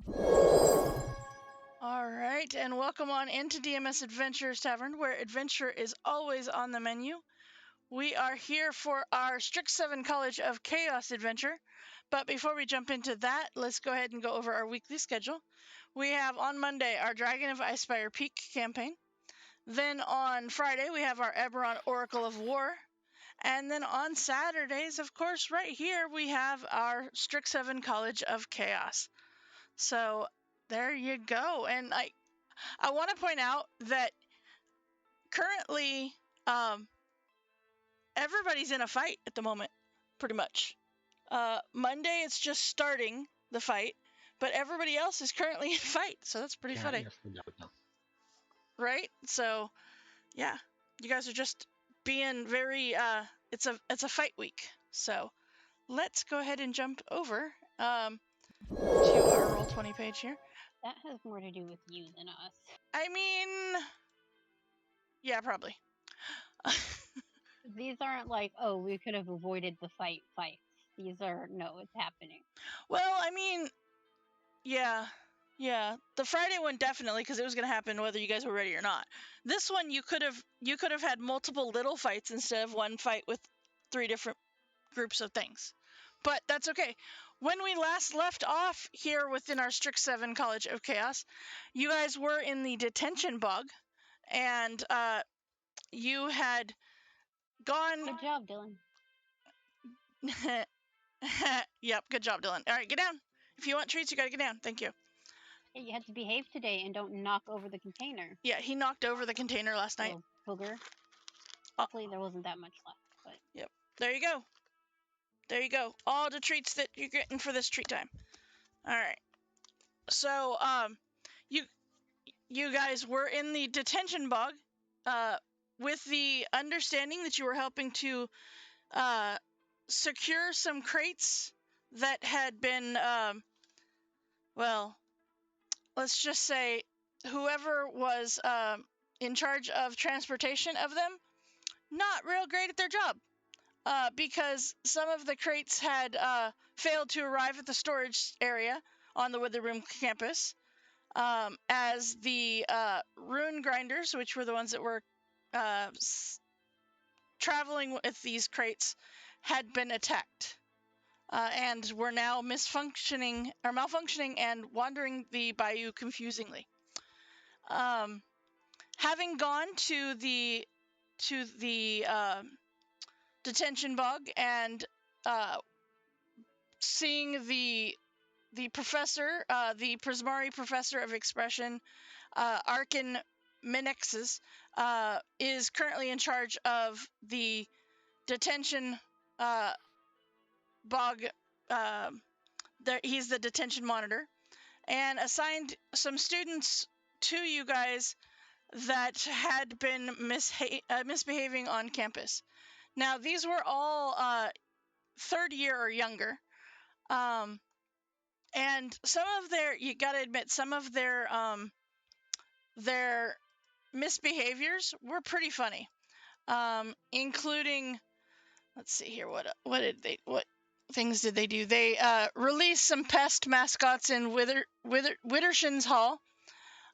All right, and welcome on into DMS Adventures Tavern, where adventure is always on the menu. We are here for our StrixSeven College of Chaos adventure, but before we jump into that, let's go ahead and go over our weekly schedule. We have on Monday our Dragon of Icespire Peak campaign. Then on Friday, we have our Eberron Oracle of War. And then on Saturdays, of course, right here, we have our StrixSeven College of Chaos. So there you go. And I want to point out that currently everybody's in a fight at the moment, pretty much. Monday, it's just starting the fight, but everybody else is currently in fight, so that's pretty funny. Yes, no. Right? So, yeah, you guys are just being very, it's a fight week. So, let's go ahead and jump over to our Roll20 page here. That has more to do with you than us. I mean, yeah, probably. These aren't like, oh, we could have avoided the fights. These are, no, it's happening. Well, I mean, yeah. The Friday one definitely, because it was going to happen whether you guys were ready or not. This one you could have had multiple little fights instead of one fight with 3 different groups of things. But that's okay. When we last left off here within our StrixSeven College of Chaos, you guys were in the detention bog, and you had gone. Good job, Dylan. Yep, good job, Dylan. All right, get down. If you want treats, you gotta get down. Thank you. Hey, you had to behave today and don't knock over the container. Yeah, he knocked over the container last night. Little booger. Hopefully there wasn't that much left, but... Yep, there you go. There you go. All the treats that you're getting for this treat time. All right. So, you guys were in the detention bog, with the understanding that you were helping to, secure some crates that had been, well, let's just say whoever was, in charge of transportation of them, not real great at their job. Because some of the crates had failed to arrive at the storage area on the Wither Room campus, as the rune grinders, which were the ones that were traveling with these crates, had been attacked and were now malfunctioning and wandering the bayou confusingly. Having gone to the detention bog and seeing the professor, the Prismari professor of expression, Arkin Minexes, is currently in charge of the detention bog. He's the detention monitor, and assigned some students to you guys that had been misbehaving on campus. Now, these were all 3rd year or younger. And you gotta admit, some of their misbehaviors were pretty funny. Including, let's see here, what things did they do? They released some pest mascots in Wittershan's Hall.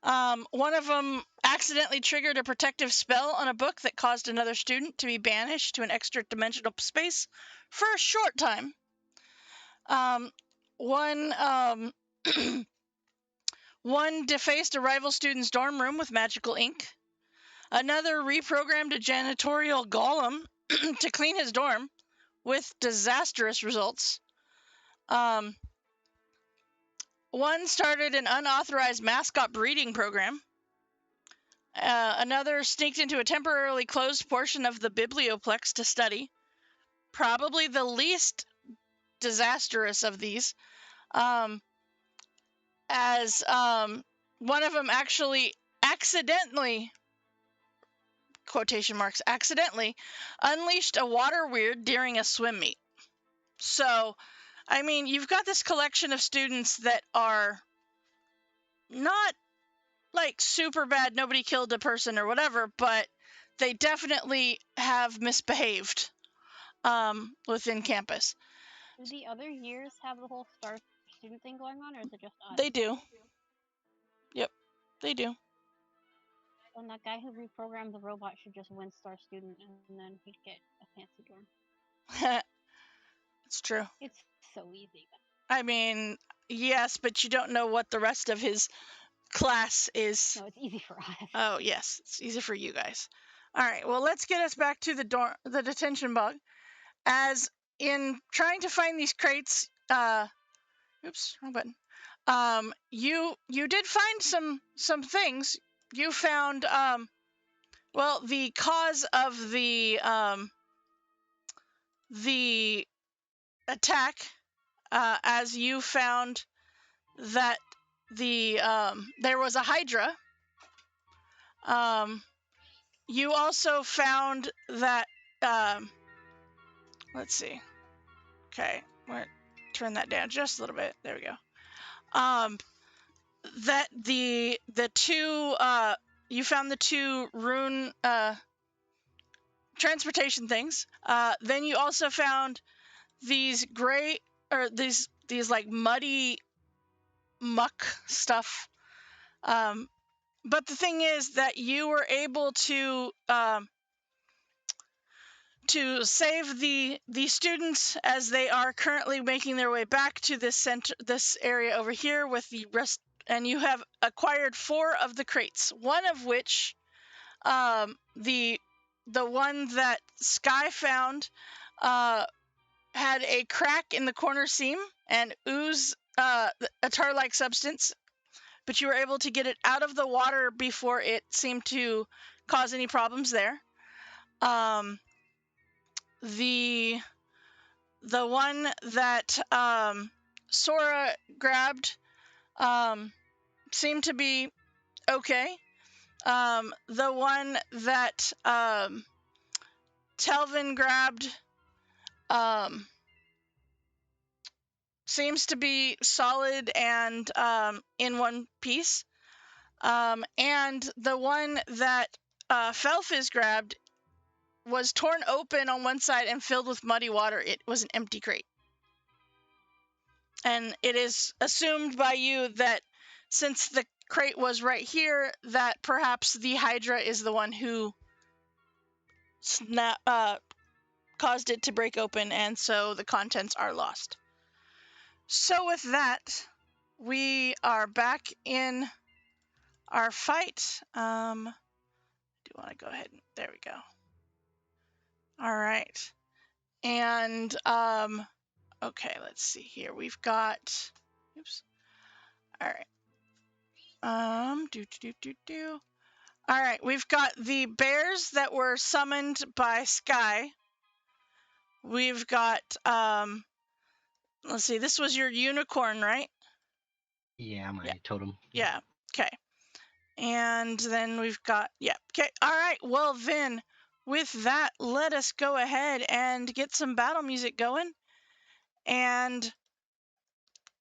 One of them accidentally triggered a protective spell on a book that caused another student to be banished to an extra dimensional space for a short time. One defaced a rival student's dorm room with magical ink. Another reprogrammed a janitorial golem to clean his dorm, with disastrous results. One started an unauthorized mascot breeding program. Another sneaked into a temporarily closed portion of the biblioplex to study. Probably the least disastrous of these, as one of them actually accidentally, quotation marks, accidentally unleashed a water weird during a swim meet. So, I mean, you've got this collection of students that are not like super bad, nobody killed a person or whatever, but they definitely have misbehaved within campus. Do the other years have the whole student thing going on, or is it just us? They do. Yep, they do. And that guy who reprogrammed the robot should just win Star Student, and then he'd get a fancy dorm. It's true. It's so easy. I mean, yes, but you don't know what the rest of his class is. No, it's easy for us. Oh, yes, it's easy for you guys. All right, well, let's get us back to the detention bug. As in trying to find these crates, oops, wrong button. You did find some things. You found well, the cause of the attack, as you found that there was a Hydra. You also found that let's see. Okay, turn that down just a little bit. There we go. That the two you found the two rune transportation things. Then you also found these gray or these like muddy muck stuff. But the thing is that you were able to save the students as they are currently making their way back to this area over here with the rest, and you have acquired 4 of the crates, one of which the one that Sky found had a crack in the corner seam and ooze a tar-like substance, but you were able to get it out of the water before it seemed to cause any problems there. The one that Sora grabbed seemed to be okay. The one that Telvin grabbed seems to be solid and in one piece. And the one that Felfiz grabbed was torn open on one side and filled with muddy water. It was an empty crate. And it is assumed by you that since the crate was right here, that perhaps the Hydra is the one who caused it to break open, and so the contents are lost. So with that, we are back in our fight. Do you want to go ahead and there we go. All right. And okay, let's see here. We've got oops. All right. All right, we've got the bears that were summoned by Sky. We've got let's see, this was your unicorn, right? Yeah, my totem. Yeah. Okay. And then we've got okay. All right. Well then, with that, let us go ahead and get some battle music going and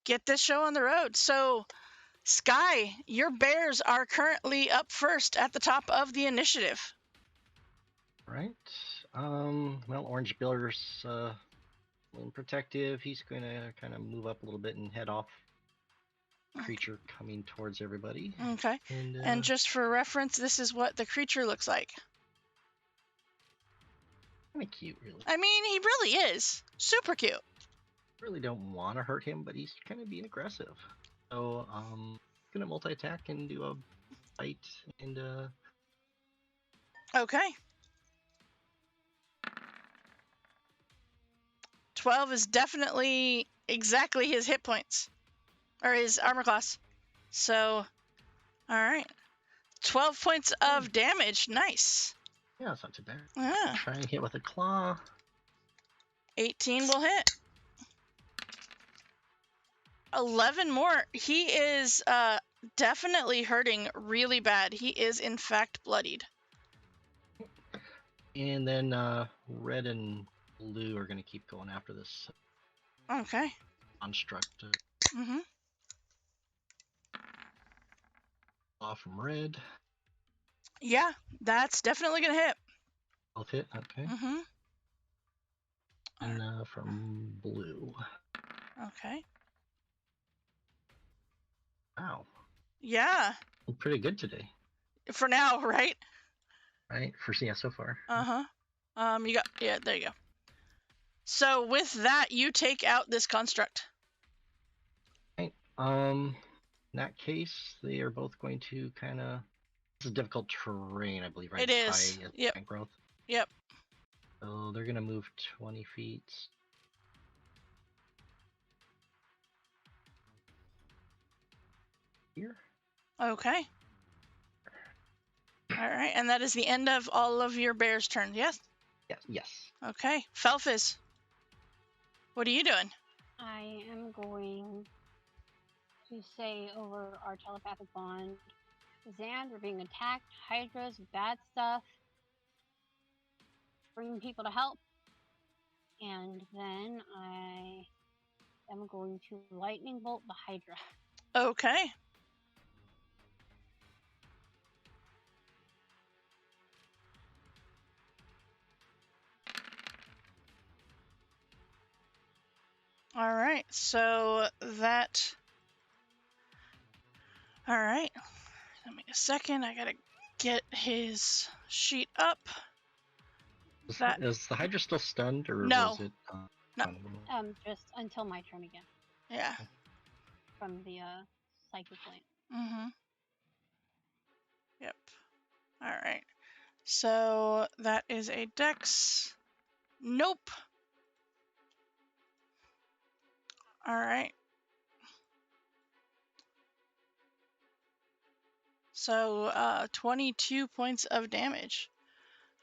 get this show on the road. So, Sky, your bears are currently up first at the top of the initiative. Right. Well, Orange Bear's protective. He's going to kind of move up a little bit and head off. Creature coming towards everybody. Okay. And just for reference, this is what the creature looks like. Kind of cute, really. I mean, he really is. Super cute. Really don't want to hurt him, but he's kind of being aggressive. So, gonna multi-attack and do a bite and Okay. 12 is definitely exactly his hit points. Or his armor class. So, alright. 12 points of damage. Nice. Yeah, it's not too bad. Yeah. Try and hit with a claw. 18 will hit. 11 more. He is definitely hurting really bad. He is, in fact, bloodied. And then red and blue are going to keep going after this Okay. construct. Mm-hmm. Off from red. Yeah, that's definitely going to hit. Both hit, okay. Mm-hmm. And from blue. Okay. Yeah. Pretty good today. For now, right? Right? So far. Uh-huh. You got, yeah, there you go. So with that, you take out this construct. Right. In that case, they are both going to kind of. This is difficult terrain, I believe, right? It It's is. high Yep. plant growth. Yep. So they're gonna move 20 feet. Here. Okay. All right, and that is the end of all of your bear's turns. Yes. Yes. Okay, Felfis, what are you doing? I am going to say over our telepathic bond, Zand, we're being attacked, Hydras, bad stuff, bringing people to help. And then I am going to lightning bolt the Hydra. Okay. All right, so that. All right, let me a second. I gotta get his sheet up. Is the Hydra still stunned, or No. was it? No. Just until my turn again. Yeah. From the psychic lane. Mm-hmm. Yep. All right. So that is a dex. Nope. All right. So 22 points of damage.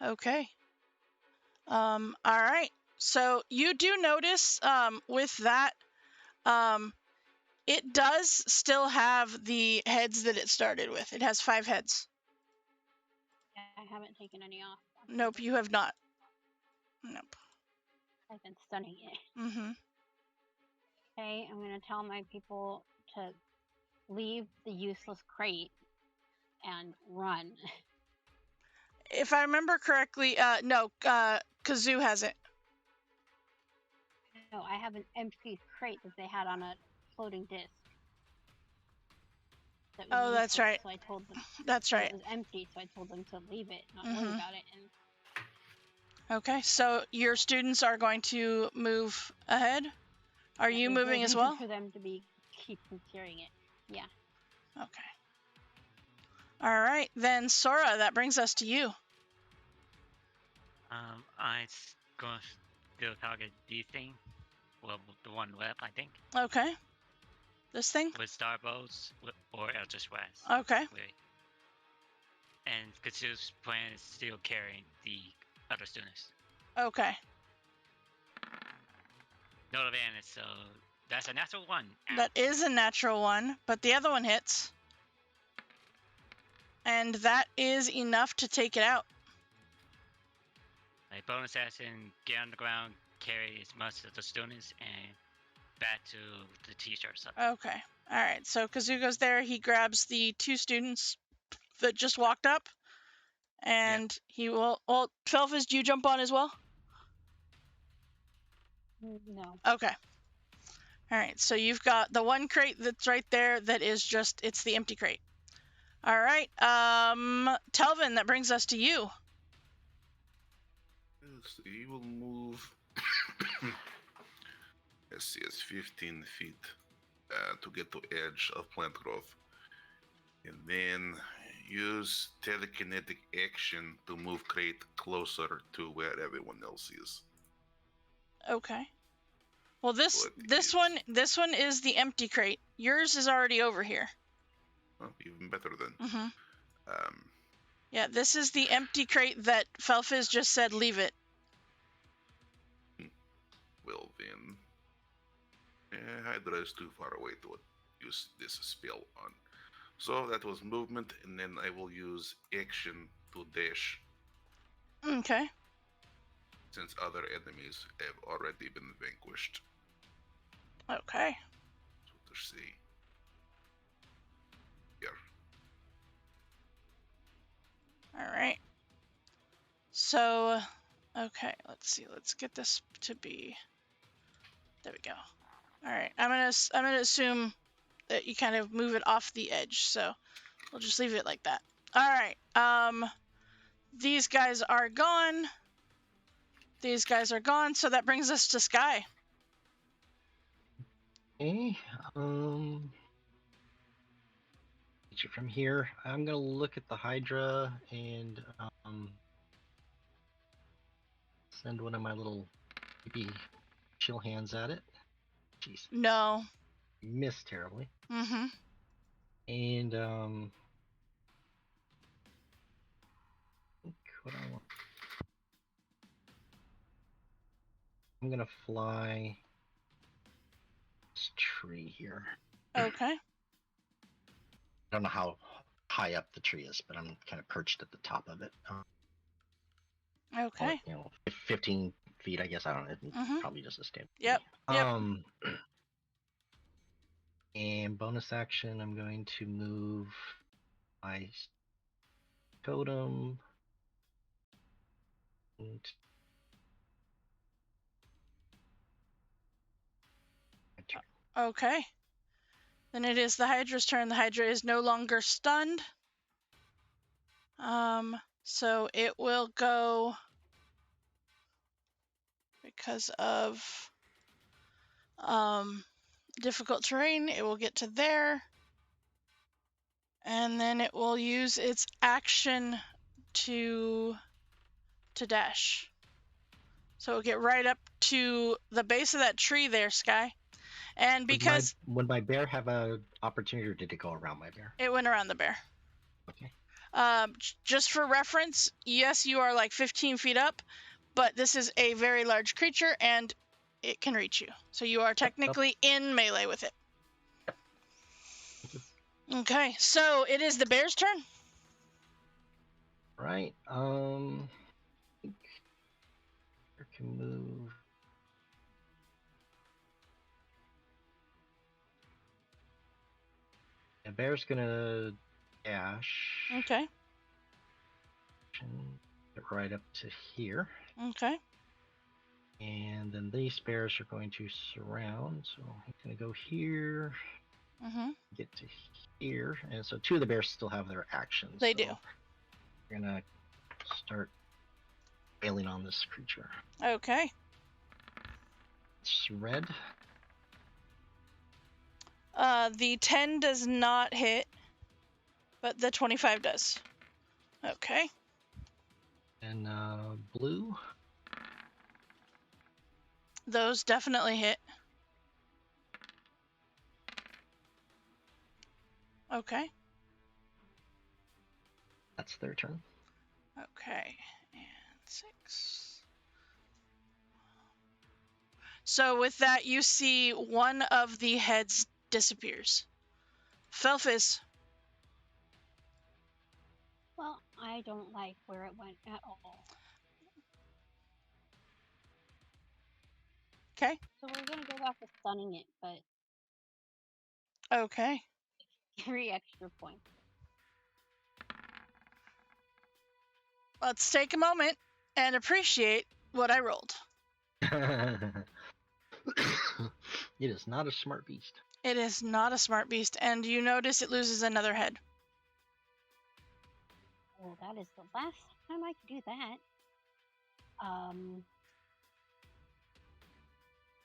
Okay. All right. So you do notice with that, it does still have the heads that it started with. It has 5 heads. Yeah, I haven't taken any off. Nope, you have not. Nope. I've been stunning it. Mm-hmm. Okay, I'm gonna tell my people to leave the useless crate and run. If I remember correctly, no, Kazoo has it. No, I have an empty crate that they had on a floating disc. That was Oh, that's useless, right. So I told them. That's right. It was empty, so I told them to leave it, not worry about it. And Okay, so your students are going to move ahead. Are you moving as well? For them to keep carrying it. Yeah. Okay. All right, then Sora, that brings us to you. I go still target this thing. Well, the one left, I think. Okay. This thing? With Starbows or Eldritch West. Okay. And Kazoo's plan is still carrying the other students. Okay. No advantage, so that's a natural 1. That is a natural 1, but the other one hits. And that is enough to take it out. A bonus action, get on the ground, carry as much of the students, and back to the teacher. So. Okay. All right. So Kazoo goes there. He grabs the 2 students that just walked up, and he will. Well, Felfis, do you jump on as well? No. Okay. All right. So you've got the 1 crate that's right there. That is just it's the empty crate. All right. Telvin, that brings us to you. So you will move. Let's see, it's 15 feet to get to edge of plant growth, and then use telekinetic action to move crate closer to where everyone else is. Okay. Well, this one is the empty crate. Yours is already over here. Oh, even better then. Mm-hmm. Yeah, this is the empty crate that Felfis just said leave it. Well then, Hydra is too far away to use this spell on. So that was movement, and then I will use action to dash. Okay. Since other enemies have already been vanquished. Okay. So to see. Here. All right. So, okay, let's see. Let's get this to be. There we go. All right. I'm gonna assume that you kind of move it off the edge. So we'll just leave it like that. All right. These guys are gone. These guys are gone. So that brings us to Sky. Okay. From here, I'm gonna look at the Hydra and send one of my little creepy chill hands at it. Jeez. No. Missed terribly. Mm-hmm. And what I want. I'm gonna fly this tree here. Okay. I don't know how high up the tree is, but I'm kind of perched at the top of it. Okay. 15 feet, I guess. I don't know. It's Mhm. probably just a standard. Yep. And bonus action, I'm going to move my totem. Okay. Then it is the Hydra's turn. The Hydra is no longer stunned. So it will go because of difficult terrain. It will get to there. And then it will use its action to dash. So it'll get right up to the base of that tree there, Sky. And because would my bear have an opportunity, or did it go around my bear? it went around the bear. Okay. Just for reference, yes, you are like 15 feet up, but this is a very large creature and it can reach you. So you are technically in melee with it. Thank you. Okay, so it is the bear's turn. Right. I think I can move. The bear's gonna dash. Okay. And get right up to here. Okay. And then these bears are going to surround. So he's gonna go here. Mm-hmm. Get to here. And so two of the bears still have their actions. They do. We're gonna start bailing on this creature. Okay. It's red. The 10 does not hit, but the 25 does. Okay. And blue. Those definitely hit. Okay. That's their turn. Okay. And 6. So with that, you see one of the heads disappears. Felfis. Well, I don't like where it went at all. Okay. So we're gonna go back to stunning it, but Okay. 3 extra points. Let's take a moment and appreciate what I rolled. It is not a smart beast. It is not a smart beast, and you notice it loses another head. Well, that is the last time I could do that.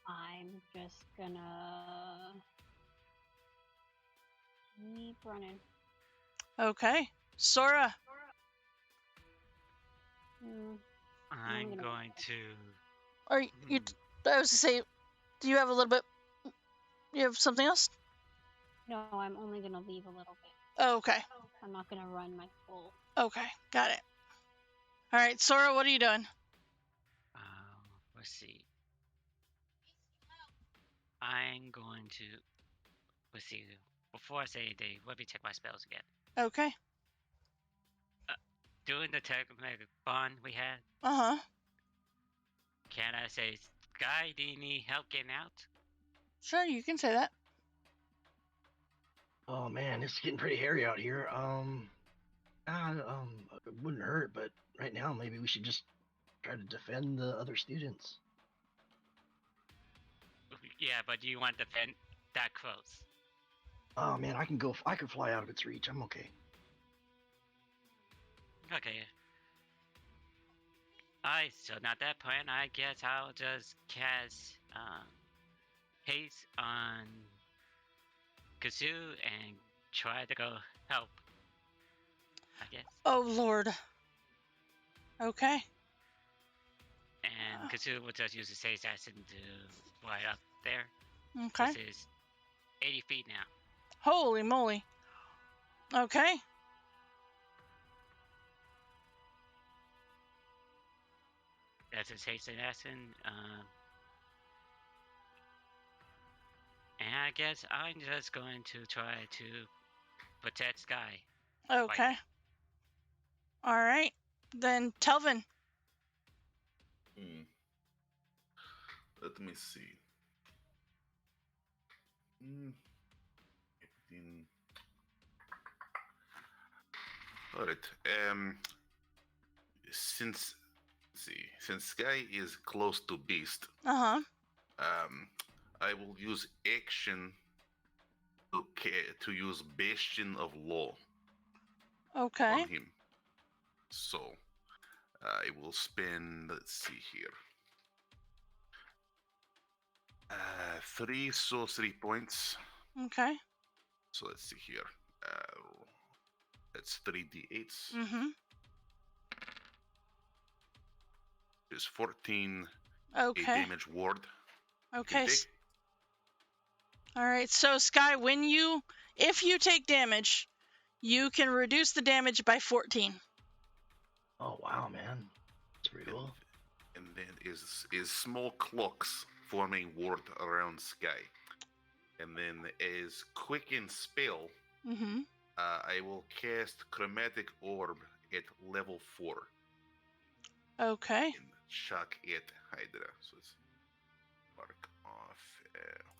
I'm just gonna keep running. Okay. Sora. I'm gonna- going to. Or you? I was to say, do you have a little bit? You have something else? No, I'm only gonna leave a little bit. Oh, okay. I'm not gonna run my full. Okay. Got it. All right, Sora. What are you doing? Let's see. I'm going to. Let's see. Before I say anything, let me check my spells again. Okay. Doing the telekinetic bond we had, Uh-huh. can I say, Sky, do you need help getting out? Sure, you can say that. Oh man, it's getting pretty hairy out here. It wouldn't hurt, but right now maybe we should just try to defend the other students. Yeah, but do you want to defend that close? Oh man, I can go. I can fly out of its reach. I'm okay. Okay. Alright, so at that point, I guess I'll just cast haste on Kazoo and try to go help. I guess. Oh Lord. Okay. And Kazoo will just use his haste action to fly up there. Okay. This is 80 feet now. Holy moly. Okay. That's his haste action. And I guess I'm just going to try to protect Sky. Okay. All right. Then Telvin. Let me see. 15. All right. Since Sky is close to Beast, Uh-huh. I will use action to use Bastion of Law Okay. on him. So I will spend. Let's see here. 3 sorcery points. Okay. So let's see here. That's 3d8s. Mm-hmm. There's 14 Okay. 8 damage ward. Okay. Take. All right. So Sky, if you take damage, you can reduce the damage by 14. Oh wow, man, that's pretty cool. And then is small clocks forming ward around Sky. And then as quicken spell, Mm-hmm. I will cast Chromatic Orb at level 4 Okay. and shock at Hydra. So it's mark off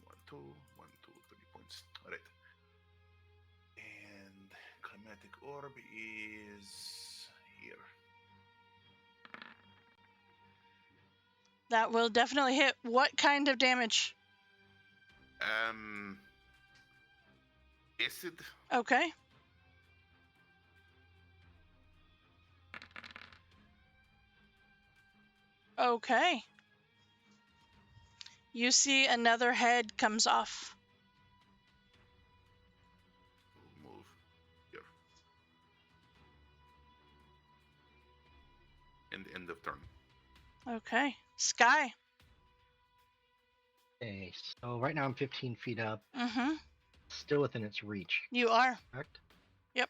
1, 2, 1, 2, 3 points. Alright. And Chromatic Orb is here. That will definitely hit. What kind of damage? Acid. Okay. Okay. You see another head comes off. Move here. And end of turn. Okay. Sky. Okay, so right now I'm 15 feet up, Mm-hmm. still within its reach. You are. Correct. Yep.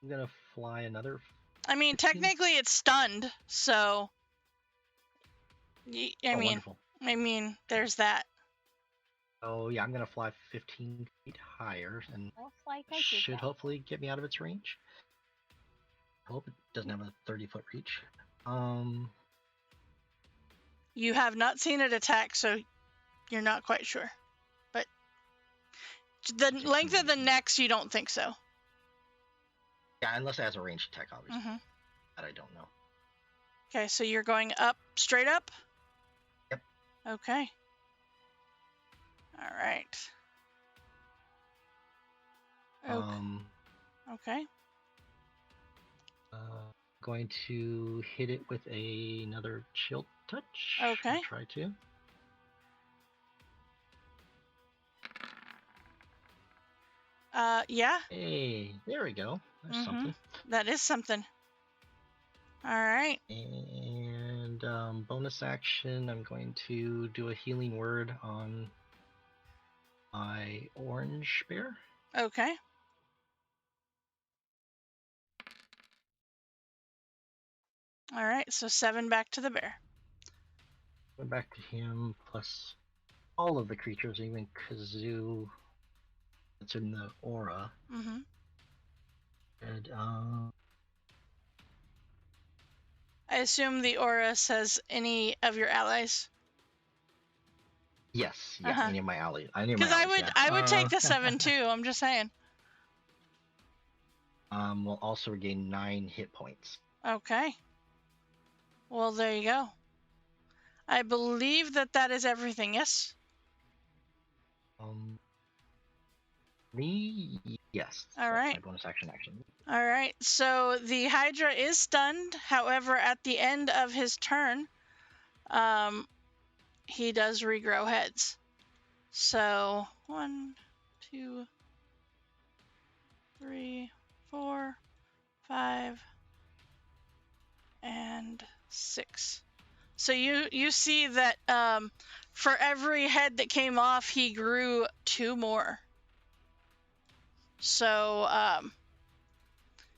I'm gonna fly another. I mean, 15? technically it's stunned, so. Wonderful. I mean, there's that. Oh yeah, I'm gonna fly 15 feet higher, and Looks like I did should that. hopefully get me out of its range. I hope it doesn't have a 30-foot reach. You have not seen it attack, so you're not quite sure. But the length of the necks, you don't think so. Yeah, unless it has a ranged attack, obviously. Mm-hmm. That I don't know. Okay, so you're going up, straight up? Yep. Okay. All right. Okay. Going to hit it with another chill touch. Okay. I'll try to. Yeah. Hey, there we go. There's something. That is something. All right. And bonus action, I'm going to do a healing word on my orange bear. Okay. All right, so 7 back to the bear. Going back to him, plus all of the creatures, even Kazoo that's in the aura. Mm-hmm. And I assume the aura says any of your allies. yes, yeah, any of my allies. Because I would take the 7 too. I'm just saying. Will also regain 9 hit points. Okay. Well, there you go. I believe that is everything. Yes. Me, yes. All That's right. my bonus action, actually. All right. So the Hydra is stunned. However, at the end of his turn, he does regrow heads. So 1, 2, 3, 4, 5, and 6. So you see that for every head that came off, he grew 2 more. So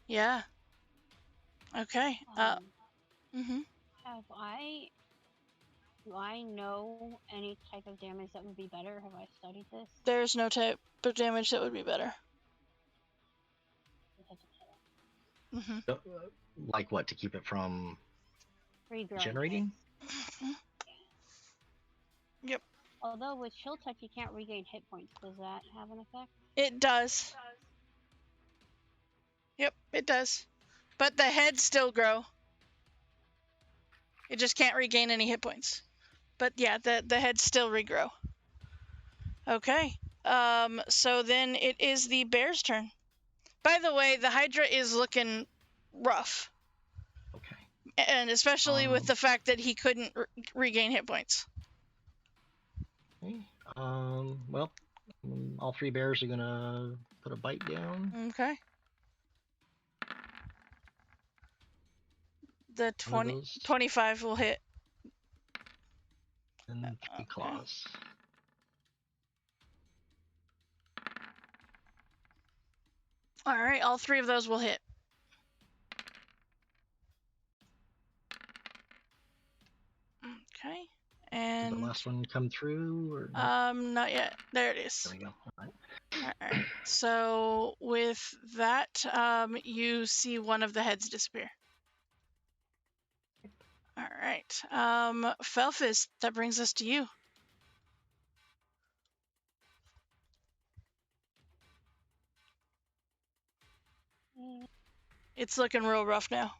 yeah. Okay. Do I know any type of damage that would be better? Have I studied this? There's no type of damage that would be better. Mm-hmm. So, like what, to keep it from Regrowing generating? hits. Yep. Although with Chill Touch you can't regain hit points. Does that have an effect? It does. Yep, it does. But the heads still grow. It just can't regain any hit points. But yeah, the heads still regrow. Okay. So then it is the bear's turn. By the way, the Hydra is looking rough. Okay. And especially with the fact that he couldn't regain hit points. Okay. Well, all 3 bears are gonna put a bite down. Okay. The 25 will hit. And 3 claws. All right, all 3 of those will hit. Okay. And did the last one come through, or not yet. There it is. There we go. All right. So with that, you see one of the heads disappear. All right. Felfis, that brings us to you. It's looking real rough now.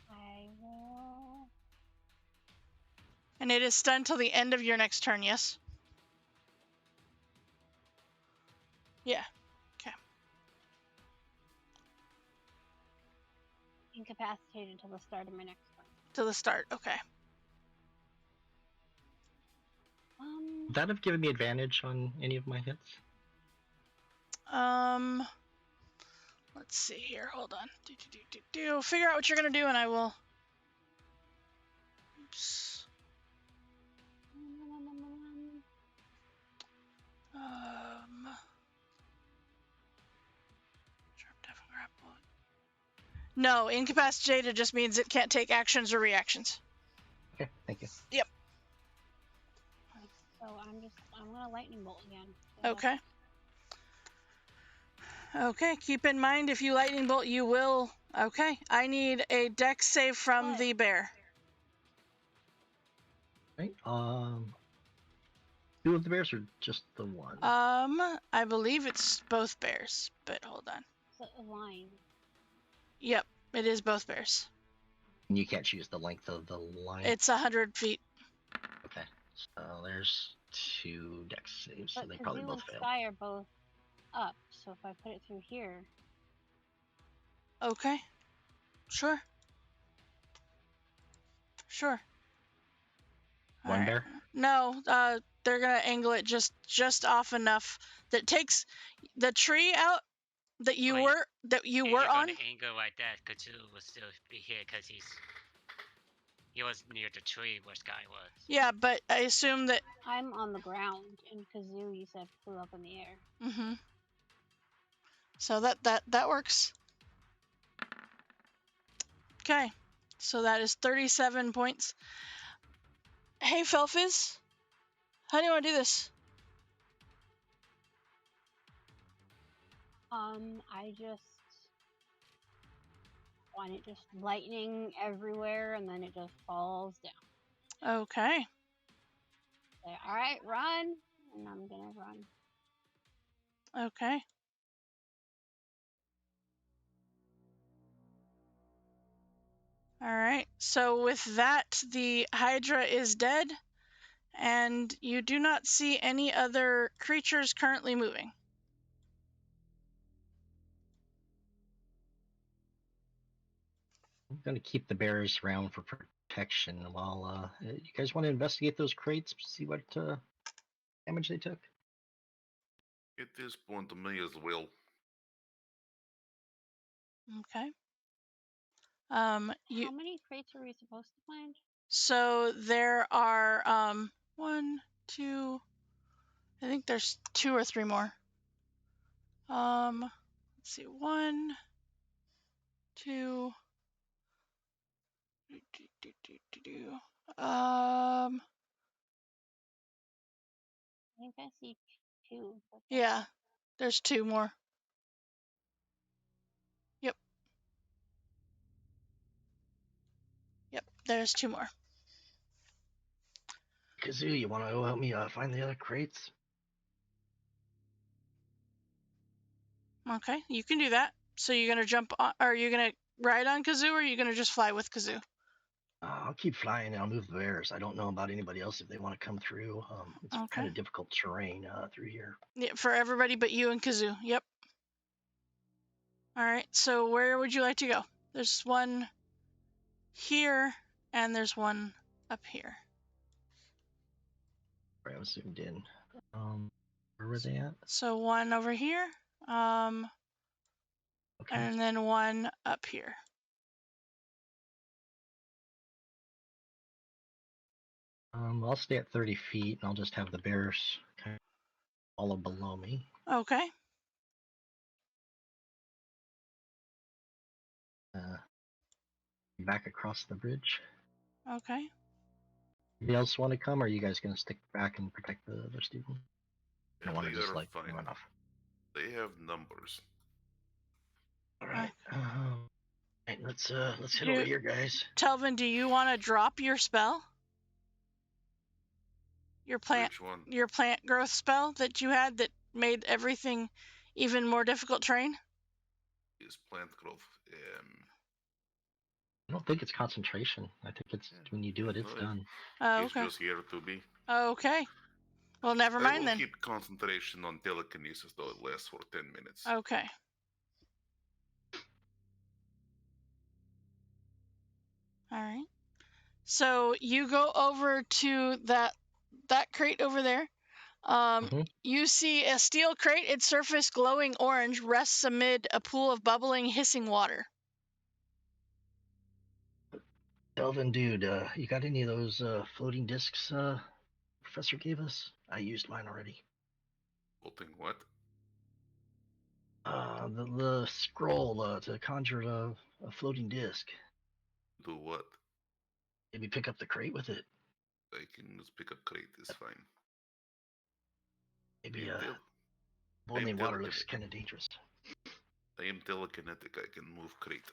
I will. And it is stunned till the end of your next turn, yes? Yeah. Okay. Incapacitated until the start of my next turn. Till the start, okay. Would that have given me advantage on any of my hits? Let's see here. Hold on. Figure out what you're gonna do, and I will. Oops. No, incapacitated just means it can't take actions or reactions. Okay, thank you. Yep. So I'm gonna lightning bolt again. Okay. Okay, keep in mind if you lightning bolt, you will. Okay, I need a dex save from the bear. Right. 2 of the bears, or just the one? I believe it's both bears, but hold on. So a line. Yep, it is both bears. And you can't choose the length of the line? It's 100 feet. Okay, so there's 2 dex saves, so But they probably both fail. Sky are both up, so if I put it through here. Okay. Sure. Sure. One right. bear? No, they're gonna angle it just off enough that takes the tree out that you were on. You're gonna angle like that, Kazoo will still be here because he was near the tree where Sky was. Yeah, but I assume that I'm on the ground, and Kazoo, you said, flew up in the air. Mm-hmm. So that works. Okay, so that is 37 points. Hey, Felfis, how do you want to do this? I just want it just lightning everywhere, and then it just falls down. Okay. Say, all right, run, and I'm gonna run. Okay. All right. So with that, the Hydra is dead, and you do not see any other creatures currently moving. I'm gonna keep the bears around for protection while you guys want to investigate those crates, see what damage they took. At this point, me as well. Okay. How many crates are we supposed to find? So there are 1, 2. I think there's 2 or 3 more. Let's see. 1, 2. I think I see 2. But Yeah, there's 2 more. Yep, there's 2 more. Kazoo, you want to go help me find the other crates? Okay, you can do that. So you're gonna jump on? Are you gonna ride on Kazoo, or are you gonna just fly with Kazoo? I'll keep flying and I'll move the bears. I don't know about anybody else if they want to come through. It's Okay. kind of difficult terrain through here. Yeah, for everybody but you and Kazoo. Yep. All right. So where would you like to go? There's one here, and there's one up here. Right, I was zoomed in. Where were they at? So one over here, Okay. and then one up here. I'll stay at 30 feet and I'll just have the bears kind of follow below me. Okay. Back across the bridge. Okay. Anybody else want to come, or are you guys going to stick back and protect the other student? I don't want to They just are like fine. run off. They have numbers. All right. Right, let's head Do- over here, guys. Telvin, do you want to drop your spell? Your plant Which one? your plant growth spell that you had that made everything even more difficult terrain? Is plant growth. I don't think it's concentration. I think it's when you do it, it's No, done. Oh, It's okay. just here to be. Okay. Well, never I mind will then. keep concentration on telekinesis, though it lasts for 10 minutes. Okay. All right. So you go over to that crate over there. You see a steel crate. Its surface glowing orange rests amid a pool of bubbling, hissing water. Delvin, dude, you got any of those floating discs Professor gave us? I used mine already. Floating what? The scroll to conjure a floating disc. Do what? Maybe pick up the crate with it. I can just pick up crate, it's fine. Maybe I boiling am water telekinetic. looks kind of dangerous. I am telekinetic, I can move crate.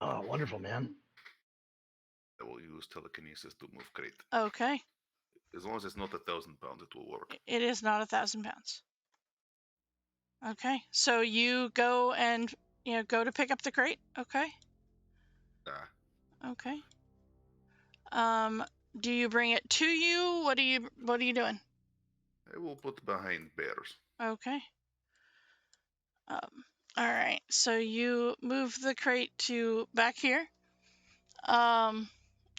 Oh, wonderful, man. I will use telekinesis to move crate. Okay. As long as it's not 1,000 pounds, it will work. It is not 1,000 pounds. Okay. So you go and go to pick up the crate. Okay. Okay. Do you bring it to you? What are you doing? I will put behind bears. Okay. All right. So you move the crate to back here.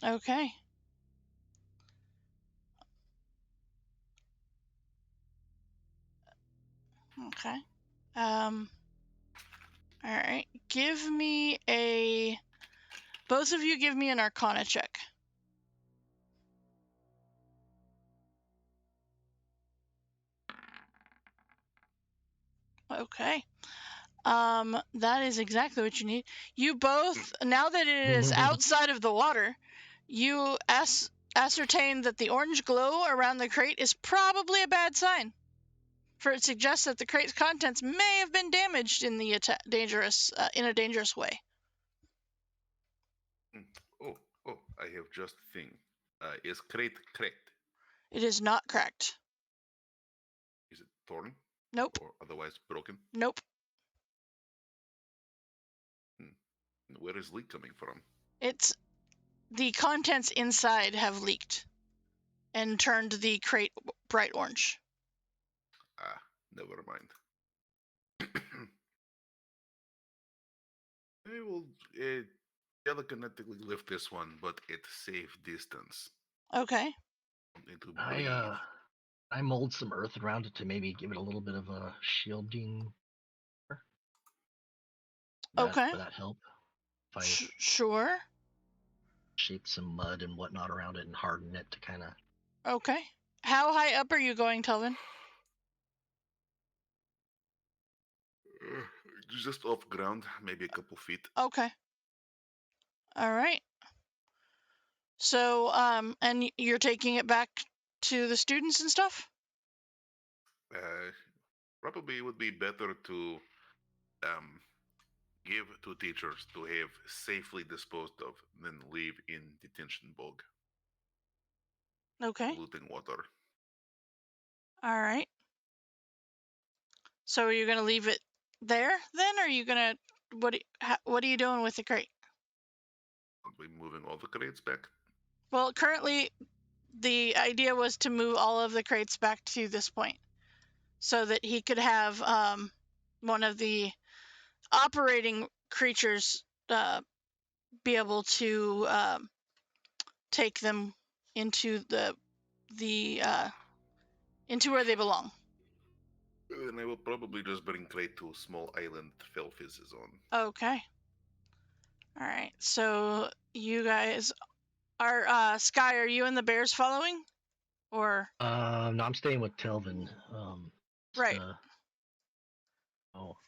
Okay. Okay. All right. Both of you give me an Arcana check. Okay. That is exactly what you need. You both, now that it is outside of the water, you ascertain that the orange glow around the crate is probably a bad sign, for it suggests that the crate's contents may have been damaged in a dangerous way. Oh, I have just a thing. Is crate cracked? It is not cracked. Is it torn? Nope. Or otherwise broken? Nope. Where is leak coming from? It's the contents inside have leaked and turned the crate bright orange. Ah, never mind. I will telekinetically lift this one, but at safe distance. Okay. Need to breathe. I mold some earth around it to maybe give it a little bit of a shielding. Okay. Would that help? If I Sure. shape some mud and whatnot around it and harden it to kind of. Okay. How high up are you going, Telvin? Just off ground, maybe a couple feet. Okay. All right. So, and you're taking it back to the students and stuff? Probably would be better to give to teachers to have safely disposed of than leave in detention bog. Okay. Polluting water. All right. So are you going to leave it there then, or are you going to, what are you doing with the crate? Aren't we moving all the crates back? Well, currently the idea was to move all of the crates back to this point so that he could have one of the operating creatures be able to take them into into where they belong. Then I will probably just bring crate to a small island Felfis is on. Okay. All right. So you guys are Sky, are you and the bears following? Or No, I'm staying with Telvin. right. Oh,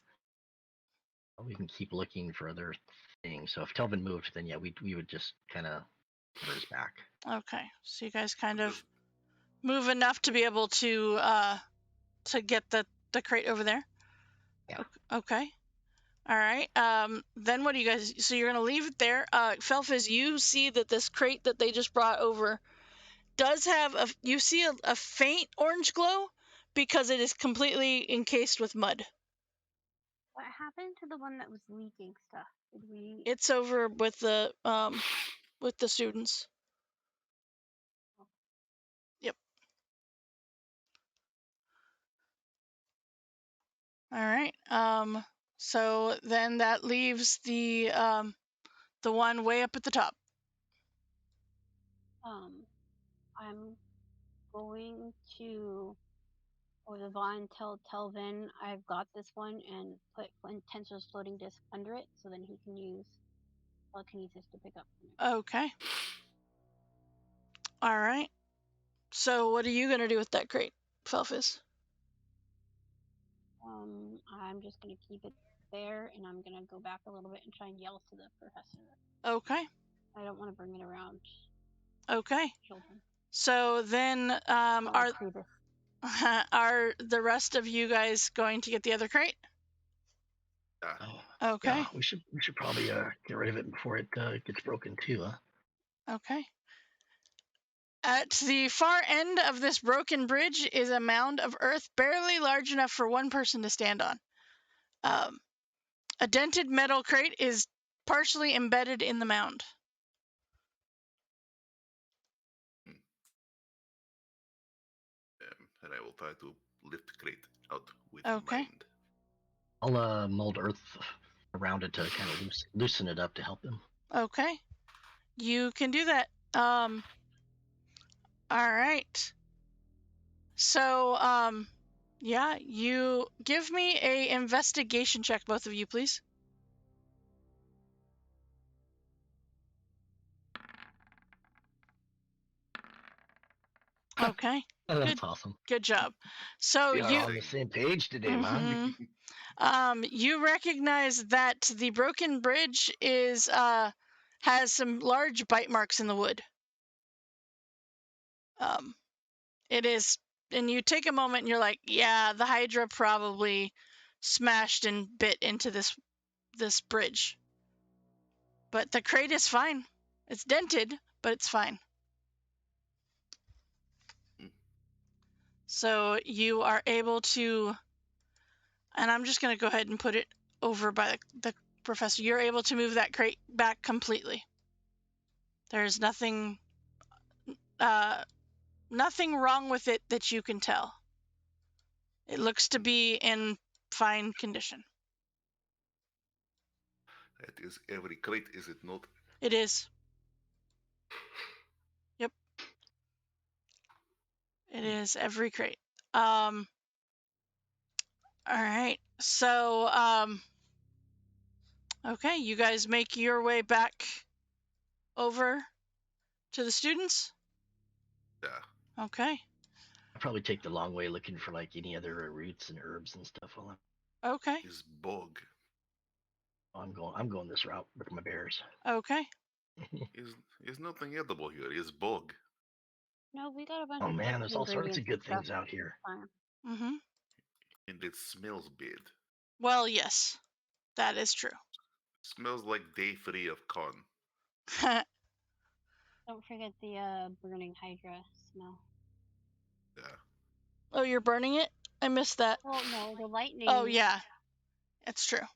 we can keep looking for other things. So if Telvin moved, then yeah, we would just kind of put his back. Okay. So you guys kind of Just move enough to be able to get the crate over there. Yeah. Okay. All right. Then what do you guys? So you're gonna leave it there. Felfis, you see that this crate that they just brought over does have you see a faint orange glow because it is completely encased with mud. What happened to the one that was leaking stuff? Did we? It's over with the students. Yep. All right. So then that leaves the one way up at the top. I'm going to over the Vaughn tell Telvin I've got this one and put Tensor's floating disc under it so then he can use telekinesis to pick up from it. Okay. All right. So what are you gonna do with that crate, Felfis? I'm just gonna keep it there and I'm gonna go back a little bit and try and yell to the professor. Okay. I don't want to bring it around. Okay. Children. So then are the rest of you guys going to get the other crate? Okay. Yeah, we should probably get rid of it before it gets broken too, huh? Okay. At the far end of this broken bridge is a mound of earth barely large enough for one person to stand on. A dented metal crate is partially embedded in the mound. And I will try to lift the crate out with Okay. mind. I'll mold earth around it to kind of loosen it up to help him. Okay. You can do that. All right. So, yeah, you give me a investigation check, both of you, please. Okay. Oh, that's awesome. Good job. So We are on the same page today, man. You recognize that the broken bridge is has some large bite marks in the wood. It is, and you take a moment and you're like, yeah, the Hydra probably smashed and bit into this bridge. But the crate is fine. It's dented, but it's fine. So you are able to, and I'm just going to go ahead and put it over by Professor, you're able to move that crate back completely. There's nothing wrong with it that you can tell. It looks to be in fine condition. That is every crate, is it not? It is. Yep. It is every crate. All right. So, okay, you guys make your way back over to the students? Yeah. Okay. I'll probably take the long way looking for like any other roots and herbs and stuff. While Okay. Is bog. I'm going this route with my bears. Okay. Is nothing edible here. Is bog. No, we got a bunch Oh of man, there's all sorts ingredients of good and stuff things out here. farm. Mm-hmm. And it smells bad. Well, yes, that is true. Smells like day 3 of con. Don't forget the burning hydra smell. Yeah. Oh, you're burning it? I missed that. Well, no, the lightning. Oh, yeah. It's true.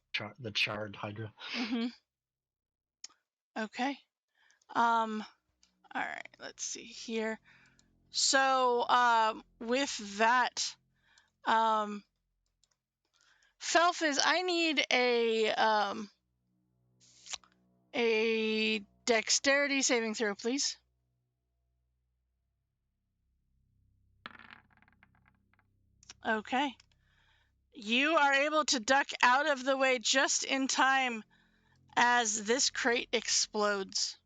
The charred hydra. Mm-hmm. Okay. All right, let's see here. So, with that, Felfiz, I need a dexterity saving throw, please. Okay. You are able to duck out of the way just in time as this crate explodes.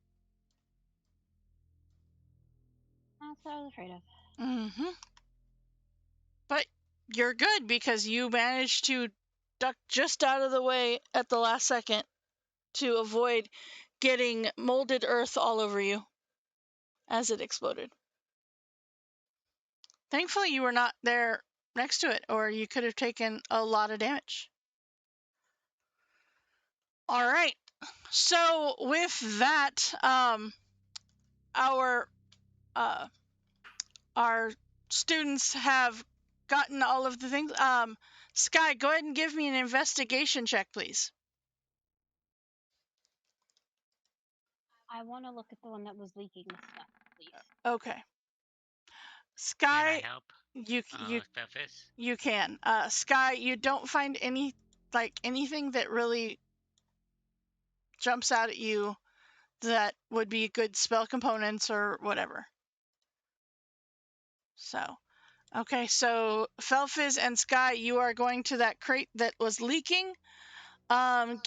That's what I was afraid of. Mm-hmm. But you're good because you managed to duck just out of the way at the last second to avoid getting molded earth all over you as it exploded. Thankfully, you were not there next to it, or you could have taken a lot of damage. All right. So with that, our students have gotten all of the things. Sky, go ahead and give me an investigation check, please. I want to look at the one that was leaking the stuff, please. Okay. Can Sky, I help? Felfiz? you can. Sky, you don't find anything that really jumps out at you that would be good spell components or whatever. So, okay, so Felfiz and Sky, you are going to that crate that was leaking. Sora.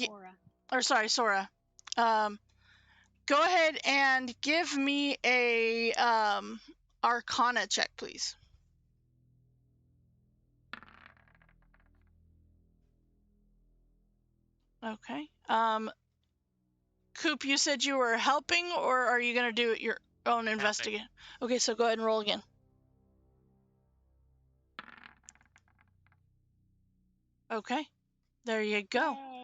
Go ahead and give me a Arcana check, please. Okay. Coop, you said you were helping, or are you going to do it your own investigation? Okay, so go ahead and roll again. Okay, there you go. Yay.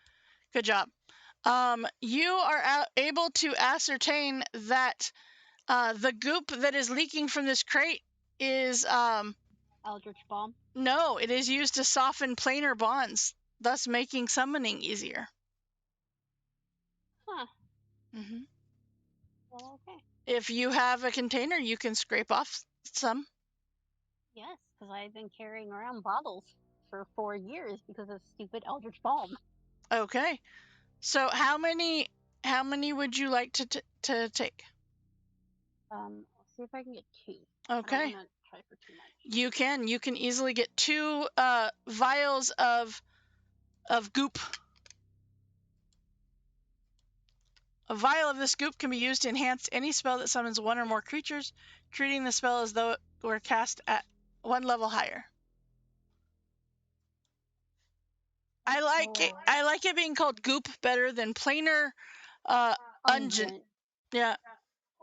Good job. You are able to ascertain that the goop that is leaking from this crate is Eldritch Bomb. no, it is used to soften planar bonds, thus making summoning easier. Huh. Mm-hmm. Well, okay. If you have a container, you can scrape off some. Yes, because I've been carrying around bottles for 4 years because of stupid Eldritch Bomb. Okay. So how many would you like to take? I'll see if I can get 2. Okay. I don't want to try for too much. You can easily get 2 vials of goop. A vial of this goop can be used to enhance any spell that summons 1 or more creatures, treating the spell as though it were cast at 1 level higher. I like it being called goop better than planar ungent. Yeah.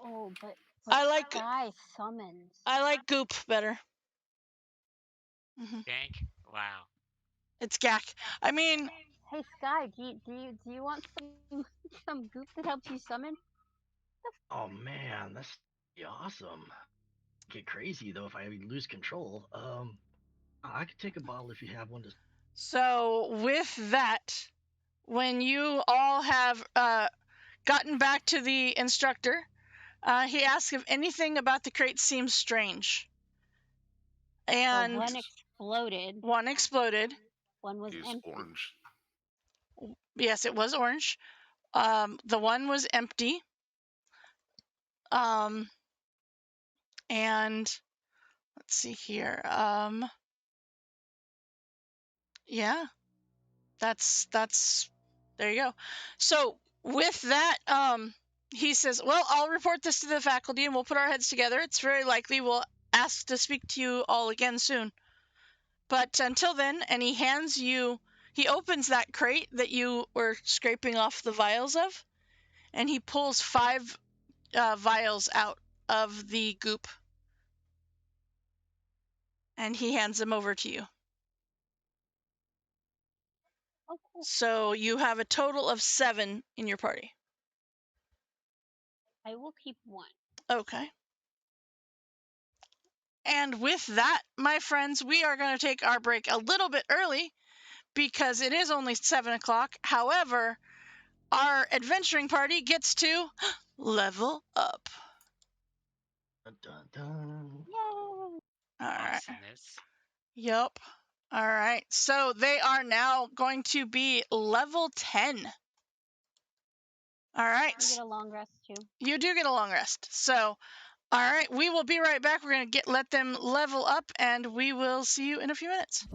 Oh, but I like Sky summons. I like goop better. Gank? Wow. It's gack. I mean, Hey Sky, do you want some goop that helps you summon? Oh man, that's awesome. Get crazy though if I lose control. I could take a bottle if you have one. So with that, when you all have gotten back to the instructor, he asks if anything about the crate seems strange. And Well, one exploded. one exploded. One was Is empty. orange. Yes, it was orange. The one was empty. And let's see here. Yeah, that's there you go. So with that, he says, well, I'll report this to the faculty and we'll put our heads together. It's very likely we'll ask to speak to you all again soon. But until then, and he opens that crate that you were scraping off the vials of, and he pulls 5 vials out of the goop. And he hands them over to you. Oh, cool. So you have a total of 7 in your party. I will keep one. Okay. And with that, my friends, we are going to take our break a little bit early because it is only 7 o'clock. However, our adventuring party gets to level up. Dun, dun, dun. Yay! All right. Awesomeness. Yup. All right. So they are now going to be level 10. All right. You get a long rest too. You do get a long rest. So, all right, we will be right back. We're going to let them level up, and we will see you in a few minutes.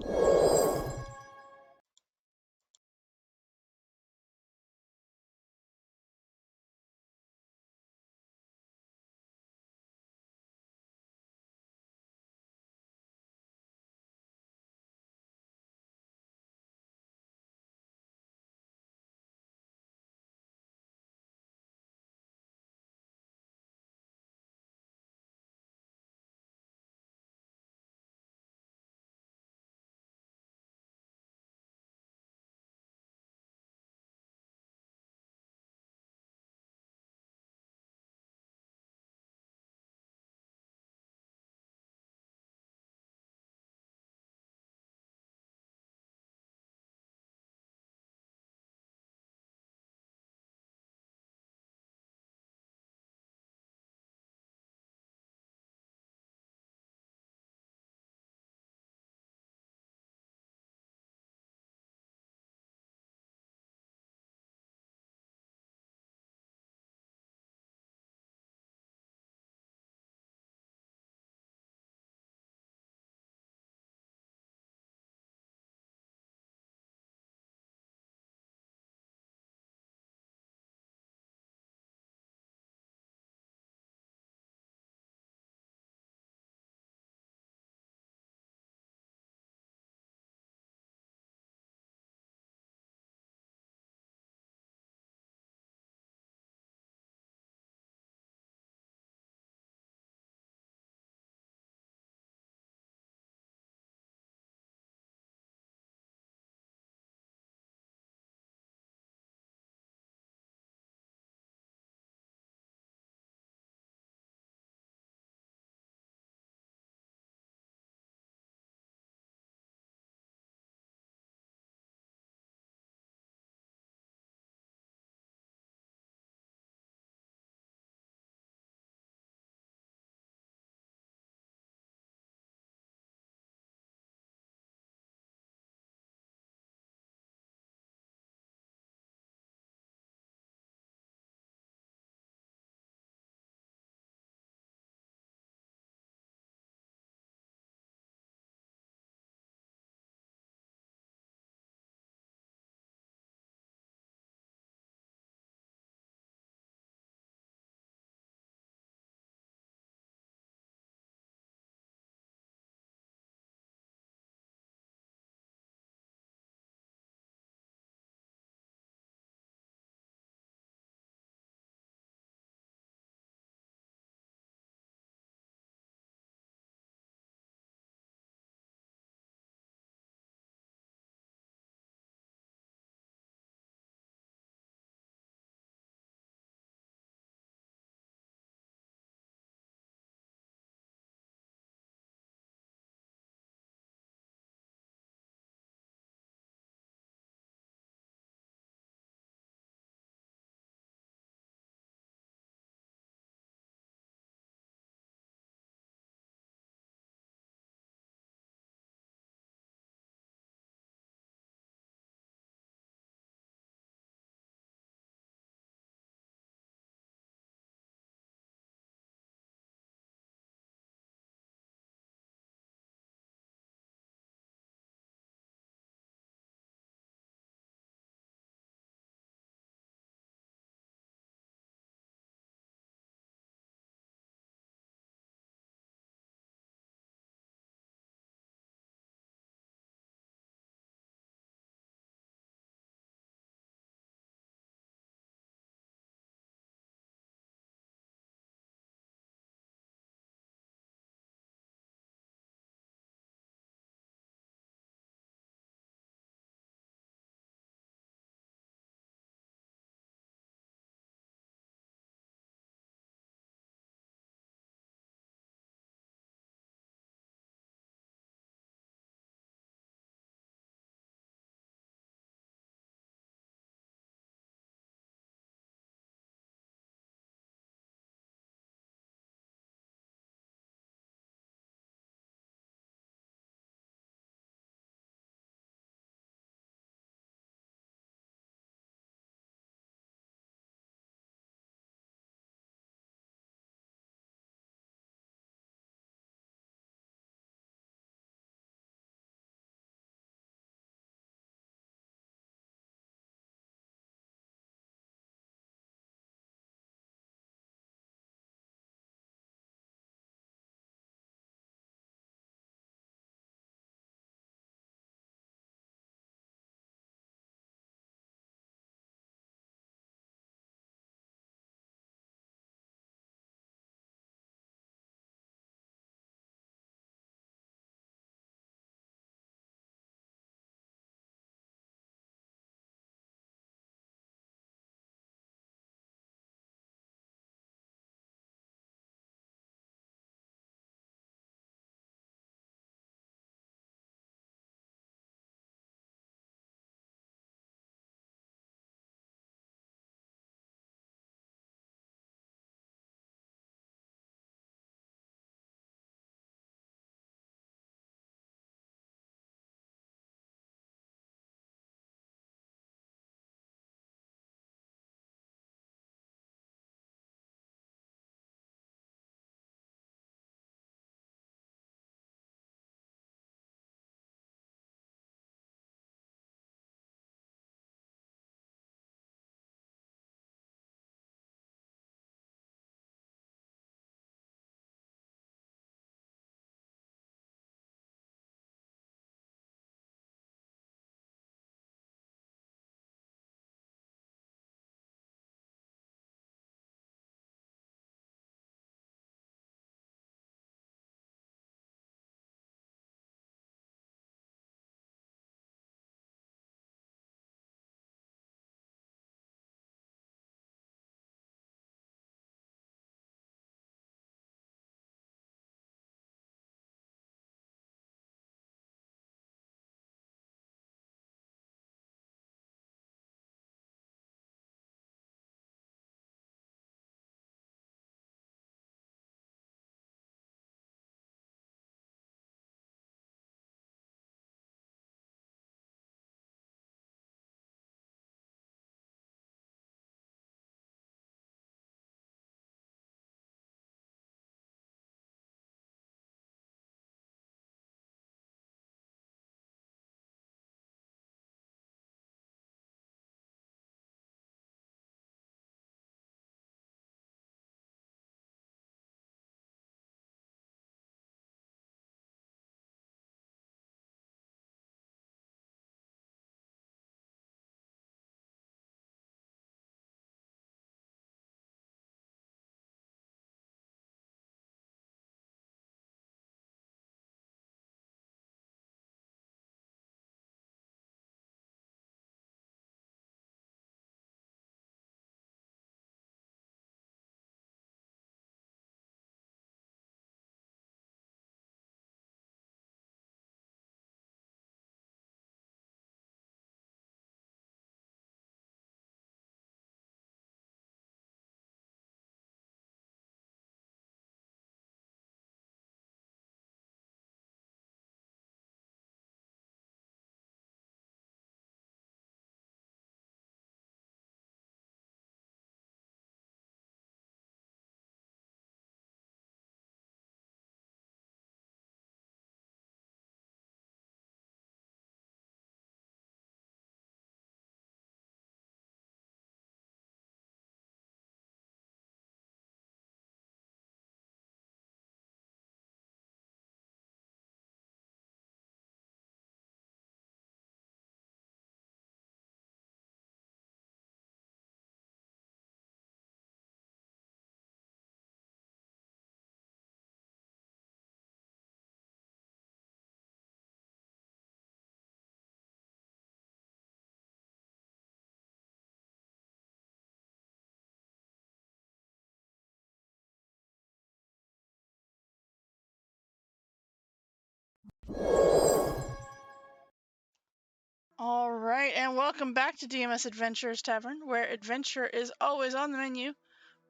All right, and welcome back to DMS Adventures Tavern, where adventure is always on the menu.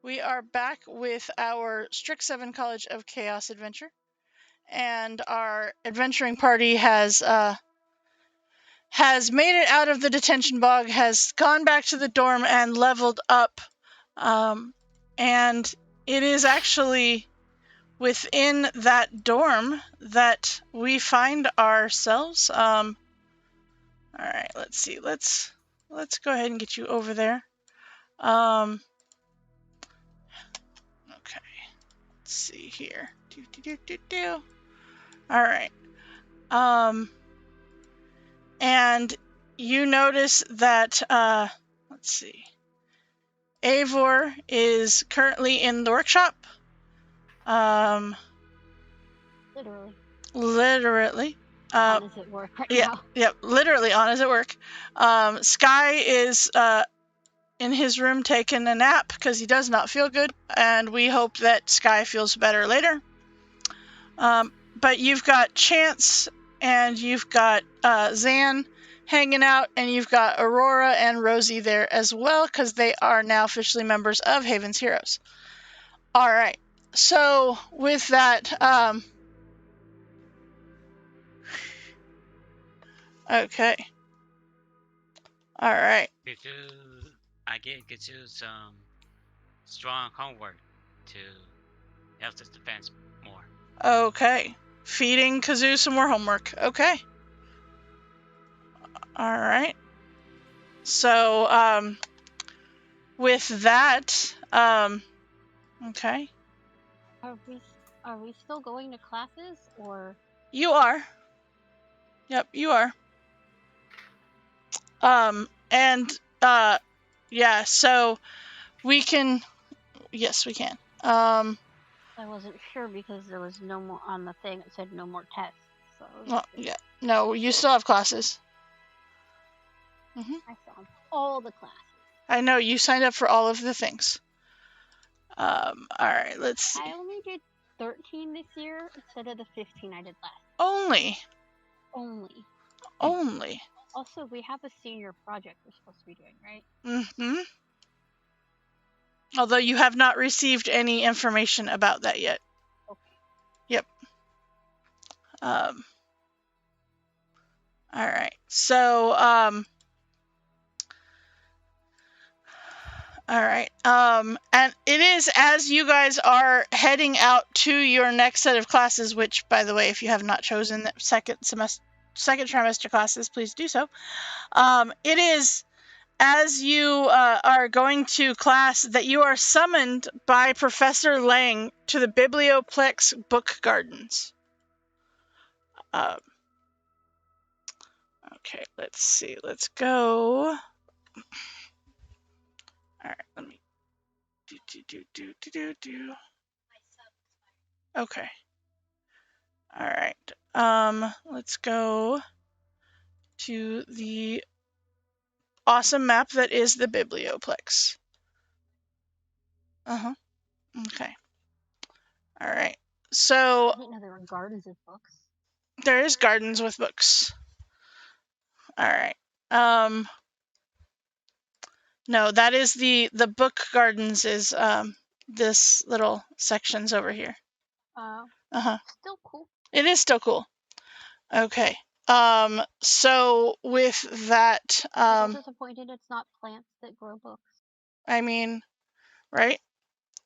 We are back with our StrixSeven College of Chaos adventure, and our adventuring party has made it out of the detention bog, has gone back to the dorm and leveled up, and it is actually within that dorm that we find ourselves. All right, let's see. Let's go ahead and get you over there. Okay. Let's see here. All right. And you notice that let's see. Eivor is currently in the workshop. Literally. On is at work right now. Yep, literally on is at work. Sky is in his room taking a nap because he does not feel good, and we hope that Sky feels better later. But you've got Chance and you've got Zan hanging out, and you've got Aurora and Rosie there as well because they are now officially members of Haven's Heroes. All right. So with that, okay. All right. I get you some strong homework to help this defense more. Okay. Feeding Kazoo some more homework. Okay. All right. So, with that, okay. Are we still going to classes, or? You are. Yep, you are. Yeah, so we can, yes, we can. I wasn't sure because there was no more on the thing. It said no more tests. So. Well, yeah. No, you still have classes. I found all the classes. I know, you signed up for all of the things. All right, let's see. I only did 13 this year instead of the 15 I did last. Only. Also, we have a senior project we're supposed to be doing, right? Mm-hmm. Although you have not received any information about that yet. Okay. Yep. All right. So, all right. And it is as you guys are heading out to your next set of classes, which, by the way, if you have not chosen the second trimester classes, please do so. It is as you are going to class that you are summoned by Professor Lang to the Biblioplex Book Gardens. Okay, let's see. Let's go. All right, let me do. Okay. All right. Let's go to the awesome map that is the Biblioplex. Okay. All right. So I didn't know there were gardens with books. There is gardens with books. All right. No, that is the book gardens is this little sections over here. Still cool. It is still cool. Okay. So with that, I'm disappointed it's not plants that grow books. I mean, right?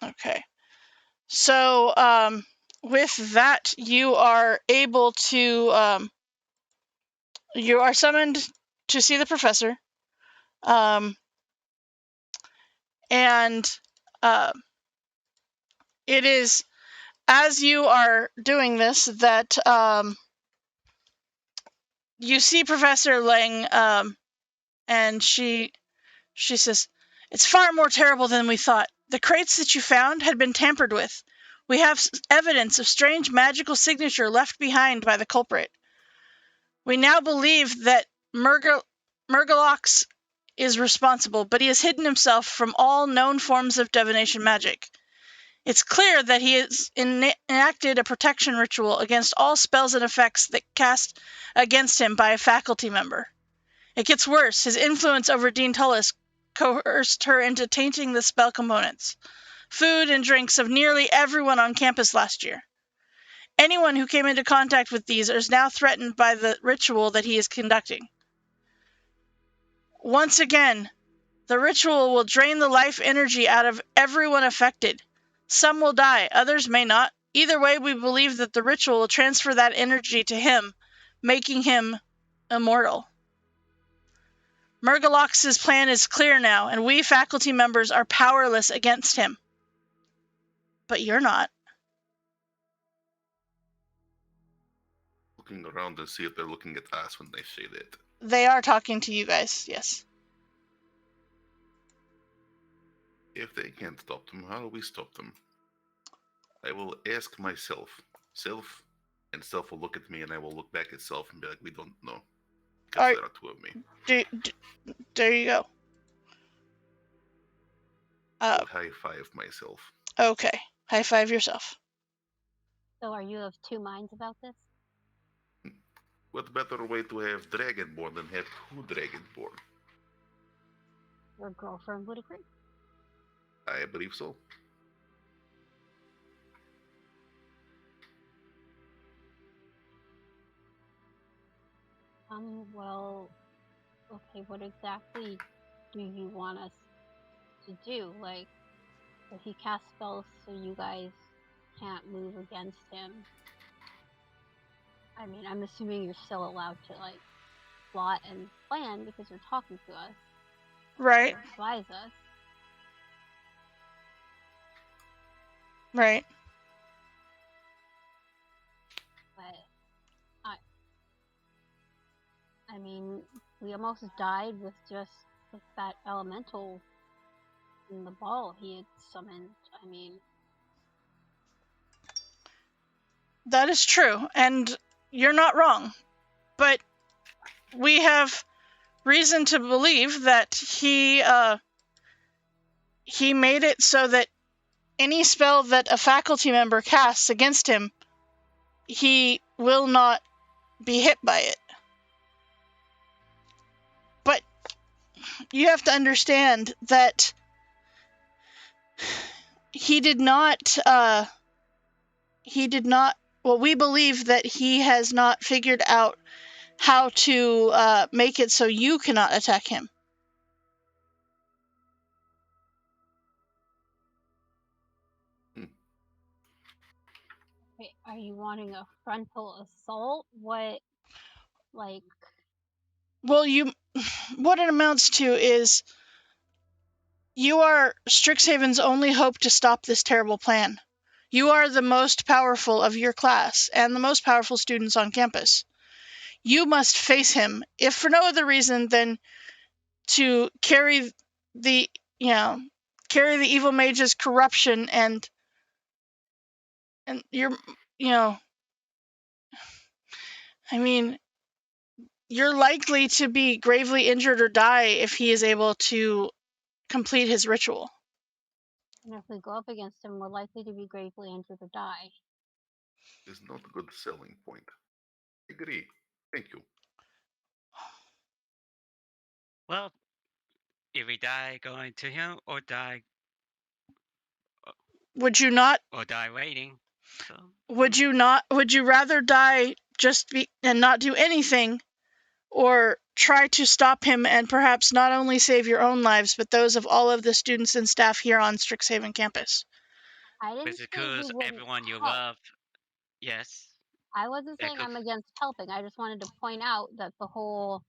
Okay. So with that, you are able to you are summoned to see the professor. And it is as you are doing this that you see Professor Lang, and she says, "It's far more terrible than we thought. The crates that you found had been tampered with. We have evidence of strange magical signature left behind by the culprit. We now believe that Murgalox is responsible, but he has hidden himself from all known forms of divination magic. It's clear that he has enacted a protection ritual against all spells and effects that cast against him by a faculty member. It gets worse. His influence over Dean Tullis coerced her into tainting the spell components, food and drinks of nearly everyone on campus last year. Anyone who came into contact with these is now threatened by the ritual that he is conducting. Once again, the ritual will drain the life energy out of everyone affected. Some will die, others may not. Either way, we believe that the ritual will transfer that energy to him, making him immortal. Murgalox's plan is clear now, and we faculty members are powerless against him. But you're not. Looking around and see if they're looking at us when they say that. They are talking to you guys, yes. If they can't stop them, how do we stop them? I will ask myself. Self, and self will look at me, and I will look back at self and be like, we don't know. Because there are two of me. There you go. I'll high five myself. Okay, high five yourself. So are you of two minds about this? What better way to have Dragonborn than have two Dragonborn? Your girlfriend would agree. I believe so. Well, okay, what exactly do you want us to do? Like, if he casts spells so you guys can't move against him. I mean, I'm assuming you're still allowed to, like, plot and plan because you're talking to us. Right. Advise us. Right. But I mean, we almost died with just with that elemental in the ball he had summoned. I mean, that is true, and you're not wrong. But we have reason to believe that he made it so that any spell that a faculty member casts against him, he will not be hit by it. But you have to understand that he did not, well, we believe that he has not figured out how to make it so you cannot attack him. wait, are you wanting a frontal assault? What, like? Well, what it amounts to is you are StrixSeven's only hope to stop this terrible plan. You are the most powerful of your class and the most powerful students on campus. You must face him, if for no other reason than to carry the evil mage's corruption and you're, I mean, you're likely to be gravely injured or die if he is able to complete his ritual. And if we go up against him, we're likely to be gravely injured or die. It's not a good selling point. I agree. Thank you. Well, if we die going to him or die Would you not? Or die waiting. So, would you not? Would you rather die and not do anything, or try to stop him and perhaps not only save your own lives but those of all of the students and staff here on StrixSeven campus? I didn't say because we everyone you help. love, yes. I wasn't saying I'm against helping. I just wanted to point out that the whole,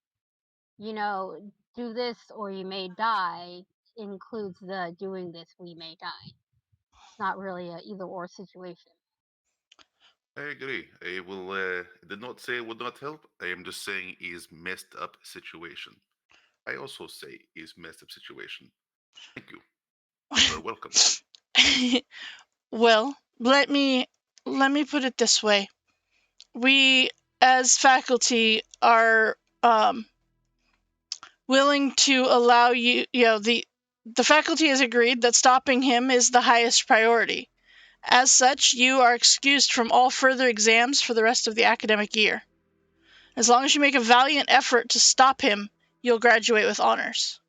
do this or you may die includes the doing this we may die. It's not really a either or situation. I agree. I will did not say it would not help. I am just saying is messed up situation. I also say is messed up situation. Thank you. You're welcome. Well, let me put it this way. We, as faculty, are willing to allow you, the faculty has agreed that stopping him is the highest priority. As such, you are excused from all further exams for the rest of the academic year. As long as you make a valiant effort to stop him, you'll graduate with honors.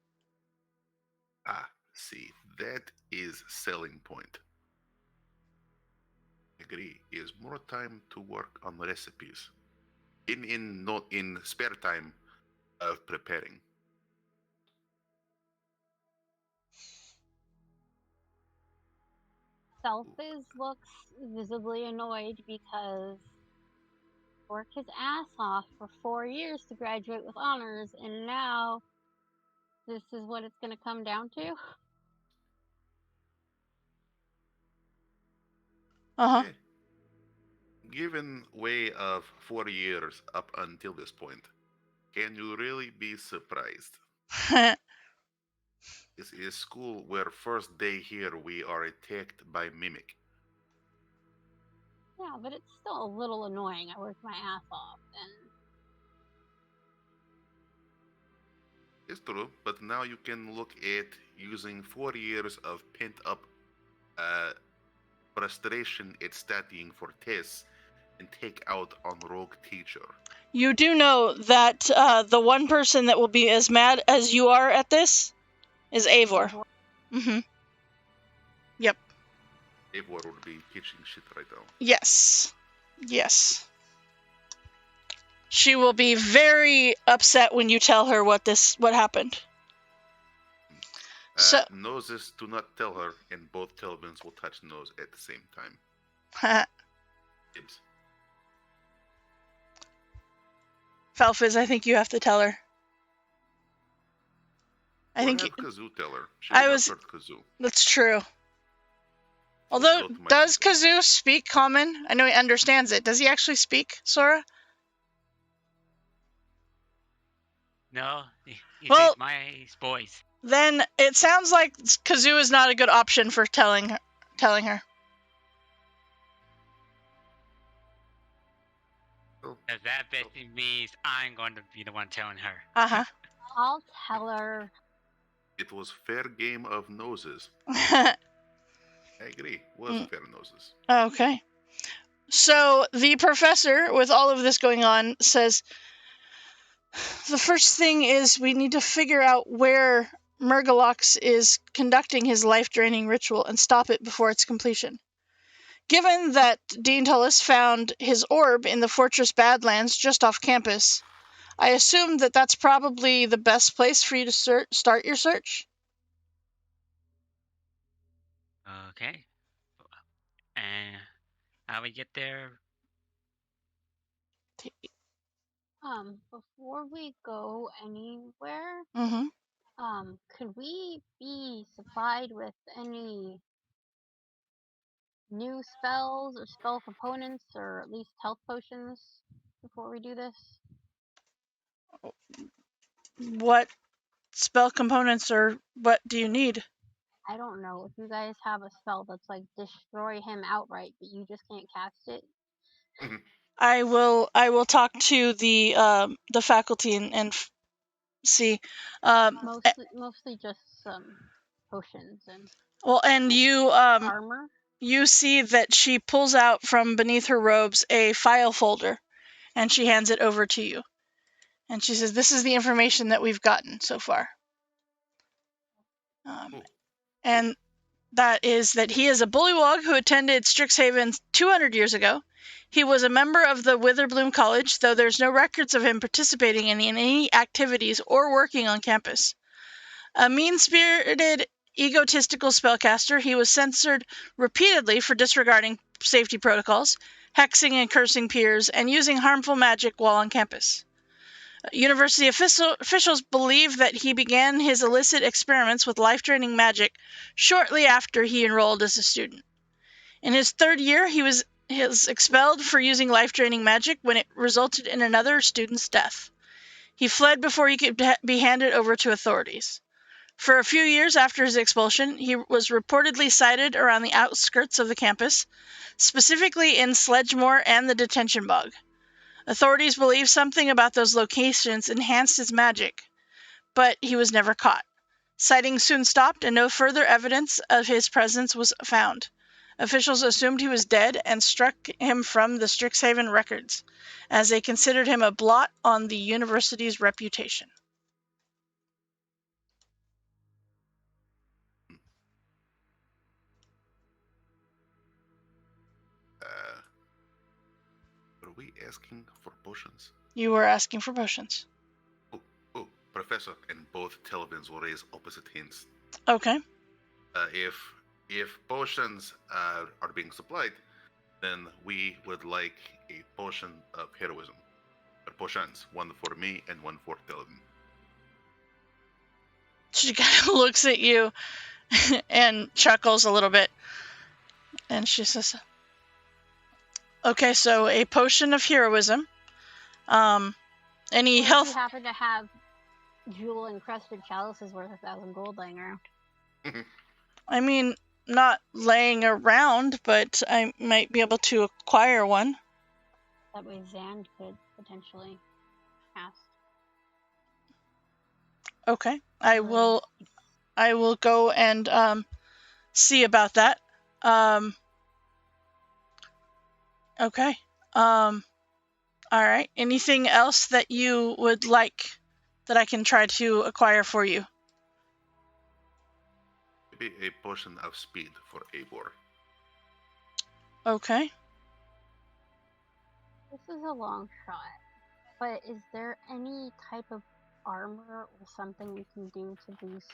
See, that is selling point. Agree. Is more time to work on recipes. Not in spare time of preparing. Selfies looks visibly annoyed because worked his ass off for 4 years to graduate with honors, and now this is what it's going to come down to. Uh-huh. Yeah. Given way of 4 years up until this point, can you really be surprised? This is school where first day here we are attacked by mimic. Yeah, but it's still a little annoying. I worked my ass off, and It's true, but now you can look at using 4 years of pent up uh, frustration at studying for tests and take out on rogue teacher. You do know that the one person that will be as mad as you are at this is Eivor. Mm-hmm. Yep. Eivor would be pitching shit right now. Yes. Yes. She will be very upset when you tell her what happened. So Noses do not tell her, and both Telvins will touch nose at the same time. Dibs. Falfiz, I think you have to tell her. I think have Kazoo tell her. She I would was. not hurt Kazoo. That's true. Although, does Kazoo speak common? I know he understands it. Does he actually speak, Sora? No, he Well, says my voice. Then it sounds like Kazoo is not a good option for telling her. Because that basically means I'm going to be the one telling her. Uh-huh. I'll tell her. It was fair game of noses. I agree. Was fair noses. Okay. So the professor, with all of this going on, says, the first thing is we need to figure out where Murgalox is conducting his life-draining ritual and stop it before its completion. Given that Dean Tullis found his orb in the Fortress Badlands just off campus, I assume that that's probably the best place for you to start your search? Okay. And how we get there? Before we go anywhere, could we be supplied with any new spells or spell components, or at least health potions before we do this? What spell components or what do you need? I don't know. If you guys have a spell that's like destroy him outright, but you just can't cast it. I will talk to the faculty and see. Mostly just some potions and. Well, and you armor. You see that she pulls out from beneath her robes a file folder, and she hands it over to you. And she says, "This is the information that we've gotten so far." And that is that he is a bullywog who attended StrixSeven 200 years ago. He was a member of the Witherbloom College, though there's no records of him participating in any activities or working on campus. A mean-spirited, egotistical spellcaster, he was censored repeatedly for disregarding safety protocols, hexing and cursing peers, and using harmful magic while on campus. University officials believe that he began his illicit experiments with life-draining magic shortly after he enrolled as a student. In his third year, he was expelled for using life-draining magic when it resulted in another student's death. He fled before he could be handed over to authorities. For a few years after his expulsion, he was reportedly sighted around the outskirts of the campus, specifically in Sledgemore and the detention bog. Authorities believe something about those locations enhanced his magic, but he was never caught. Sightings soon stopped, and no further evidence of his presence was found. Officials assumed he was dead and struck him from the StrixSeven records, as they considered him a blot on the university's reputation. we asking for potions? You were asking for potions. Oh, Professor, and both Telvins will raise opposite hands. Okay. If potions are being supplied, then we would like a potion of heroism. Or potions, one for me and one for Telvin. She kind of looks at you and chuckles a little bit. And she says, okay, so a potion of heroism. Any Or health? if you happen to have jewel encrusted chalices worth 1,000 gold laying around. I mean, not laying around, but I might be able to acquire one. That way Zand could potentially cast. Okay, I will go and see about that. Okay. All right. Anything else that you would like that I can try to acquire for you? Maybe a potion of speed for Eivor. Okay. This is a long shot, but is there any type of armor or something we can do to boost?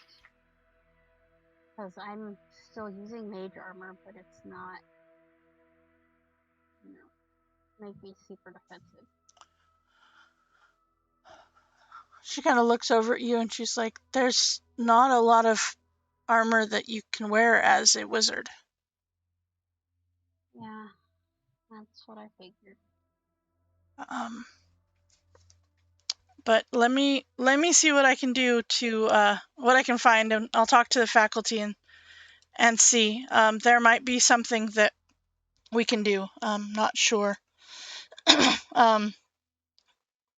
Because I'm still using mage armor, but it's not, make me super defensive. She kind of looks over at you and she's like, there's not a lot of armor that you can wear as a wizard. Yeah, that's what I figured. But let me see what I can do to what I can find, and I'll talk to the faculty and see. There might be something that we can do. I'm not sure.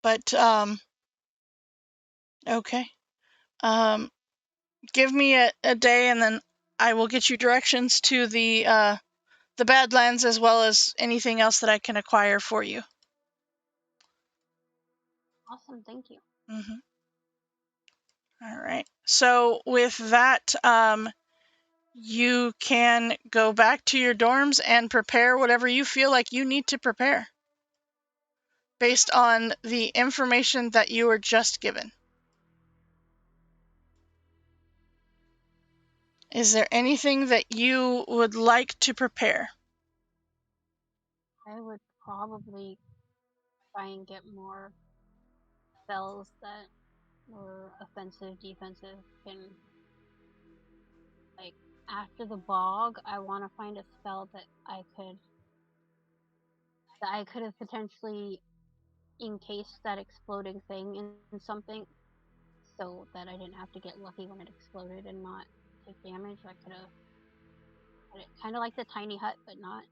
But okay. Give me a day, and then I will get you directions to the Badlands, as well as anything else that I can acquire for you. Awesome, thank you. Mm-hmm. All right. So with that, you can go back to your dorms and prepare whatever you feel like you need to prepare based on the information that you were just given. Is there anything that you would like to prepare? I would probably try and get more spells that were offensive, defensive, and like after the bog, I want to find a spell that I could have potentially encased that exploding thing in something, so that I didn't have to get lucky when it exploded and not take damage. I could have kind of like the tiny hut, but not.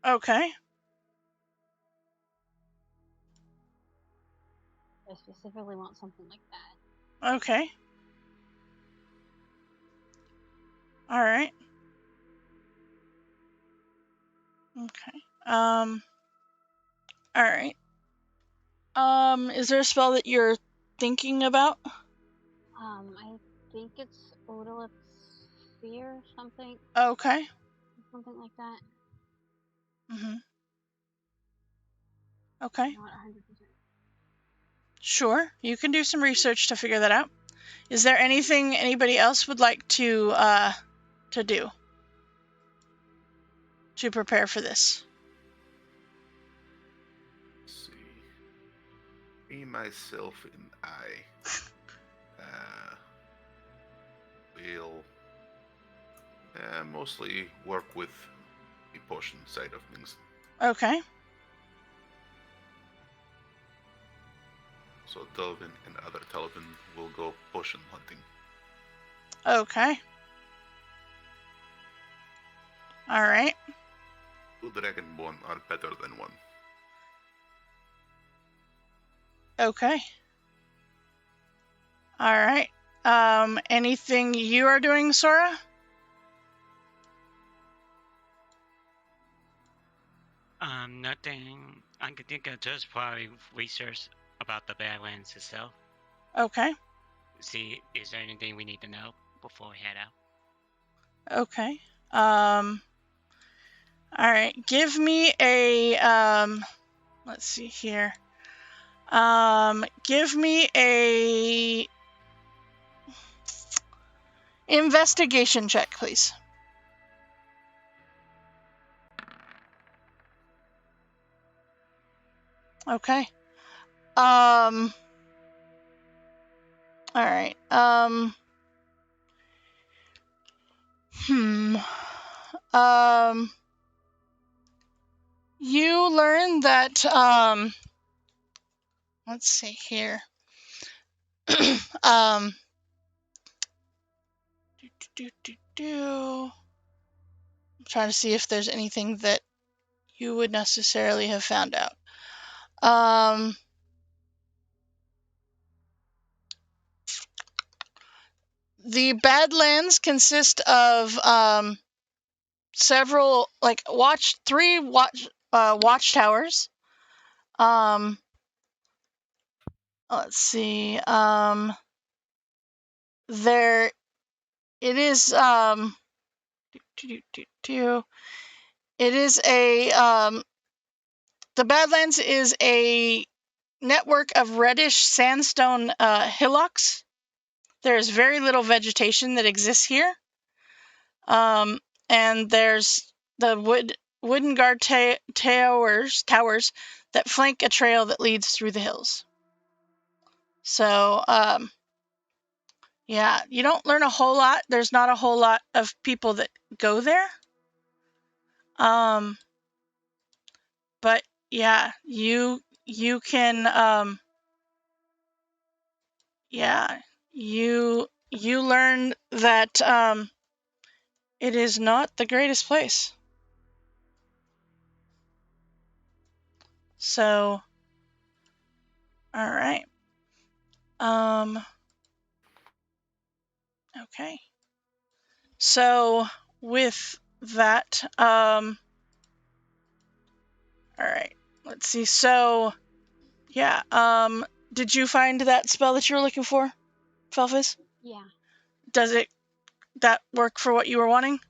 Okay. I specifically want something like that. Okay. All right. Okay. All right. Is there a spell that you're thinking about? I think it's Odolith Sphere, something. Okay. Something like that. Mm-hmm. Okay. Not 100%. Sure. You can do some research to figure that out. Is there anything anybody else would like to do to prepare for this? Let's see. Me, myself, and I will mostly work with the potion side of things. Okay. So Telvin and other Telvin will go potion hunting. Okay. All right. 2 Dragonborn are better than 1. Okay. All right. Anything you are doing, Sora? Nothing. I could think of just probably research about the Badlands itself. Okay. See, is there anything we need to know before we head out? Okay. All right. Give me a let's see here. Give me a investigation check, please. Okay. All right. You learn that, let's see here. I'm trying to see if there's anything that you would necessarily have found out. The Badlands consist of several, like, three watchtowers. Let's see. There, it is. It is a. The Badlands is a network of reddish sandstone hillocks. There is very little vegetation that exists here. And there's the wooden guard towers that flank a trail that leads through the hills. So, yeah, you don't learn a whole lot. There's not a whole lot of people that go there. But yeah, you can, yeah, you learn that it is not the greatest place. So, all right. Okay. So with that, all right. Let's see. So, yeah. Did you find that spell that you were looking for, Felfis? Yeah. Does that work for what you were wanting?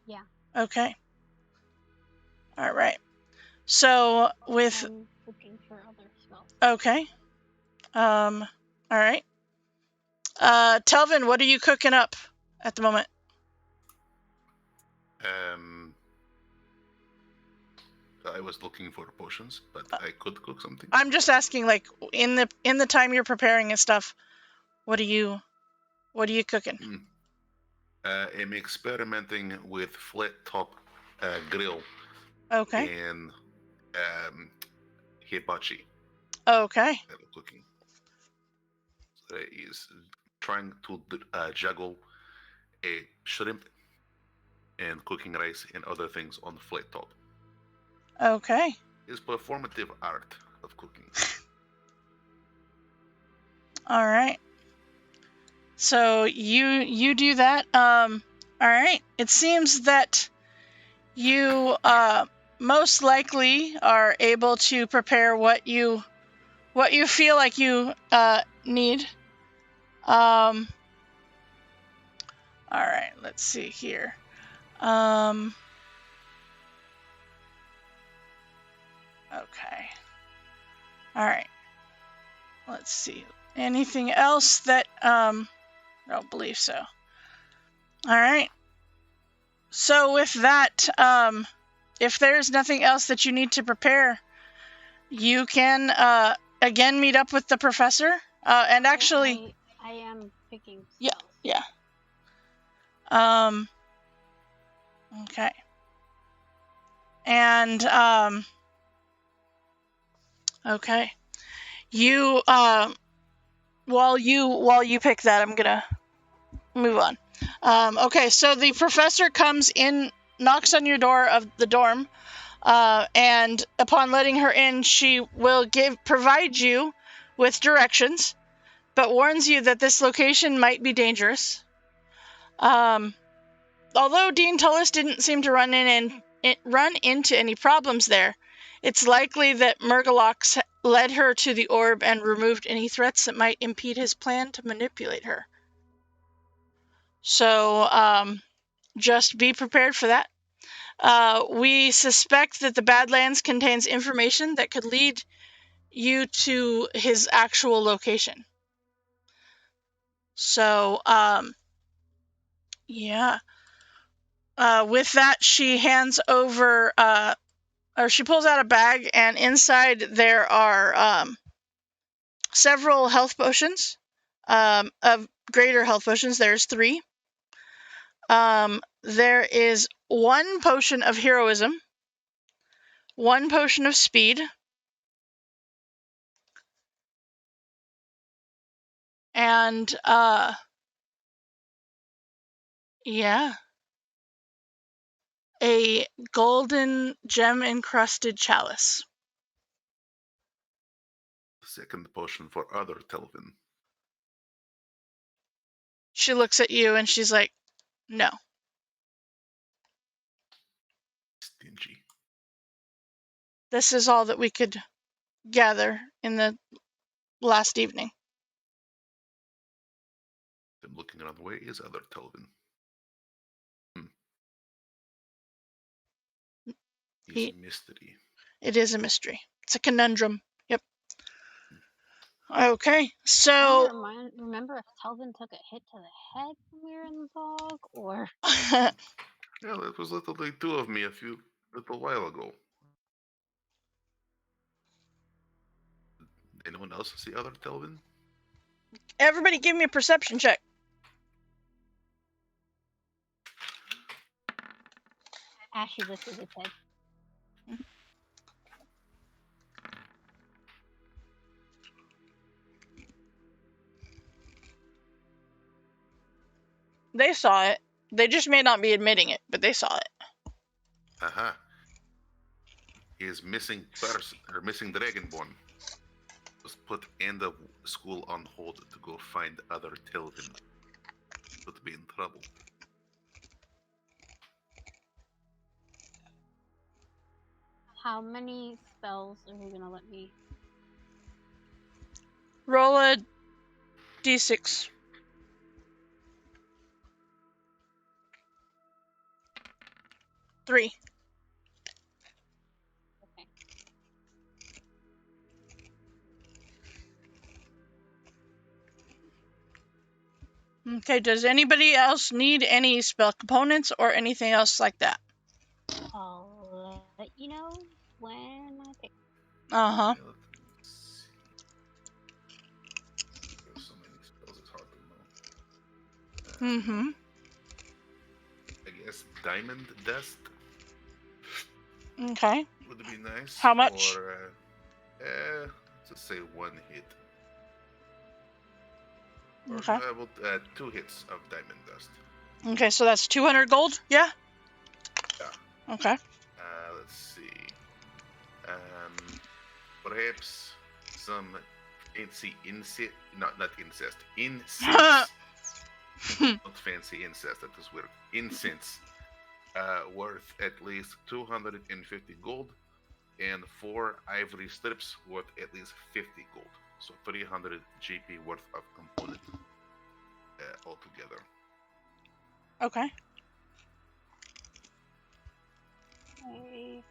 Yeah. Okay. All right. So with I'm looking for other spells. okay. All right. Telvin, what are you cooking up at the moment? I was looking for potions, but I could cook something. I'm just asking, like, in the time you're preparing and stuff, what are you cooking? I'm experimenting with flat top grill. Okay. And hibachi. Okay. Cooking. So is trying to juggle a shrimp and cooking rice and other things on the flat top. Okay. It's performative art of cooking. All right. So you do that. All right. It seems that you most likely are able to prepare what you feel like you need. All right. Let's see here. Okay. All right. Let's see. Anything else that I don't believe so. All right. So with that, if there's nothing else that you need to prepare, you can again meet up with the professor. And actually, I am picking spells. Yeah. Okay. And okay. You while you pick that, I'm gonna move on. Okay, so the professor comes in, knocks on your door of the dorm, and upon letting her in, she will provide you with directions, but warns you that this location might be dangerous. Although Dean Tullis didn't seem to run into any problems there, it's likely that Murgalox led her to the orb and removed any threats that might impede his plan to manipulate her. So, just be prepared for that. We suspect that the Badlands contains information that could lead you to his actual location. So, yeah. With that, she hands over, or she pulls out a bag, and inside there are several health potions, of greater health potions. There's 3. There is 1 potion of heroism, 1 potion of speed, and yeah, a golden gem encrusted chalice. Second potion for other Telvin. She looks at you and she's like, no. Stingy. This is all that we could gather in the last evening. I'm looking around. Where is other Telvin? He's a mystery. It is a mystery. It's a conundrum. Yep. Okay, so remember if Telvin took a hit to the head when we were in the fog, or Yeah, that was literally 2 of me a little while ago. Anyone else see other Telvin? everybody give me a perception check. Ashy lifted his head. They saw it. They just may not be admitting it, but they saw it. Aha. He is missing Dragonborn. Was put end of school on hold to go find other Telvin. Could be in trouble. How many spells are you gonna let me? Roll a d6. 3. Okay. Okay, does anybody else need any spell components or anything else like that? I'll let you know when I pick. Uh-huh. Yeah, let's see. There's so many spells, it's hard to know. Mm-hmm. I guess Diamond Dust Okay. would be nice. How much? Or, let's say 1 hit. Or Okay. 2 hits of Diamond Dust. Okay, so that's 200 gold, yeah? Yeah. Okay. Let's see. Perhaps some fancy incest. Not incest. Incense. Not fancy incest. That is weird. Incense. Worth at least 250 gold, and 4 ivory strips worth at least 50 gold. So 300 GP worth of component altogether. Okay. Okay.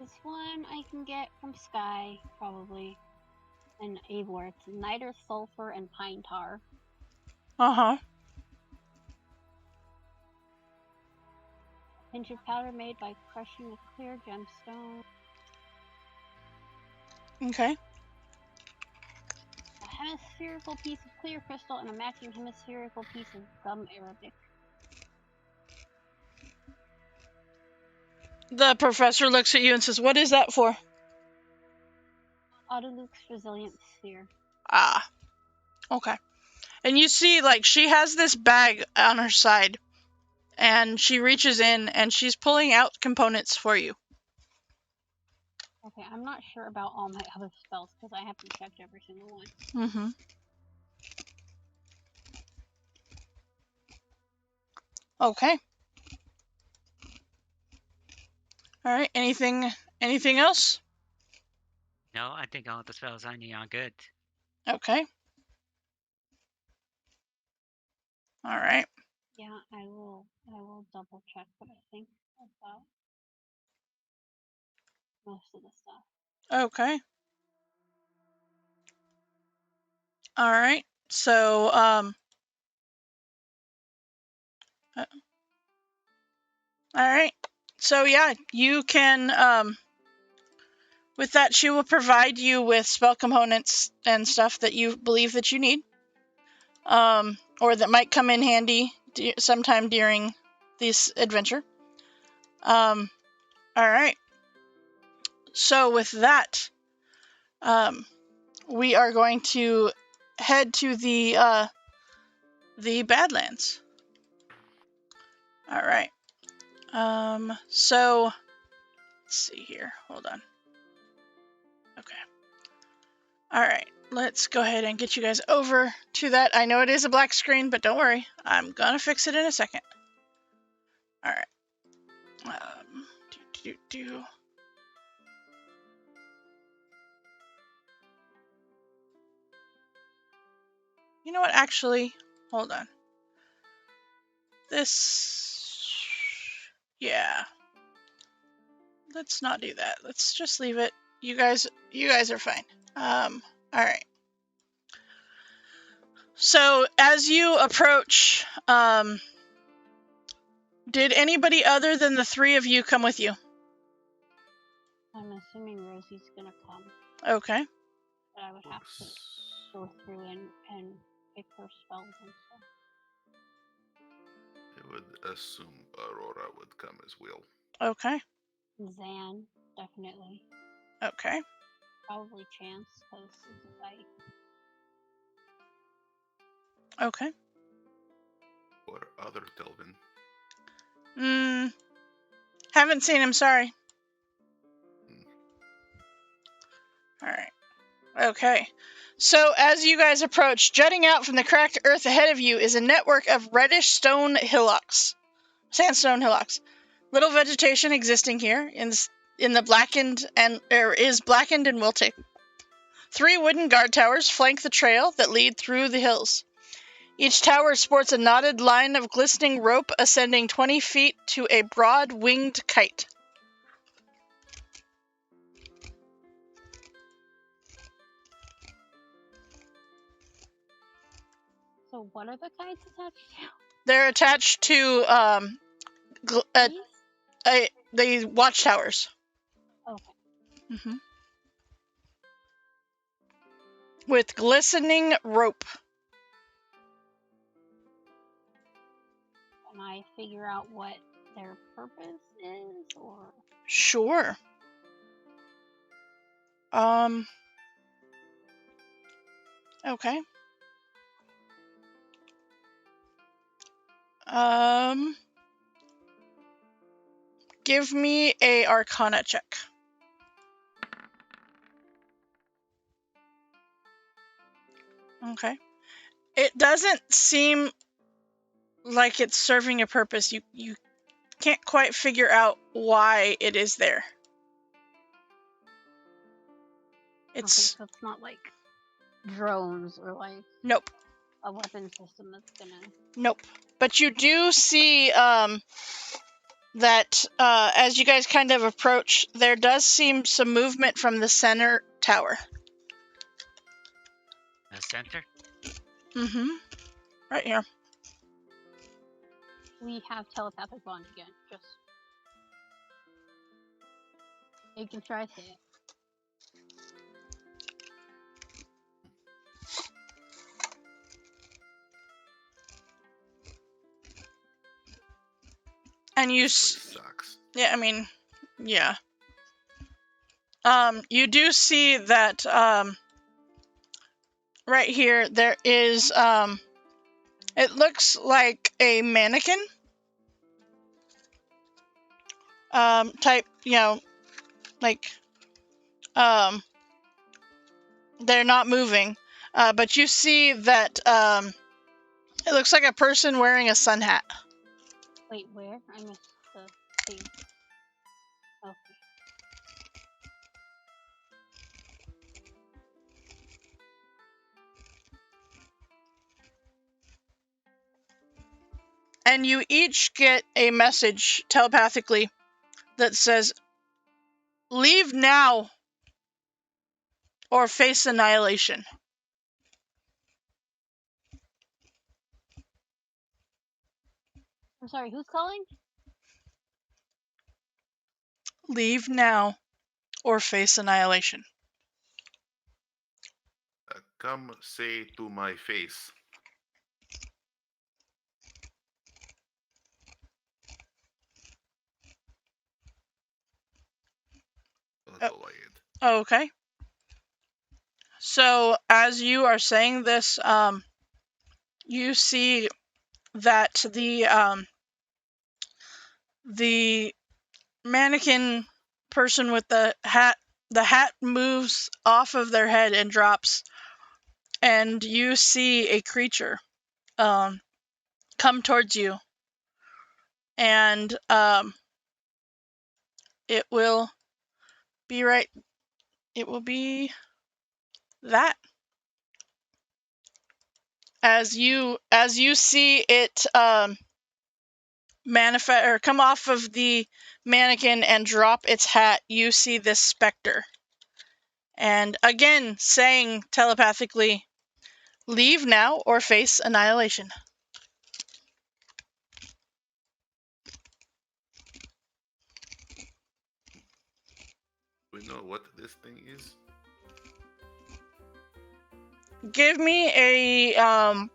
This one I can get from Sky, probably. And Avor. It's niter, sulfur, and pine tar. Uh-huh. Pinch of powder made by crushing a clear gemstone. Okay. A hemispherical piece of clear crystal and a matching hemispherical piece of gum arabic. The professor looks at you and says, what is that for? Autoluke's resilient sphere. Ah. Okay. And you see, like, she has this bag on her side, and she reaches in, and she's pulling out components for you. Okay, I'm not sure about all my other spells, because I haven't checked every single one. Mm-hmm. Okay. Alright, anything else? No, I think all the spells I need are good. Okay. Alright. Yeah, I will double check, but I think I've got most of the stuff. Okay. All right. So, all right. So yeah, you can, with that, she will provide you with spell components and stuff that you believe that you need, or that might come in handy sometime during this adventure. All right. So with that, we are going to head to the Badlands. All right. So let's see here. Hold on. Okay. All right. Let's go ahead and get you guys over to that. I know it is a black screen, but don't worry. I'm gonna fix it in a second. All right. Do. You know what? Actually, hold on. This. Yeah. Let's not do that. Let's just leave it. You guys are fine. All right. So as you approach, did anybody other than the three of you come with you? I'm assuming Rosie's gonna come, Okay. but I would have to go through and pick her spells and stuff. I would assume Aurora would come as well. Okay. Zan, definitely. Okay. Probably Chance, because it's a fight. Okay. Or other Telvin. Haven't seen him, sorry. All right. Okay. So as you guys approach, jutting out from the cracked earth ahead of you is a network of reddish sandstone hillocks. Little vegetation existing here in the blackened and is blackened and wilting. 3 wooden guard towers flank the trail that lead through the hills. Each tower sports a knotted line of glistening rope ascending 20 feet to a broad winged kite. So what are the kites attached to? They're attached to the watchtowers. Okay. With glistening rope. Can I figure out what their purpose is, or? Sure. Okay. Give me a Arcana check. Okay. It doesn't seem like it's serving a purpose. You can't quite figure out why it is there. It's okay, so it's not like drones or like nope. a weapon system that's gonna. Nope. But you do see that as you guys kind of approach, there does seem some movement from the center tower. The center? Right here. We have telepathic bond again. Just making sure I say it. And you Sucks. yeah, I mean, yeah. You do see that right here there is it looks like a mannequin type, like they're not moving, but you see that it looks like a person wearing a sun hat. Wait, where? I missed the thing. Okay. and you each get a message telepathically that says, "Leave now or face annihilation." I'm sorry, who's calling? Leave now or face annihilation. Come say to my face. That's all I had. Okay. So as you are saying this, you see that the mannequin person with the hat moves off of their head and drops, and you see a creature come towards you, and it will be that as you see it manifest or come off of the mannequin and drop its hat. You see this specter, and again saying telepathically, "Leave now or face annihilation." Do we know what this thing is? Give me a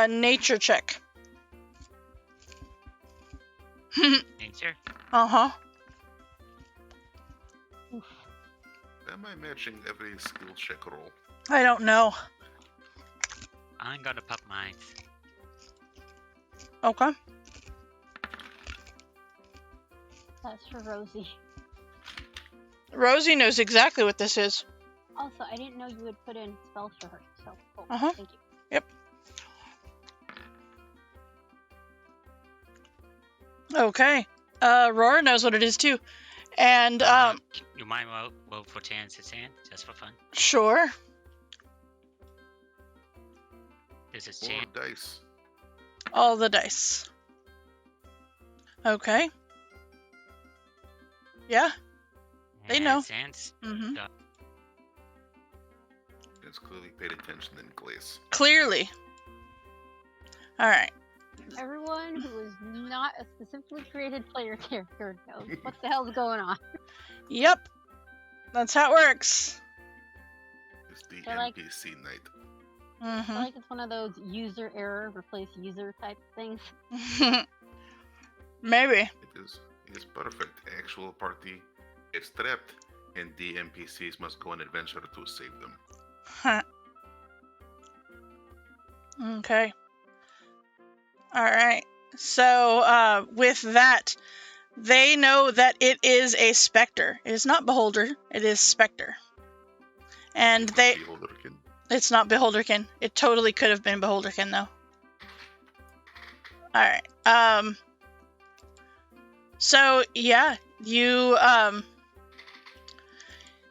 nature check. Nature? Uh-huh. Am I matching every skill check roll? I don't know. I'm gonna pop mine. Okay. That's for Rosie. Rosie knows exactly what this is. Also, I didn't know you would put in spells for her, so cool. Uh-huh. Thank you. Yep. Okay. Rora knows what it is too. And You might roll for chance to sand, just for fun. sure. This is 4 chance. dice. All the dice. Okay. Yeah. They know. Sands. Mm-hmm. It's clearly paid attention in class. Clearly. All right. Everyone who is not a specifically created player character knows what the hell's going on. Yep. That's how it works. It's the They're like- NPC night. I feel Mm-hmm. like it's one of those user error replace user type things. Maybe. It is perfect. Actual party gets trapped, and the NPCs must go on adventure to save them. Huh. Okay. All right. So with that, they know that it is a specter. It is not beholder. It is specter. And Beholderkin. it's not beholderkin. It totally could have been beholderkin though. All right. So yeah, you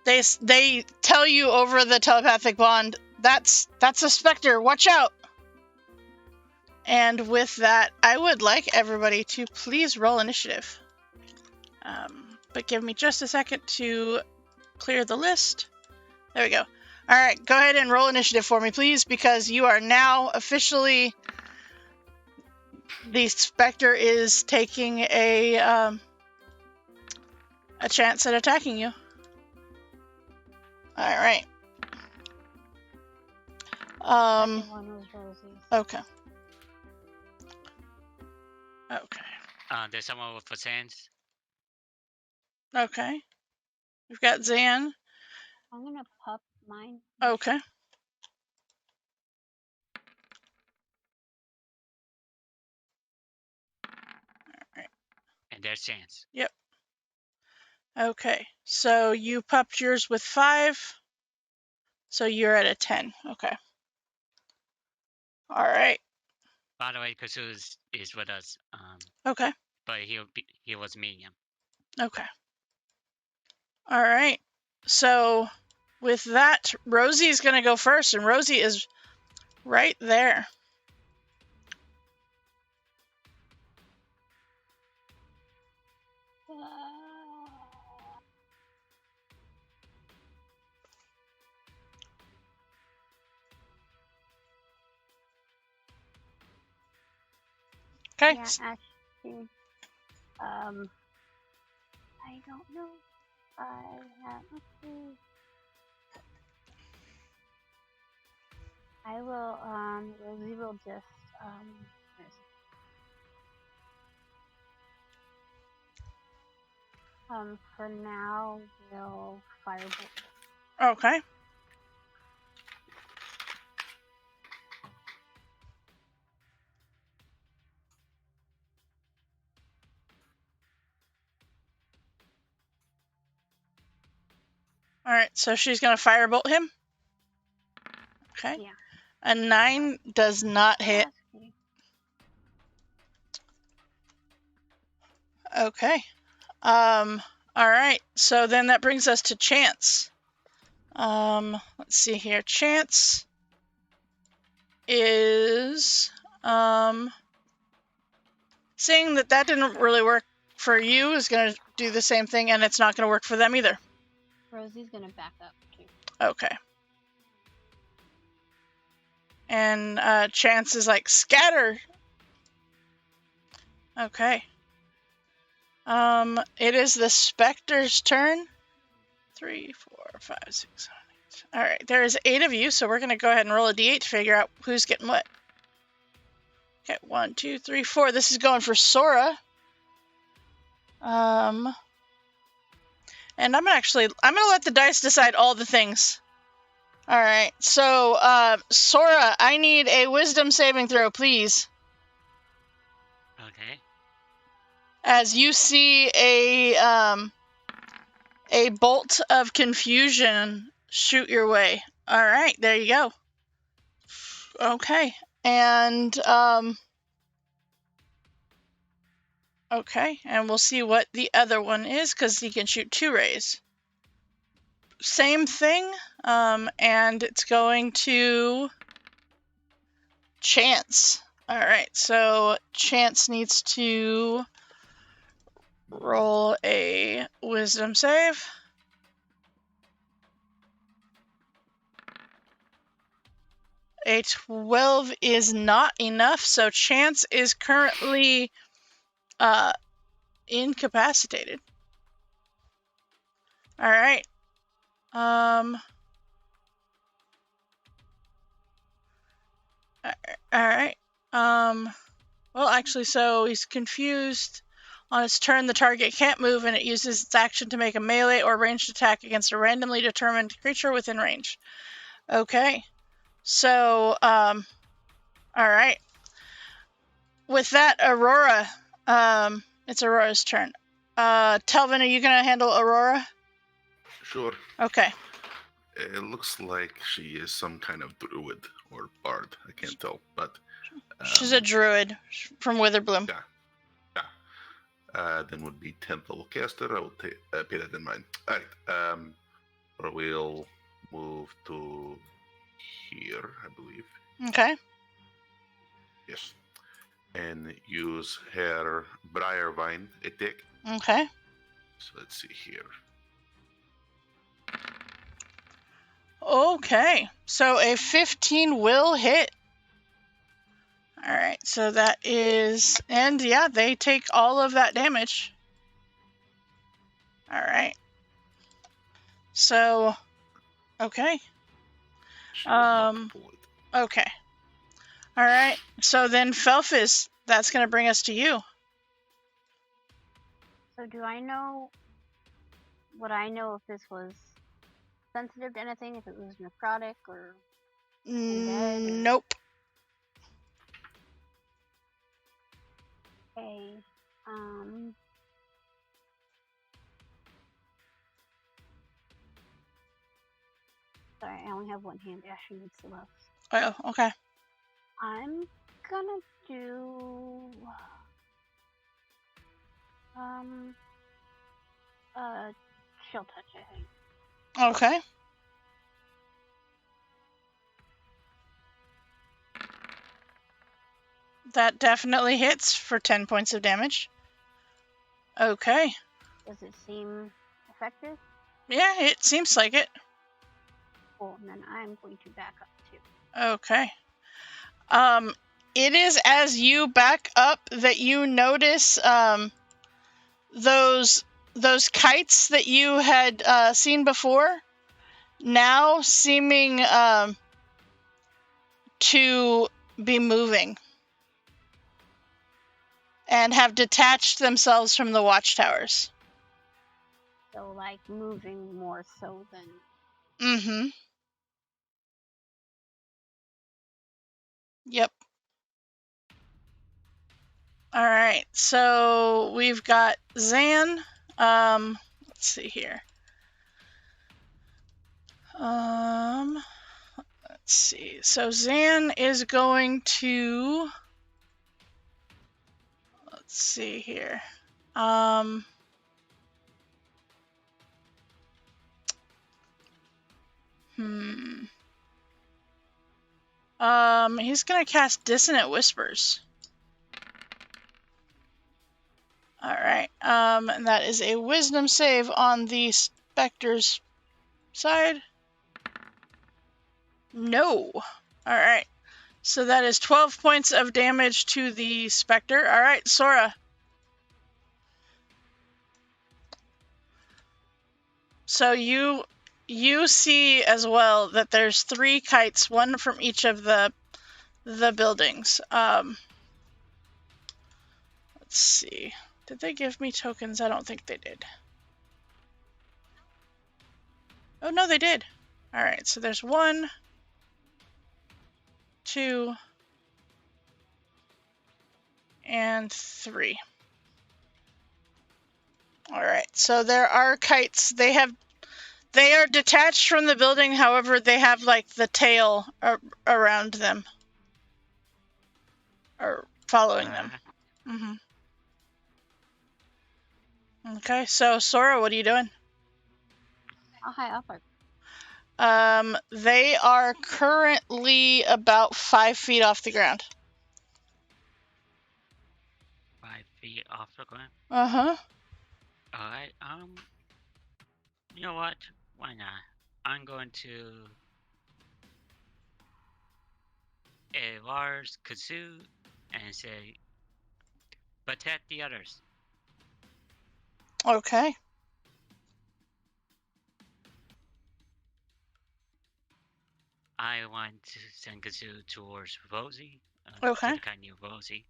they tell you over the telepathic bond, that's a specter. Watch out. And with that, I would like everybody to please roll initiative. But give me just a second to clear the list. There we go. All right, go ahead and roll initiative for me, please, because you are now officially... The specter is taking a chance at attacking you. All right. Second one was Rosie's. Okay. Okay. There's someone for sands. Okay. We've got Zan. I'm gonna pup mine. Okay. And there's sands. Yep. Okay. So you pupped yours with 5. So you're at a 10. Okay. All right. By the way, Kazu is with us. Okay. But he was medium. Okay. All right. So with that, Rosie's going to go first, and Rosie is right there. Okay. Yeah, actually, I don't know. I have. Let's see. I will. Rosie will just. where is it? For now, we'll firebolt. Okay. All right. So she's gonna firebolt him. Okay. Yeah. A 9 does not hit. That's okay. Okay. All right. So then that brings us to Chance. Let's see here. Chance is seeing that didn't really work for you, is going to do the same thing, and it's not going to work for them either. Rosie's gonna back up too. Okay. And Chance is like, scatter. Okay. It is the Spectre's turn. 3, 4, 5, 6, 7, 8. All right. There is 8 of you, so we're going to go ahead and roll a d8 to figure out who's getting what. Okay, 1, 2, 3, 4. This is going for Sora. And I'm gonna let the dice decide all the things. All right. So, Sora, I need a Wisdom saving throw, please. Okay. As you see a bolt of confusion shoot your way. All right, there you go. Okay, and okay, and we'll see what the other one is because he can shoot 2 rays. Same thing, and it's going to Chance. All right, so Chance needs to roll a Wisdom save. A 12 is not enough, so Chance is currently incapacitated. All right. All right. Well, actually, so he's confused. On its turn, the target can't move, and it uses its action to make a melee or ranged attack against a randomly determined creature within range. Okay. So, all right. With that, Aurora, it's Aurora's turn. Telvin, are you gonna handle Aurora? Sure. Okay. It looks like she is some kind of druid or bard. I can't tell, but She's a druid from Witherbloom. Then would be 10th level caster. I will pay that in mind. All right. Or we'll move to here, I believe. Okay. Yes. And use her Briarvine attack. Okay. So let's see here. Okay. So a 15 will hit. All right. So that is, and yeah, they take all of that damage. All right. So, okay. She will not pull it. Okay. All right. So then, Felphis, that's going to bring us to you. So do I know? Would I know if this was sensitive to anything? If it was necrotic or undead? Nope. Okay. Sorry, I only have one hand. Ashley needs the left. Oh, okay. I'm gonna do chill touch, I think. Okay. That definitely hits for 10 points of damage. Okay. Does it seem effective? Yeah, it seems like it. Cool, and then I'm going to back up too. Okay. It is as you back up that you notice those kites that you had seen before now seeming to be moving and have detached themselves from the watchtowers. So, like, moving more so than... Mm-hmm. Yep. All right, so we've got Zan. Let's see here. Let's see. So Zan is going to... Let's see here. He's gonna cast Dissonant Whispers. Alright, and that is a wisdom save on the Spectre's side. No. Alright, so that is 12 points of damage to the Spectre. Alright, Sora. So you see as well that there's 3 kites, one from each of the buildings. Let's see. Did they give me tokens? I don't think they did. Oh, no, they did. All right, so there's 1, 2, and 3. All right, so there are kites. They are detached from the building. However, they have like the tail around them, or following them. Mm-hmm. Okay, so Sora, what are you doing? How high up are... They are currently about 5 feet off the ground. 5 feet off the ground. Uh-huh. Alright, you know what? Why not? I'm going to a large kazoo and say, protect the others. Okay. I want to send kazoo towards Rosie. Okay. To the kind of Rosie.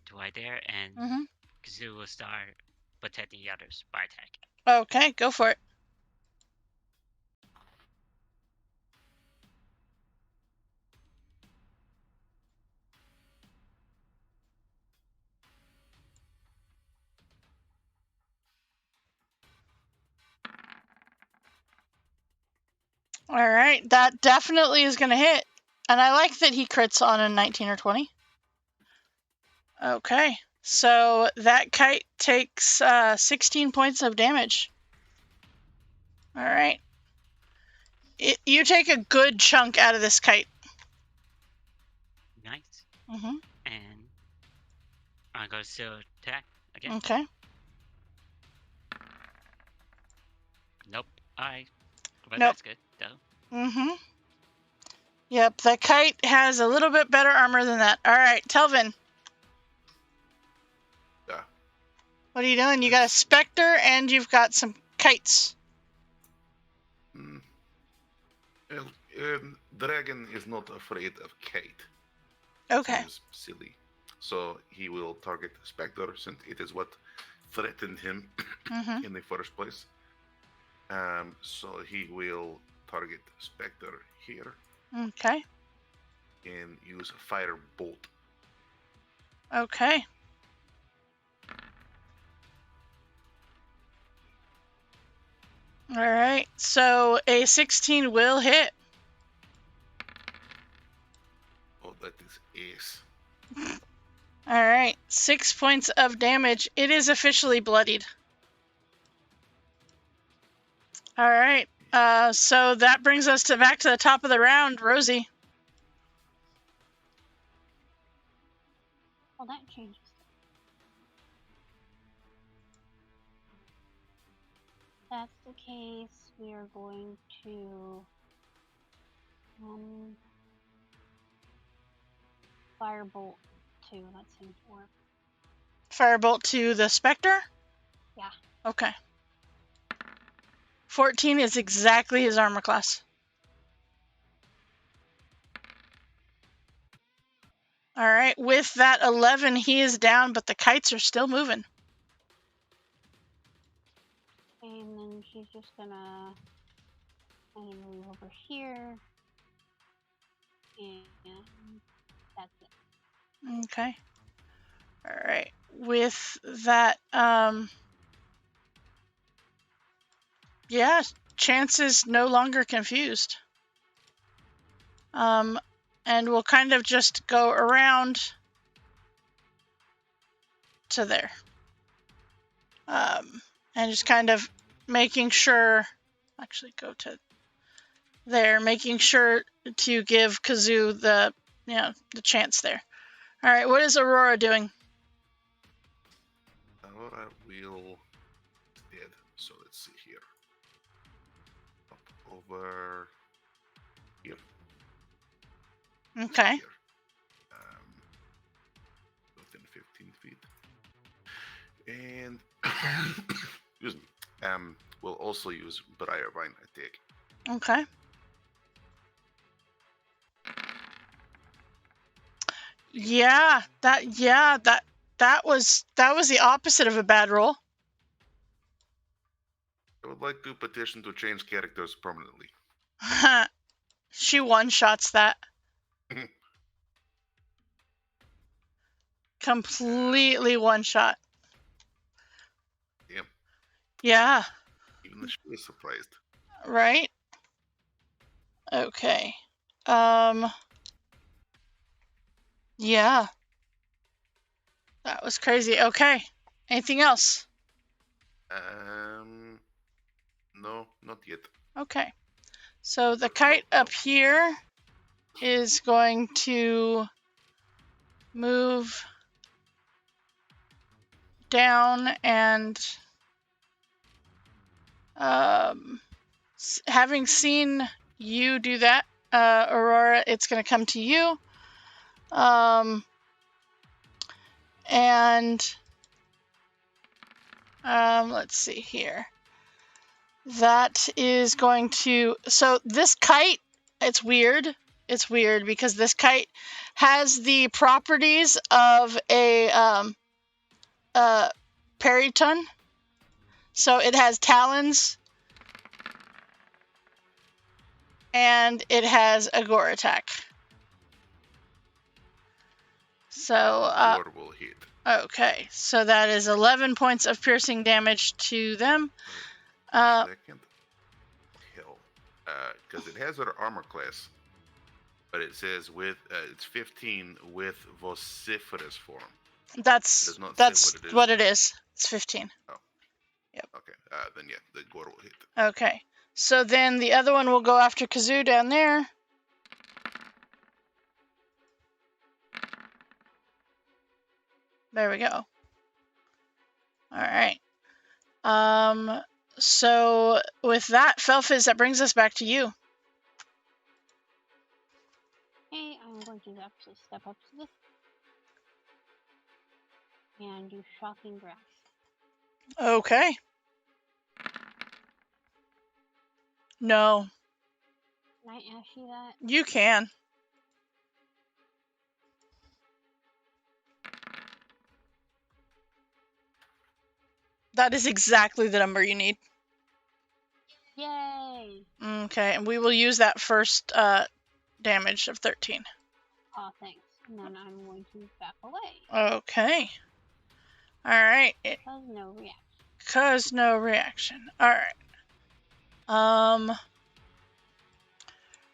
To right there, and kazoo will start protecting the others by attacking. Okay, go for it. All right, that definitely is going to hit. And I like that he crits on a 19 or 20. Okay, so that kite takes 16 points of damage. All right. You take a good chunk out of this kite. Nice. Mm-hmm. And I'm going to still attack again. Okay. Nope. Alright. But Nope. that's good, though. Mm-hmm. Yep, the kite has a little bit better armor than that. All right, Telvin. Yeah. What are you doing? You got a Spectre and you've got some kites. Well, Dragon is not afraid of Kate. Okay. Seems silly. So he will target Spectre, since it is what threatened him in the first place. So he will target Spectre here. Okay. And use Fire Bolt. Okay. All right, so a 16 will hit. Oh, that is ace. All right, 6 points of damage. It is officially bloodied. All right, so that brings us back to the top of the round, Rosie. Well, that changes. If that's the case, we are going to firebolt 2. That seems to work. Firebolt to the Spectre? Yeah. Okay. 14 is exactly his armor class. Alright, with that 11, he is down, but the kites are still moving. And then she's just gonna kind of move over here. And that's it. Okay. Alright, with that, yeah, Chance is no longer confused. And we'll kind of just go around to there. And just kind of making sure, actually go to there, making sure to give Kazoo the, the chance there. All right, what is Aurora doing? Aurora will dead. So let's see here. Up over here. Okay. Here. Within 15 feet. And excuse me. We'll also use Briarvine attack. Okay. Yeah, that was the opposite of a bad roll. I would like to petition to change characters permanently. She one-shots that. Completely one-shot. Yeah. Yeah. Even she was surprised. Right? Okay. Yeah. That was crazy. Okay. Anything else? No, not yet. Okay. So the kite up here is going to move down and having seen you do that, Aurora, it's going to come to you. And let's see here. That is going to, so this kite, it's weird. It's weird because this kite has the properties of a periton. So it has talons and it has a gore attack. So Gore will hit. Okay, so that is 11 points of piercing damage to them. Second. Hell. Because it has her armor class. But it says with it's 15 with vociferous form. That's what it is. It's 15. Oh. Yep. Okay. Then yeah, the gore will hit. Okay. So then the other one will go after Kazoo down there. There we go. All right. So with that, Felfiz, that brings us back to you. Okay, I'm going to actually step up to this and do shocking grasp. Okay. No. Can I ask you that? You can. That is exactly the number you need. Yay! Okay, and we will use that first damage of 13. Oh, thanks. And then I'm going to back away. Okay. All right. Because no reaction. Because no reaction. All right. All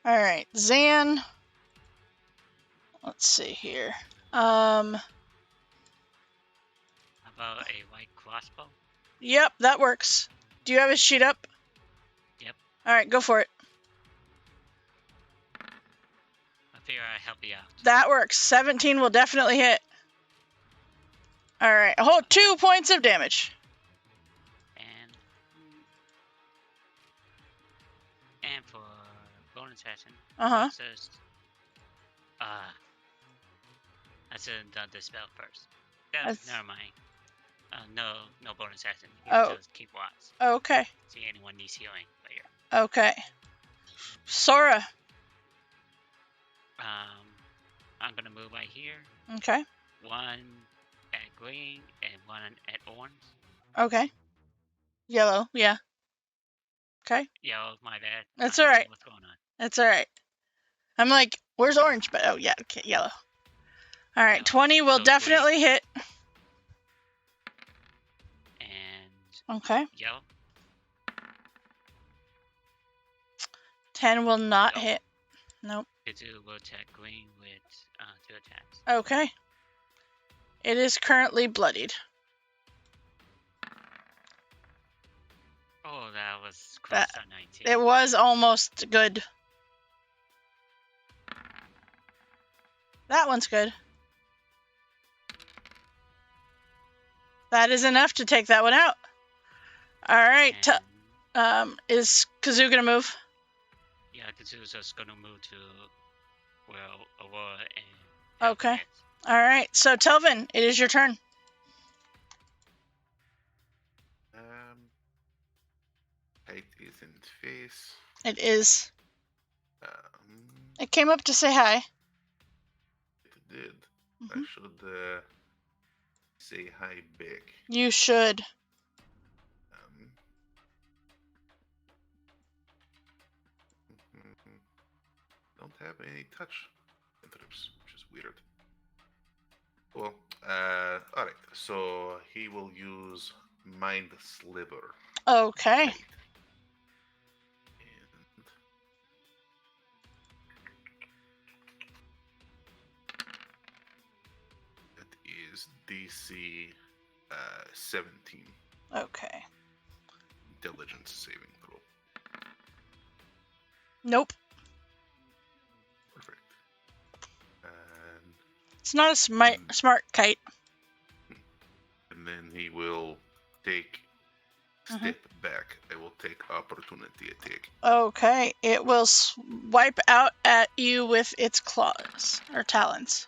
right, Zan. Let's see here. How about a white crossbow? Yep, that works. Do you have his sheet up? Yep. All right, go for it. I figure I'll help you out. That works. 17 will definitely hit. All right. Oh, 2 points of damage. And for bonus action, Uh-huh. I should have done the spell first. That's- Never mind. No bonus action. Oh. Just keep watch. Okay. See anyone needs healing later. Okay. Sora. I'm gonna move right here. Okay. One at green and one at orange. Okay. Yellow. Yeah. Okay. Yellow, my bad. That's I don't know alright. What's going on? That's all right. I'm like, where's orange? But oh yeah, okay, yellow. All right, Yellow. 20 will So definitely hit. And Okay. yellow. 10 will not Nope. hit. Nope. Pitu will attack green with 2 attacks. Okay. It is currently bloodied. Oh, that was close to 19. It was almost good. That one's good. That is enough to take that one out. All right. And, Is Kazoo gonna move? yeah, Kazu's just gonna move to Aurora and. Okay. Elvis. All right. So Telvin, it is your turn. Height is in its face. It is. Um, It came up to say hi. it did. I Mhm. should say hi back. You should. Don't have any touch cantrips, which is weird. Well, alright, so he will use Mind Sliver. Okay. And that is DC 17 Okay. intelligence saving throw. Nope. Perfect. And It's not a smart kite. then he will take step back. I will take opportunity attack. Okay. It will wipe out at you with its claws or talons.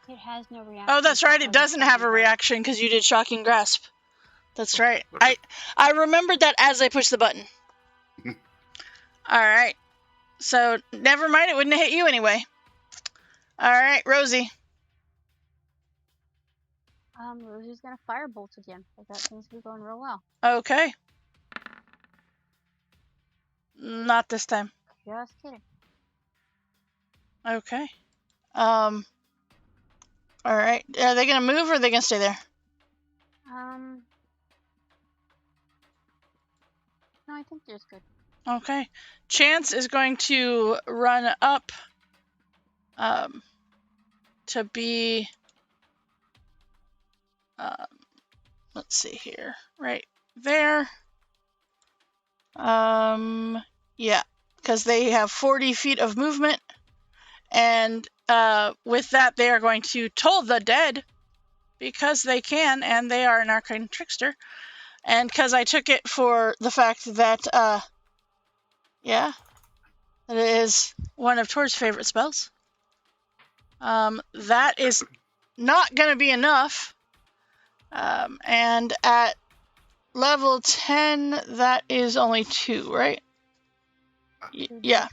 It has no reaction. Oh, that's right. It because doesn't it's have a shocking reaction because you did shocking grasp. That's right. perfect. I remembered that as I pushed the button. All right. So never mind. It wouldn't have hit you anyway. All right, Rosie. Rosie's gonna firebolt again, because that seems to be going real well. Okay. Not this time. Just kidding. Okay. All right. Are they gonna move or are they gonna stay there? No, I think they're good. Okay. Chance is going to run up to be let's see here. Right there. Yeah, because they have 40 feet of movement, and with that they are going to toll the dead because they can, and they are an arcane trickster. And because I took it for the fact that yeah, that it is one of Tor's favorite spells. That is not going to be enough. And at level 10, that is only 2, right? Yeah.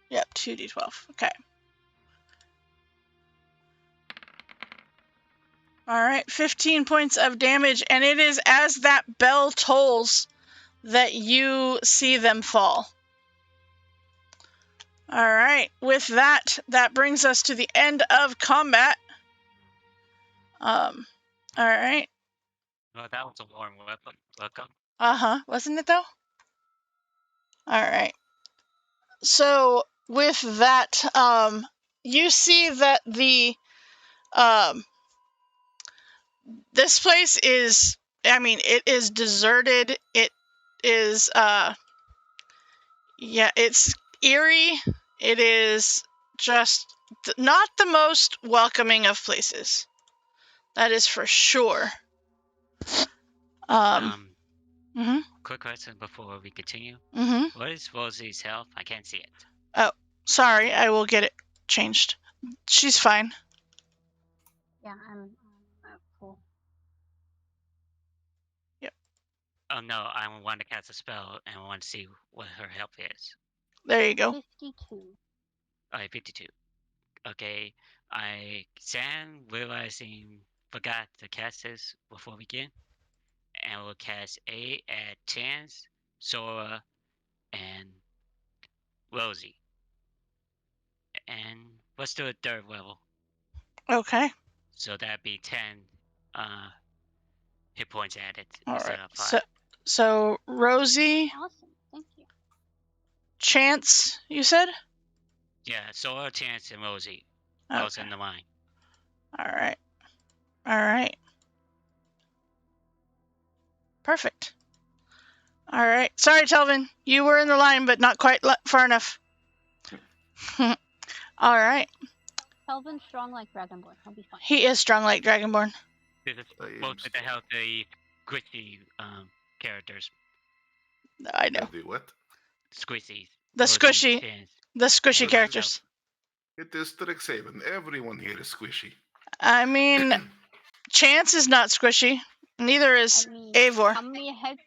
Yep, 2d12. Okay. All right, 15 points of damage, and it is as that bell tolls that you see them fall. All right, with that, that brings us to the end of combat. All right. Well, that was a warm welcome. Wasn't it though? All right. So with that, you see that the this place is, I mean, it is deserted. It is yeah, it's eerie. It is just not the most welcoming of places. That is for sure. Mhm. Quick question before we continue. Mhm. What is Rosie's health? I can't see it. Oh, sorry. I will get it changed. She's fine. Yeah, I'm full. Oh no, I want to cast a spell and I want to see what her health is. There you go. 52. Alright, 52. Okay, Zan realizing forgot to cast this before we begin, and we'll cast A at Chance, Sora, and Rosie. And let's do a third level. Okay. So that'd be 10 hit points added All instead right. of 5. So Rosie, Awesome. Thank you. Chance, you said? Yeah, Sora, Chance, and Rosie. Those Okay. in the line. All right. All right. Perfect. All right. Sorry, Telvin. You were in the line, but not quite far enough. All right. Kelvin's strong like Dragonborn. He'll be fine. He is strong like Dragonborn. This is I am most of the strong. healthy, gritty characters. I know. The what? Squishy. The Rosie, squishy, Chance, the squishy and characters. It is StrixSeven. Everyone here is squishy. I mean, Chance is not squishy. Neither is Eivor. How many head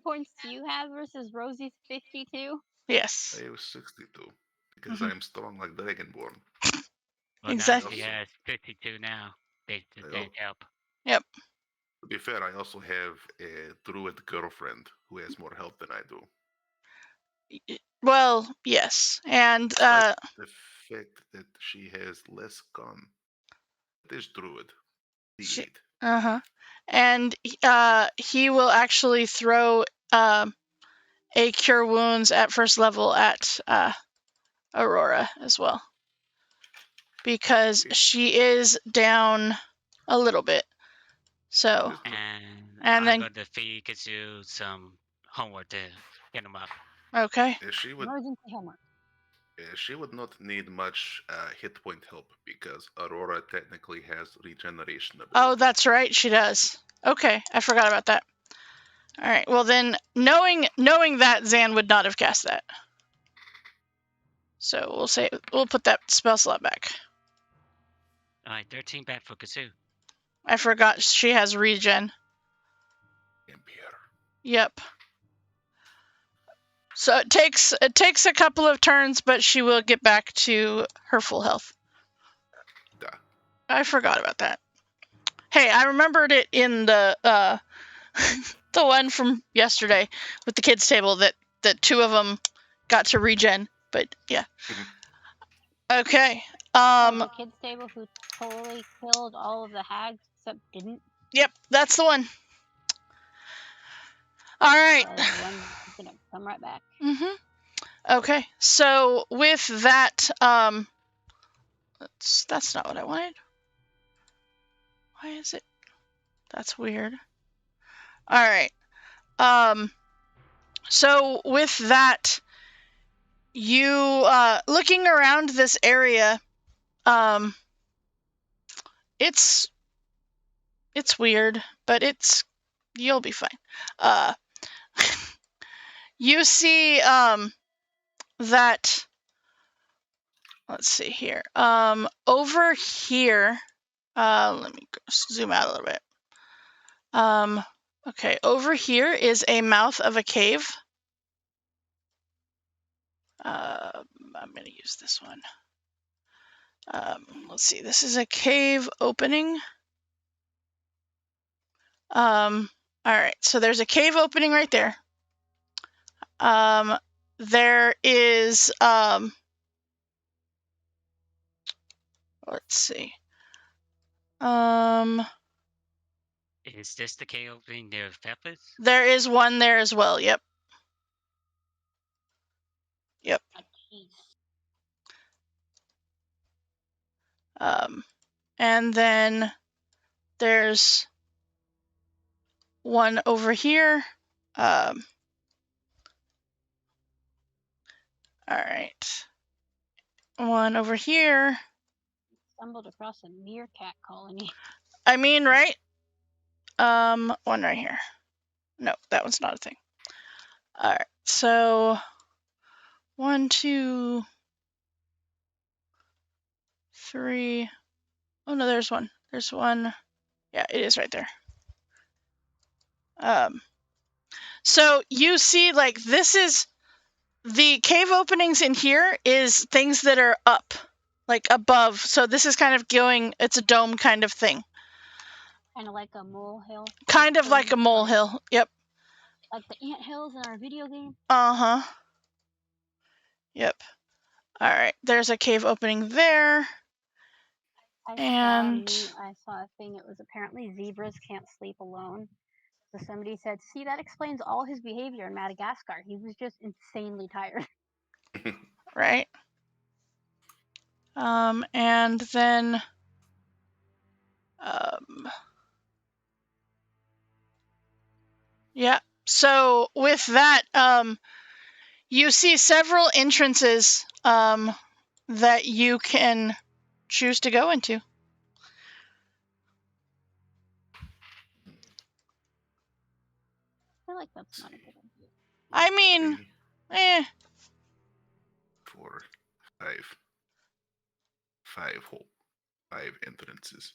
points do you have versus Rosie's 52? Yes. I have 62 because I am strong like Dragonborn. Well, Exactly. now she has 52 now. Thanks to Dan's help. Yep. To be fair, I also have a druid girlfriend who has more health than I do. Well, yes. And Despite the fact that she has less con. It is druid. D8. uh-huh. And he will actually throw a cure wounds at first level at Aurora as well. Because she is down a little bit. So And And I'm then- going to feed Kazoo some homework to get him up. okay. She would Emergency homework. she would not need much hit point help because Aurora technically has regeneration ability. Oh, that's right, she does. Okay, I forgot about that. All right. Well, then, knowing that, Zan would not have cast that. So we'll put that spell slot back. All right, 13 back for Kazoo. I forgot she has regen. Vampire. Yep. So it takes a couple of turns, but she will get back to her full health. Duh. I forgot about that. Hey, I remembered it in the the one from yesterday with the kids table that two of them got to regen, but yeah. Okay. The kids table who totally killed all of the hags except didn't. Yep, that's the one. All right. The one's gonna come right back. Okay. So with that, that's not what I wanted. Why is it? That's weird. All right. So with that, you looking around this area, it's weird, but you'll be fine. You see that, let's see here. Over here, let me zoom out a little bit. Okay, over here is a mouth of a cave. I'm going to use this one. Let's see, this is a cave opening. All right, so there's a cave opening right there. There is, let's see. Is this the cave opening near Feathers? There is one there as well. Yep. And then there's one over here. All right. One over here. Stumbled across a meerkat colony. I mean, right? One right here. No, that one's not a thing. All right, so 1, 2, 3. Oh no, there's one. There's one. Yeah, it is right there. So you see, like, this is the cave openings in here is things that are up, like above. So this is kind of going. It's a dome kind of thing. Kind of like a molehill. Kind of like a molehill. Yep. Like the ant hills in our video game. Yep. All right. There's a cave opening there. I saw a thing. It was apparently zebras can't sleep alone. So somebody said, "See, that explains all his behavior in Madagascar. He was just insanely tired." Right. And then yeah. So with that, you see several entrances that you can choose to go into. I feel like that's not a good idea. I mean, 4, 5. 5 entrances.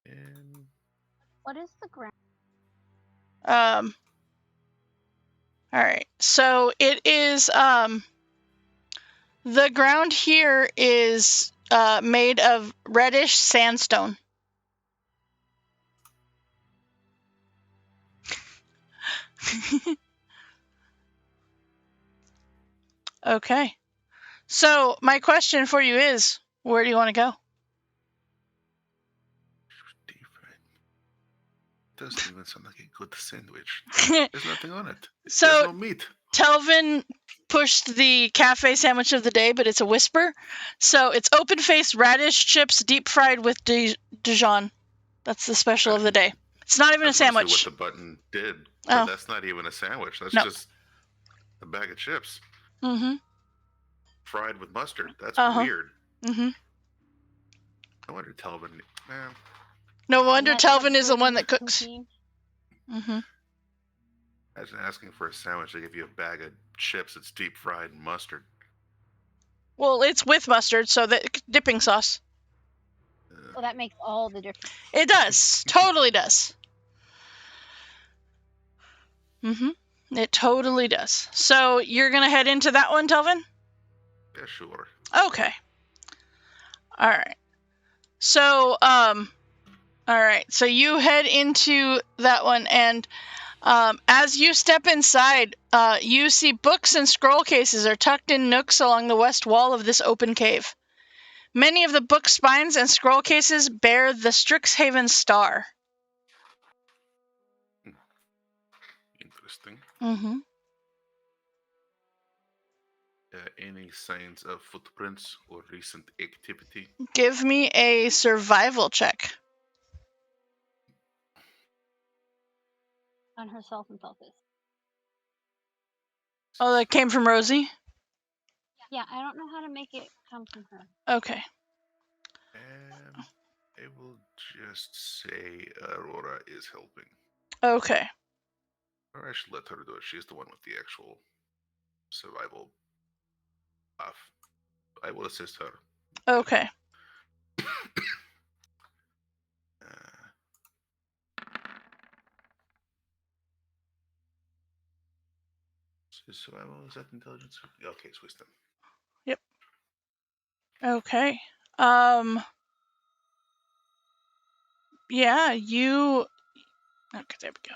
And what is the ground? All right. So it is the ground here is made of reddish sandstone. Okay. So my question for you is, where do you want to go? doesn't even sound like a good sandwich. There's nothing on it. So there's no meat. Telvin pushed the cafe sandwich of the day, but it's a whisper. So it's open-faced radish chips deep fried with Dijon. That's the special of the day. It's not even a sandwich. What the button did, but that's not even a sandwich. That's just a bag of chips. Fried with mustard. That's weird. No wonder Telvin. Man. No wonder Telvin is the one that cooks. Imagine asking for a sandwich, they give you a bag of chips that's deep fried in mustard. Well, it's with mustard, so that dipping sauce. Well, that makes all the difference. It does. Totally does. It totally does. So you're going to head into that one, Telvin? Yeah, sure. Okay. All right. So, all right. So you head into that one, and as you step inside, you see books and scroll cases are tucked in nooks along the west wall of this open cave. Many of the book spines and scroll cases bear the StrixSeven star. Interesting. Any signs of footprints or recent activity? Give me a survival check. On herself and focus. Oh, that came from Rosie? Yeah, I don't know how to make it come from her. Okay. I will just say Aurora is helping. Okay. Or I should let her do it. She's the one with the actual survival buff. I will assist her. Okay. Survival, is that intelligence? Okay, it's wisdom. Yep. Okay. Yeah, you... Okay, there we go.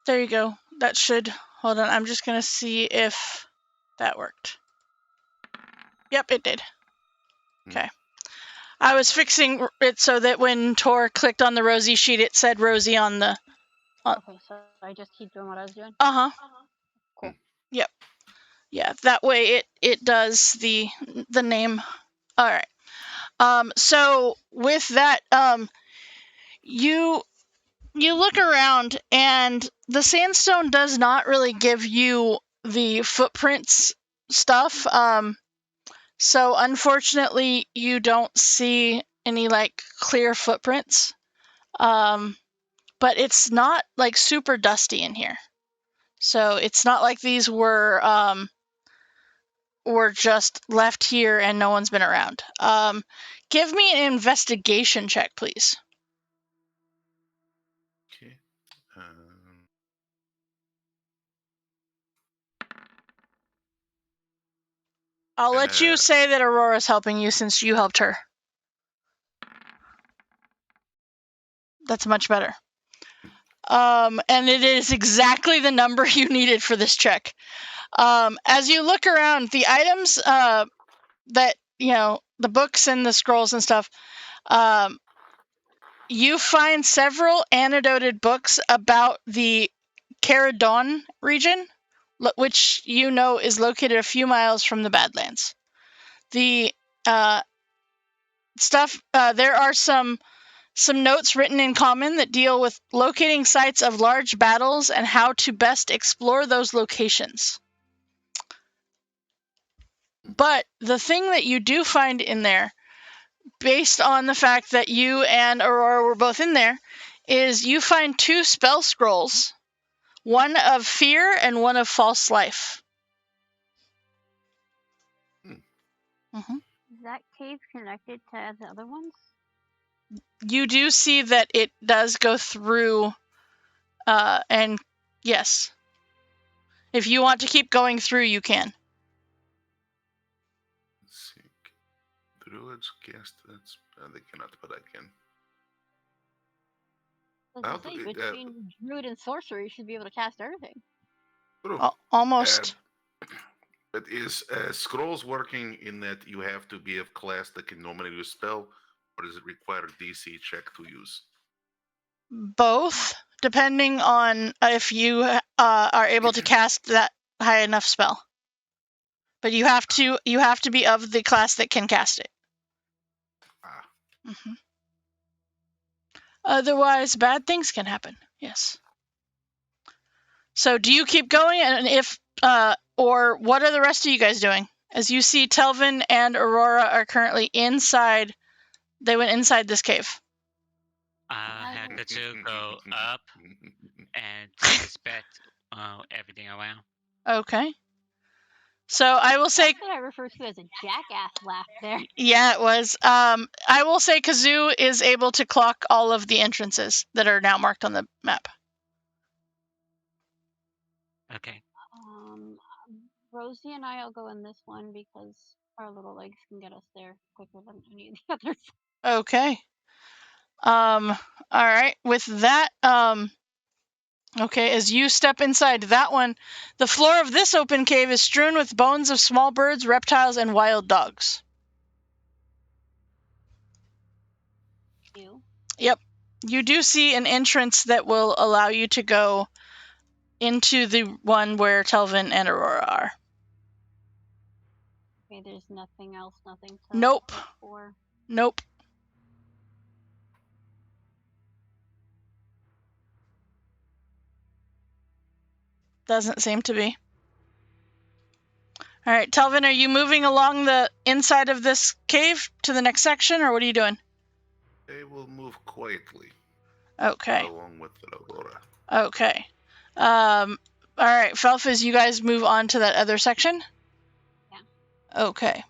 There you go. That should... Hold on, I'm just going to see if that worked. Yep, it did. Okay. I was fixing it so that when Tor clicked on the Rosie sheet, it said Rosie on the... Okay, so I just keep doing what I was doing? Cool. Yep. Yeah, that way it does the name. All right. So with that, you look around, and the sandstone does not really give you the footprints stuff. So unfortunately, you don't see any like clear footprints. But it's not like super dusty in here. So it's not like these were just left here and no one's been around. Give me an investigation check, please. Okay. I'll let you say that Aurora's helping you since you helped her. That's much better. And it is exactly the number you needed for this check. As you look around, the items that, the books and the scrolls and stuff, you find several annotated books about the Caradon region, which you know is located a few miles from the Badlands. The stuff, there are some notes written in common that deal with locating sites of large battles and how to best explore those locations. But the thing that you do find in there, based on the fact that you and Aurora were both in there, is you find 2 spell scrolls, one of fear and one of false life. Mm-hmm. Is that cave connected to the other ones? You do see that it does go through, and yes. If you want to keep going through, you can. Let's see. Druids cast that. They cannot, but I can. Between druid and sorcerer, you should be able to cast everything. True. Almost. But is scrolls working in that you have to be of class that can normally use spell, or does it require a DC check to use? Both, depending on if you are able to cast that high enough spell. But you have to be of the class that can cast it. Mm-hmm. Otherwise, bad things can happen. Yes. So, do you keep going, and if or what are the rest of you guys doing? As you see, Telvin and Aurora are currently inside. They went inside this cave. I have the 2 go up and inspect everything around. Okay. So I will say. That's what I refer to as a jackass laugh there. Yeah, it was. I will say Kazoo is able to clock all of the entrances that are now marked on the map. Okay. Rosie and I will go in this one because our little legs can get us there quicker than any of the others. Okay. All right. With that, okay, as you step inside that one, the floor of this open cave is strewn with bones of small birds, reptiles, and wild dogs. Yep. You do see an entrance that will allow you to go into the one where Telvin and Aurora are. Okay, there's nothing else, nothing to Nope. look for. Nope. Doesn't seem to be. All right, Telvin, are you moving along the inside of this cave to the next section, or what are you doing? They will move quietly. Okay. Along with Aurora. Okay. All right, Felfaz, you guys move on to that other section? Yeah. Okay.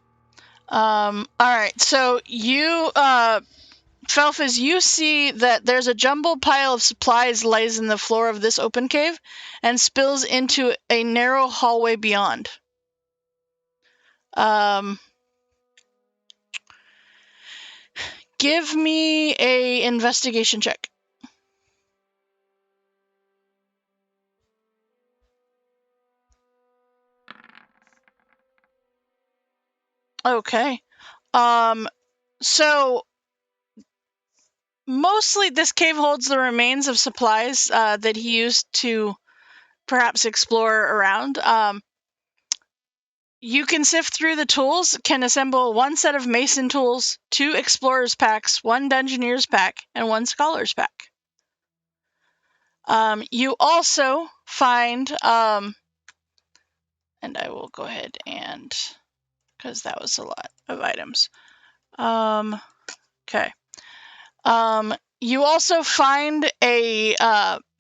All right, so you, Felfaz, you see that there's a jumbled pile of supplies lays in the floor of this open cave and spills into a narrow hallway beyond. Give me a investigation check. Okay. So mostly this cave holds the remains of supplies that he used to perhaps explore around. You can sift through the tools, can assemble 1 set of mason tools, 2 explorer's packs, 1 dungeoneer's pack, and 1 scholar's pack. You also find, and I will go ahead and, because that was a lot of items. Okay. You also find a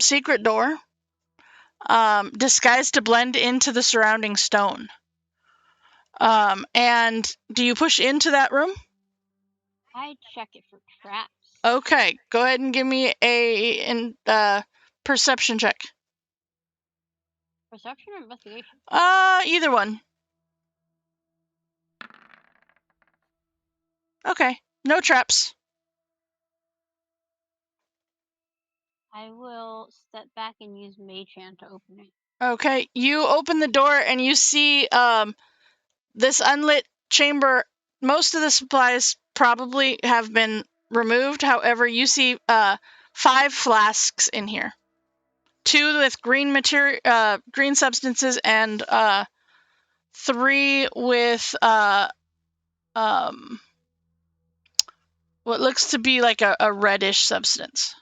secret door disguised to blend into the surrounding stone. And do you push into that room? I check it for traps. Okay, go ahead and give me a perception check. Perception or investigation? Either one. Okay, no traps. I will step back and use Mage Hand to open it. Okay, you open the door and you see this unlit chamber. Most of the supplies probably have been removed. However, you see 5 flasks in here. 2 with green green substances, and 3 with what looks to be like a reddish substance,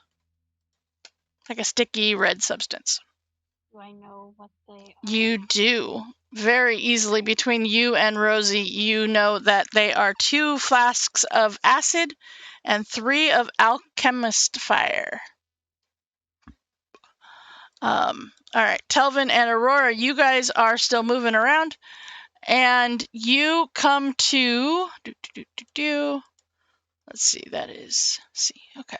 like a sticky red substance. Do I know what they are? You do. Very easily, between you and Rosie, you know that they are 2 flasks of acid and 3 of alchemist fire. All right, Telvin and Aurora, you guys are still moving around, and you come to let's see, that is C. Okay.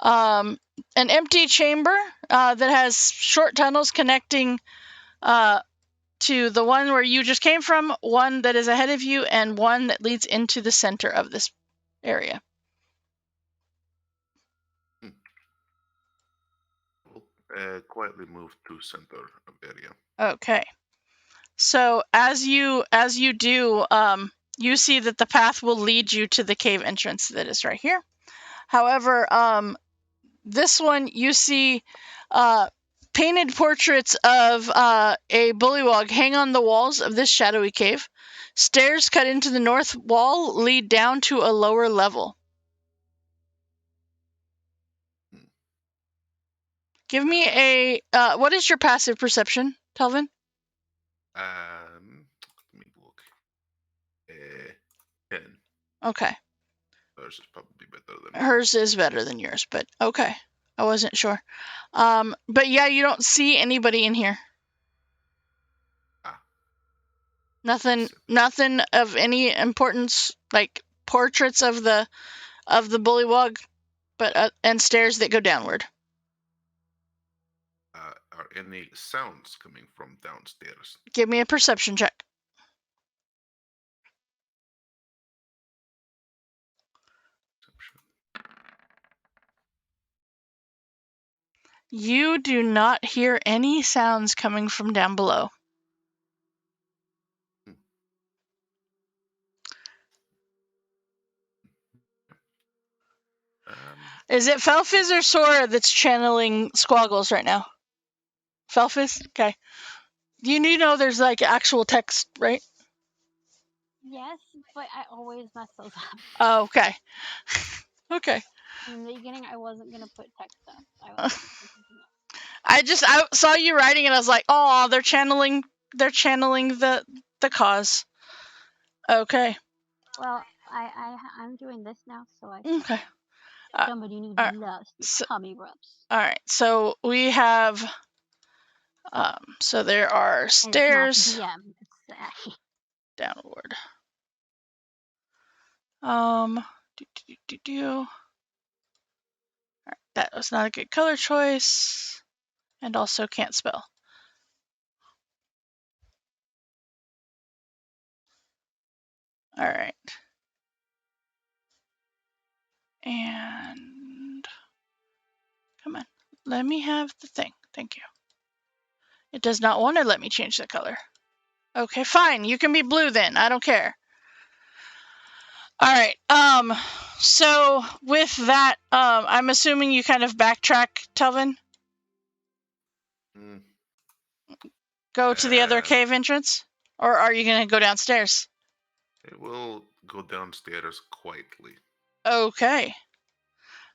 An empty chamber that has short tunnels connecting to the one where you just came from, one that is ahead of you, and one that leads into the center of this area. We'll quietly move to center of area. Okay. So as you do, you see that the path will lead you to the cave entrance that is right here. However, this one you see painted portraits of a bullywog hang on the walls of this shadowy cave. Stairs cut into the north wall lead down to a lower level. Give me a what is your passive perception, Telvin? Let me look. 10. Okay. Hers is probably better than Hers is better than yours, but okay. I wasn't sure. But yeah, you don't see anybody in here. Nothing of any importance, like portraits of the bullywog, but and stairs that go downward. Are any sounds coming from downstairs? Give me a perception check. You do not hear any sounds coming from down below. Is it Felfiz or Sora that's channeling Squaggles right now? Felfiz? Okay. You know there's like actual text, right? Yes, but I always mess those up. Oh, okay. Okay. In the beginning, I wasn't gonna put text up. I was I saw you writing and I was like, oh, they're channeling the cause. Okay. Well, I'm doing this now, so I Okay. somebody who loves so, tummy rubs. All right. So we have so there are stairs It's not DM, it's Ashy. Downward. All right, that was not a good color choice, and also can't spell. All right. And come on, let me have the thing. Thank you. It does not want to let me change the color. Okay, fine. You can be blue then. I don't care. All right. So with that, I'm assuming you kind of backtrack, Telvin. Go to the other cave entrance, or are you gonna go downstairs? It will go downstairs quietly. Okay.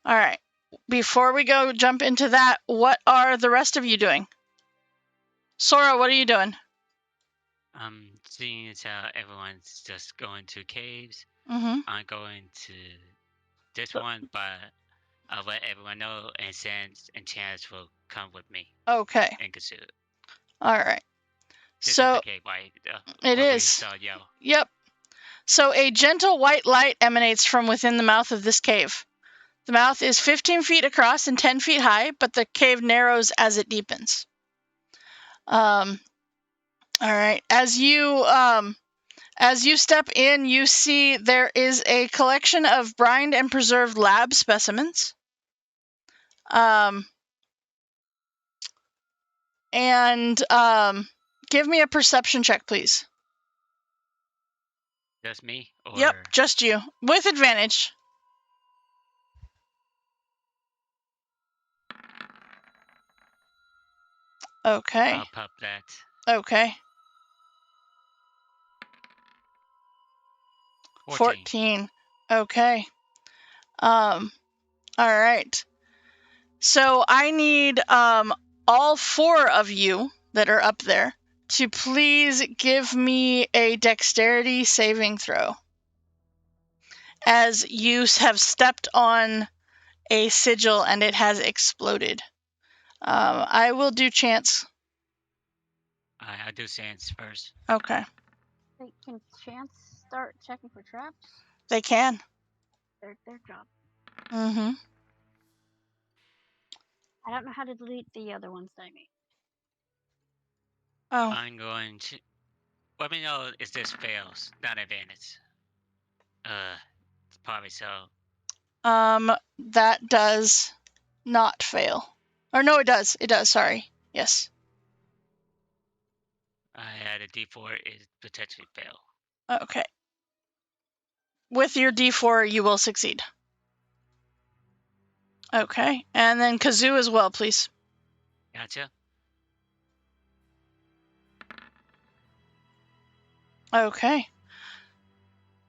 All right. Before we go jump into that, what are the rest of you doing? Sora, what are you doing? Seeing as how everyone's just going to caves, Mm-hmm. I'm going to this one, but I'll let everyone know, and Sans and Chance will come with me Okay. and Kasu. All right. This is So the cave, right? it What we is. saw yellow. Yep. So a gentle white light emanates from within the mouth of this cave. The mouth is 15 feet across and 10 feet high, but the cave narrows as it deepens. All right. As you step in, you see there is a collection of brined and preserved lab specimens. Give me a perception check, please. Just me? Or... Yep, just you. With advantage. Okay. I'll pop that. Okay. 14. Okay. All right. So I need all 4 of you that are up there to please give me a dexterity saving throw, as you have stepped on a sigil and it has exploded. I will do Chance. I'll do Sans first. Okay. Wait, can Chance start checking for traps? They can. Their job. Mm-hmm. I don't know how to delete the other ones that I made. Oh. I'm going to... Let me know if this fails. Not advantage. Probably so. That does not fail. Or no, it does. It does, sorry. Yes. I had a D4, it potentially fail. Okay. With your D4, you will succeed. Okay. And then Kazoo as well, please. Gotcha. Okay.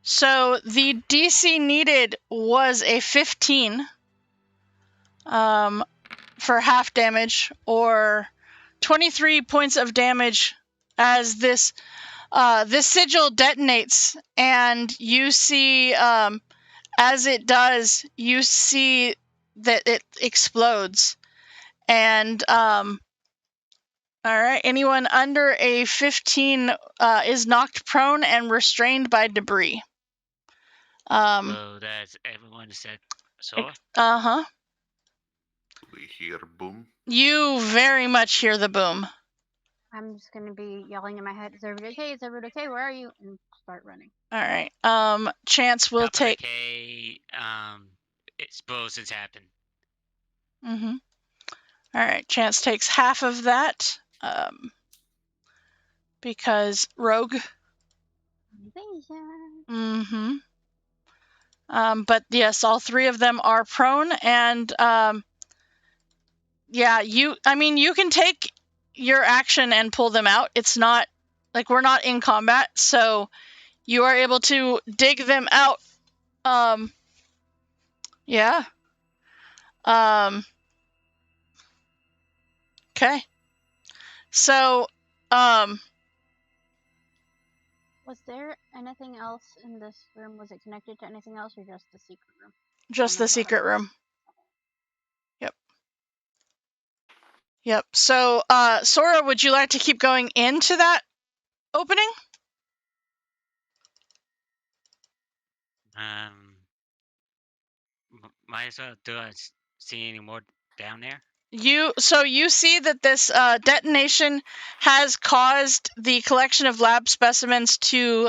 So the DC needed was a 15 for half damage, or 23 points of damage, as this sigil detonates, and you see, as it does, you see that it explodes. And all right, anyone under a 15 is knocked prone and restrained by debris. So that's everyone said so? Uh-huh. We hear boom. You very much hear the boom. I'm just gonna be yelling in my head, "Is everybody okay? Is everybody okay? Where are you?" And start running. All right. Chance will take. Okay. Explosions happen. Mm-hmm. All right. Chance takes half of that. Because rogue. Mm-hmm. But yes, all 3 of them are prone, and yeah, you can take your action and pull them out. It's not like we're not in combat, so you are able to dig them out. Yeah. Okay. So, was there anything else in this room? Was it connected to anything else, or just the secret room? just the secret room. Yep. So, Sora, would you like to keep going into that opening? Might as well. Do I see any more down there? You see that this detonation has caused the collection of lab specimens to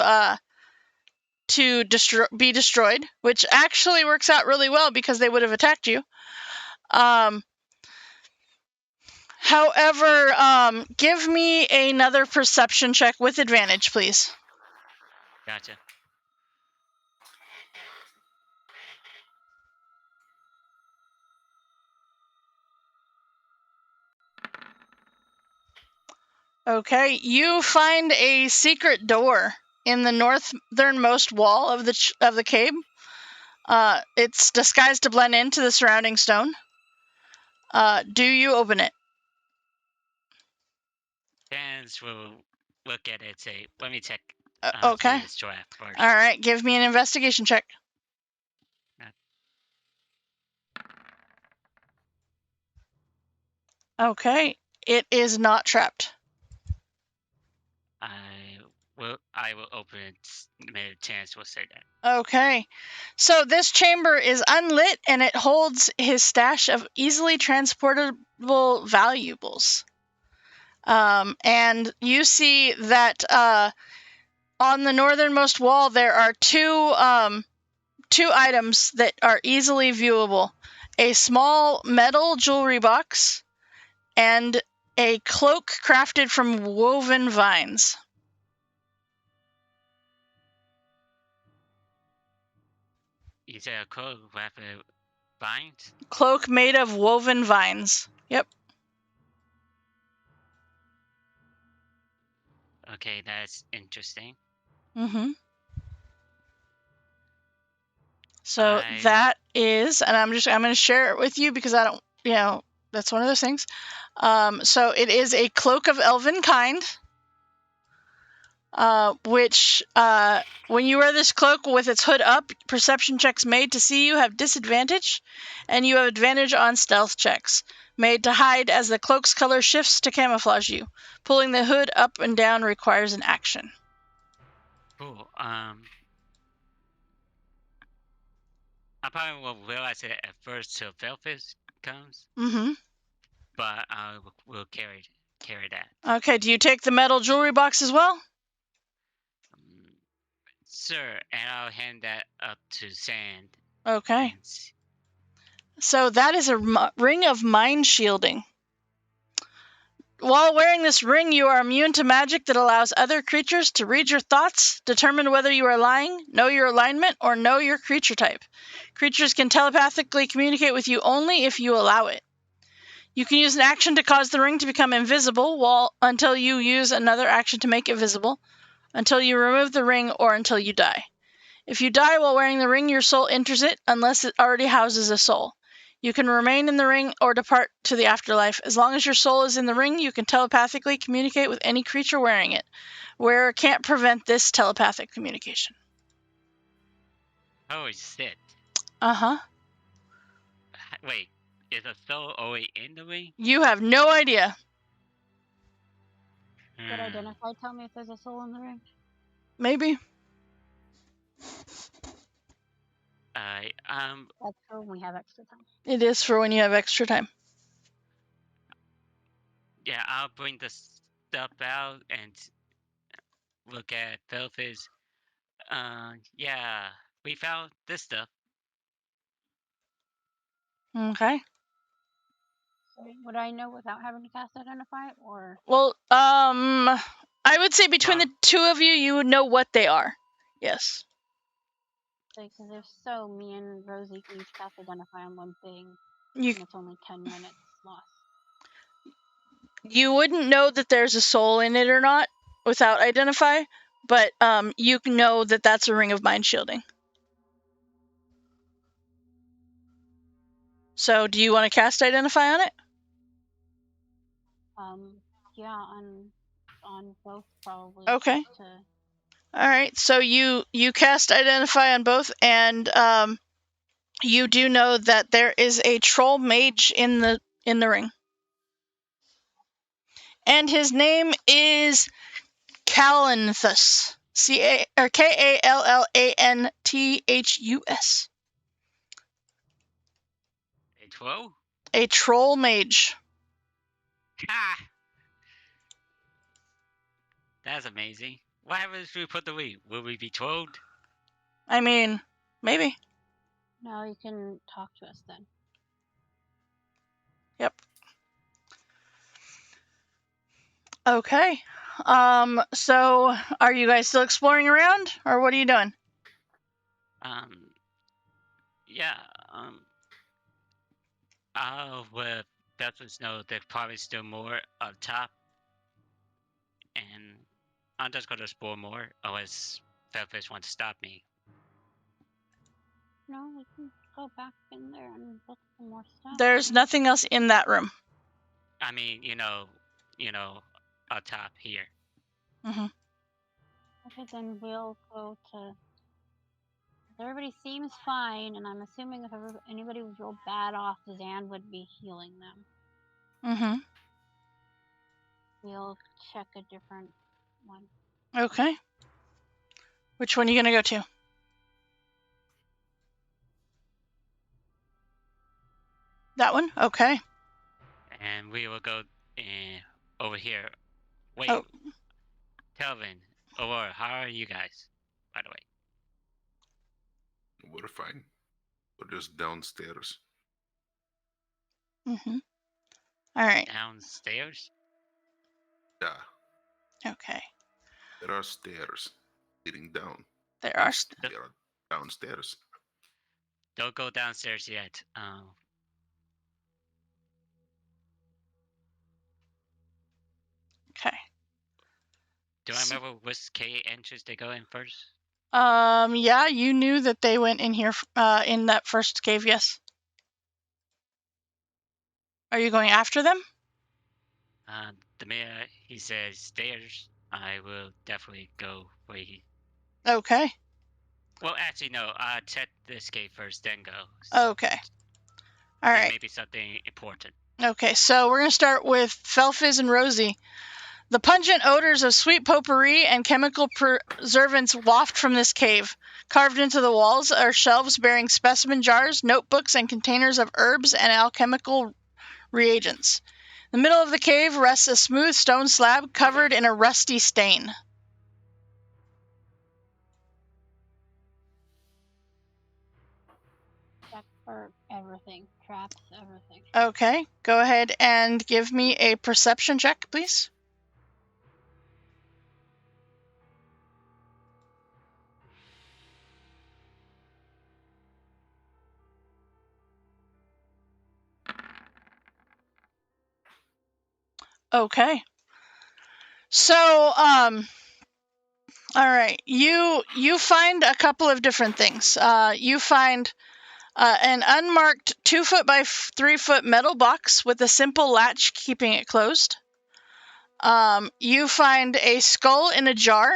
be destroyed, which actually works out really well because they would have attacked you. However, give me another perception check with advantage, please. Gotcha. Okay, you find a secret door in the northernmost wall of the cave. It's disguised to blend into the surrounding stone. Do you open it? Chance will look at it and say, "Let me check." Okay. This trap first. All right, give me an investigation check. Okay. It is not trapped. I will open it. Maybe Chance will say that. Okay. So this chamber is unlit and it holds his stash of easily transportable valuables. And you see that on the northernmost wall there are two items that are easily viewable: a small metal jewelry box and a cloak crafted from woven vines. Is there a code with vines? Cloak made of woven vines. Yep. Okay, that's interesting. Mm-hmm. So that is, and I'm going to share it with you because I don't, that's one of those things. So it is a cloak of elven kind, which when you wear this cloak with its hood up, perception checks made to see you have disadvantage, and you have advantage on stealth checks made to hide as the cloak's color shifts to camouflage you. Pulling the hood up and down requires an action. Cool. I probably won't realize it at first till Felfis comes, Mm-hmm. but I will carry that. Okay, do you take the metal jewelry box as well? Sir, and I'll hand that up to Sand. Okay. So that is a ring of mind shielding. While wearing this ring, you are immune to magic that allows other creatures to read your thoughts, determine whether you are lying, know your alignment, or know your creature type. Creatures can telepathically communicate with you only if you allow it. You can use an action to cause the ring to become invisible until you use another action to make it visible, until you remove the ring, or until you die. If you die while wearing the ring, your soul enters it unless it already houses a soul. You can remain in the ring or depart to the afterlife. As long as your soul is in the ring, you can telepathically communicate with any creature wearing it. Wearer can't prevent this telepathic communication. Oh, shit. Uh-huh. Wait, is a soul always in the ring? You have no idea. Would identify tell me if there's a soul in the ring? Maybe. That's for when we have extra time. It is for when you have extra time. Yeah, I'll bring the stuff out and look at Felfis. Yeah, we found this stuff. Okay. Would I know without having to cast Identify, or? Well, I would say between the two of you, you would know what they are. Yes. Because if so, me and Rosie can each cast Identify on one thing, and it's only 10 minutes lost. You wouldn't know that there's a soul in it or not without Identify, but you know that that's a ring of mind shielding. So, do you want to cast Identify on it? Yeah, on both probably. Okay. All right. So you cast Identify on both, and you do know that there is a troll mage in the ring, and his name is Callanthus. Kallanthus. A troll? A troll mage. Ha! That's amazing. What happens if we put the ring? Will we be trolled? I mean, maybe. No, you can talk to us then. Yep. Okay. So are you guys still exploring around, or what are you doing? Yeah, I'll let Bethels know there's probably still more up top, and I'm just gonna explore more, unless Felfis wants to stop me. No, we can go back in there and look for more stuff. There's nothing else in that room. I mean, you know, up top here. Mm-hmm. Okay, then we'll go to. Everybody seems fine, and I'm assuming if anybody was real bad off, Zan would be healing them. Mm-hmm. We'll check a different one. Okay. Which one are you going to go to? That one? Okay. And we will go over here. Wait, Oh. Kelvin, Aurora, how are you guys, by the way? We're fine. We're just downstairs. Mm-hmm. All right. Downstairs? Yeah, Okay. there are stairs leading down. There are. We are downstairs. Don't go downstairs yet. Okay. Do I remember which K entrance they go in first? Yeah, you knew that they went in here, in that first cave, yes. Are you going after them? The mayor, he says stairs. I will definitely go where he... Okay. Well, actually, no. Check this cave first, then go. Okay. All It right. may be something important. Okay, so we're going to start with Felfiz and Rosie. The pungent odors of sweet potpourri and chemical preservants waft from this cave. Carved into the walls are shelves bearing specimen jars, notebooks, and containers of herbs and alchemical reagents. In the middle of the cave rests a smooth stone slab covered in a rusty stain. Check for everything. Traps, everything. Okay, go ahead and give me a perception check, please. Okay. So, all right, you find a couple of different things. You find an unmarked 2-foot by 3-foot metal box with a simple latch keeping it closed. You find a skull in a jar.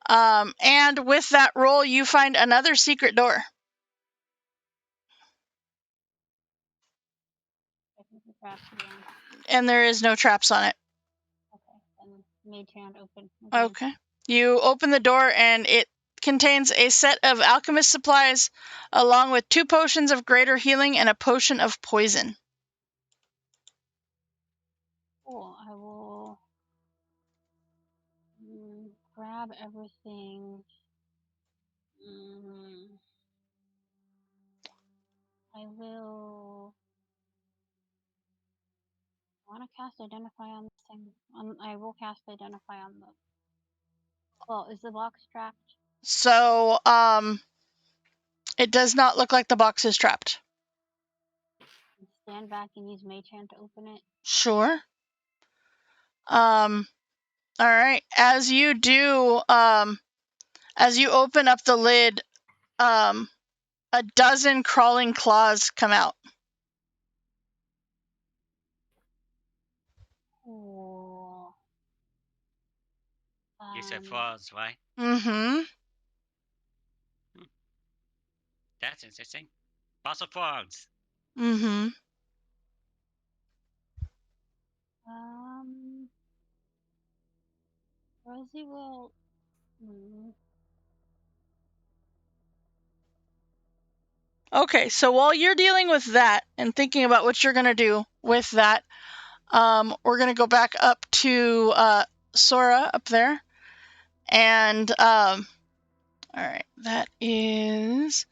And with that roll, you find another secret door. Checking for traps again. And there is no traps on it. Okay, then mage hand open. Again. Okay. You open the door and it contains a set of alchemist supplies along with 2 potions of greater healing and a potion of poison. Cool. I will grab everything. I will. I want to cast Identify on this thing. I will cast Identify on the. Well, is the box trapped? So, it does not look like the box is trapped. Stand back and use mage hand to open it. Sure. All right. As you do, as you open up the lid, a dozen crawling claws come out. Cool. You said frogs, right? Mm-hmm. That's interesting. Lots of frogs. Mm-hmm. Rosie will. Okay, so while you're dealing with that and thinking about what you're gonna do with that, we're gonna go back up to Sora up there, and all right, that is.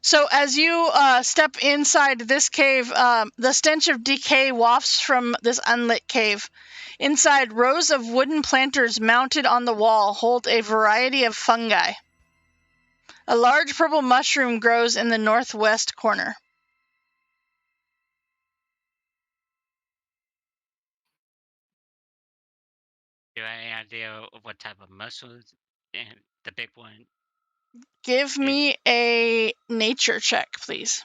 So as you step inside this cave, the stench of decay wafts from this unlit cave. Inside, rows of wooden planters mounted on the wall hold a variety of fungi. A large purple mushroom grows in the northwest corner. Do you have any idea of what type of mushrooms? And the big one. Give me a nature check, please.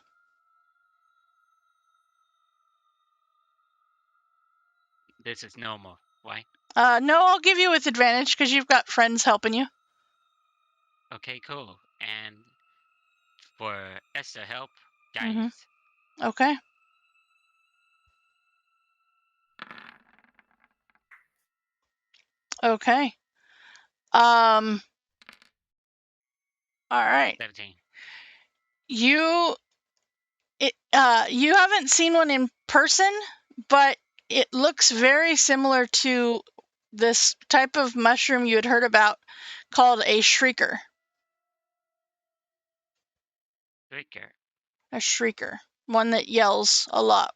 This is normal, right? No, I'll give you with advantage because you've got friends helping you. Okay, cool. And for extra help, guys. Okay. Okay. All right. 17. You haven't seen one in person, but it looks very similar to this type of mushroom you had heard about called a shrieker. Trigger. A shrieker. One that yells a lot.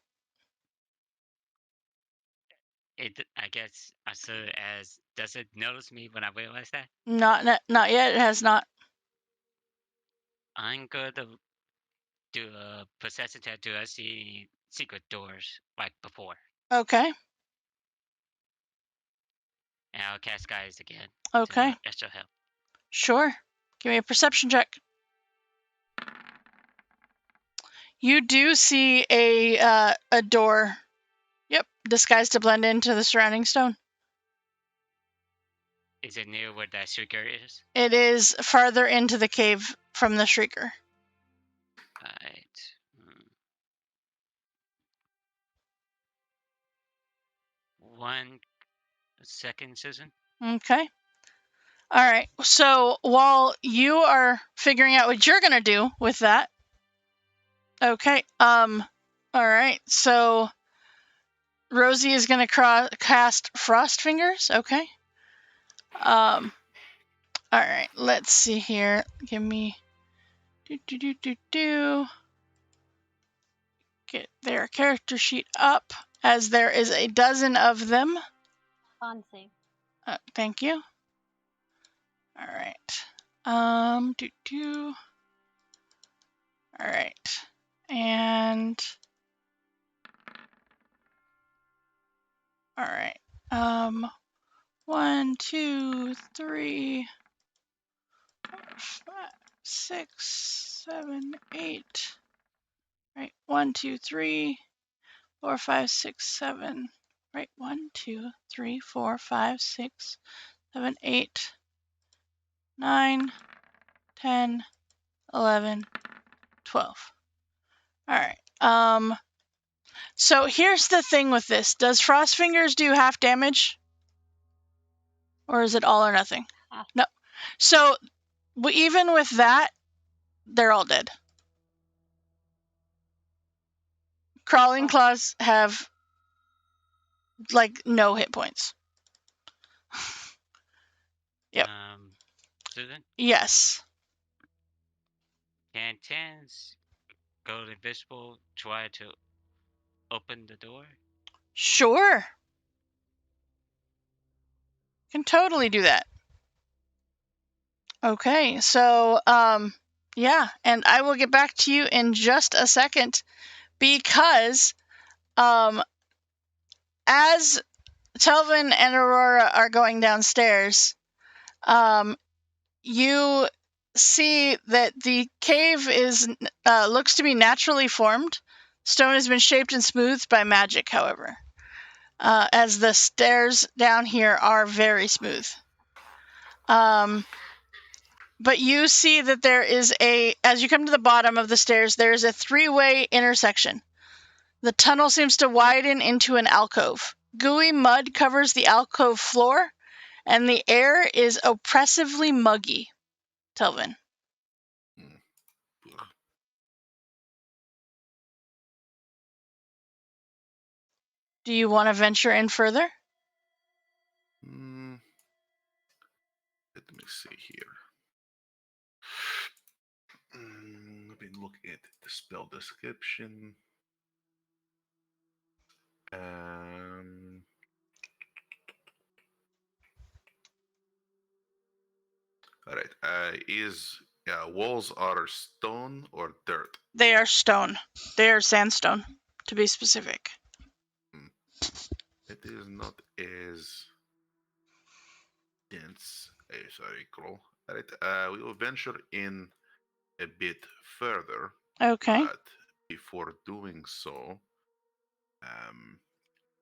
I guess as soon as does it notice me when I realize that? Not yet. It has not. I'm going to do a perception check to see secret doors like before, Okay. and I'll cast guys again. Okay. To extra help. Sure. Give me a perception check. You do see a door. Yep, disguised to blend into the surrounding stone. Is it near where that shrieker is? It is farther into the cave from the shrieker. Right. One second, Susan. Okay. All right. So while you are figuring out what you're gonna do with that, okay. All right. So Rosie is gonna cast Frost Fingers. Okay. All right. Let's see here. Give me. Get their character sheet up, as there is a dozen of them. Con save. Thank you. All right. All right. And all right. 1, 2, 3, 4, 5, 6, 7, 8. Right. 1, 2, 3, 4, 5, 6, 7. Right. 1, 2, 3, 4, 5, 6, 7, 8, 9, 10, 11, 12. All right. So here's the thing with this. Does Frost Fingers do half damage? Or is it all or nothing? Half. No. So even with that, they're all dead. Crawling Claws have like no hit points. Yep. Susan, Yes. can Chance go invisible, try to open the door? Sure. Can totally do that. Okay, so yeah, and I will get back to you in just a second, because as Telvin and Aurora are going downstairs, you see that the cave is looks to be naturally formed. Stone has been shaped and smoothed by magic, however, as the stairs down here are very smooth. But you see that there is as you come to the bottom of the stairs, there is a 3-way intersection. The tunnel seems to widen into an alcove. Gooey mud covers the alcove floor, and the air is oppressively muggy. Telvin. Do you want to venture in further? Let me see here. Let me look at the spell description. All right. Walls are stone or dirt? They are stone. They are sandstone, to be specific. It is not as dense as I recall. All right. We will venture in a bit further. Okay. But before doing so,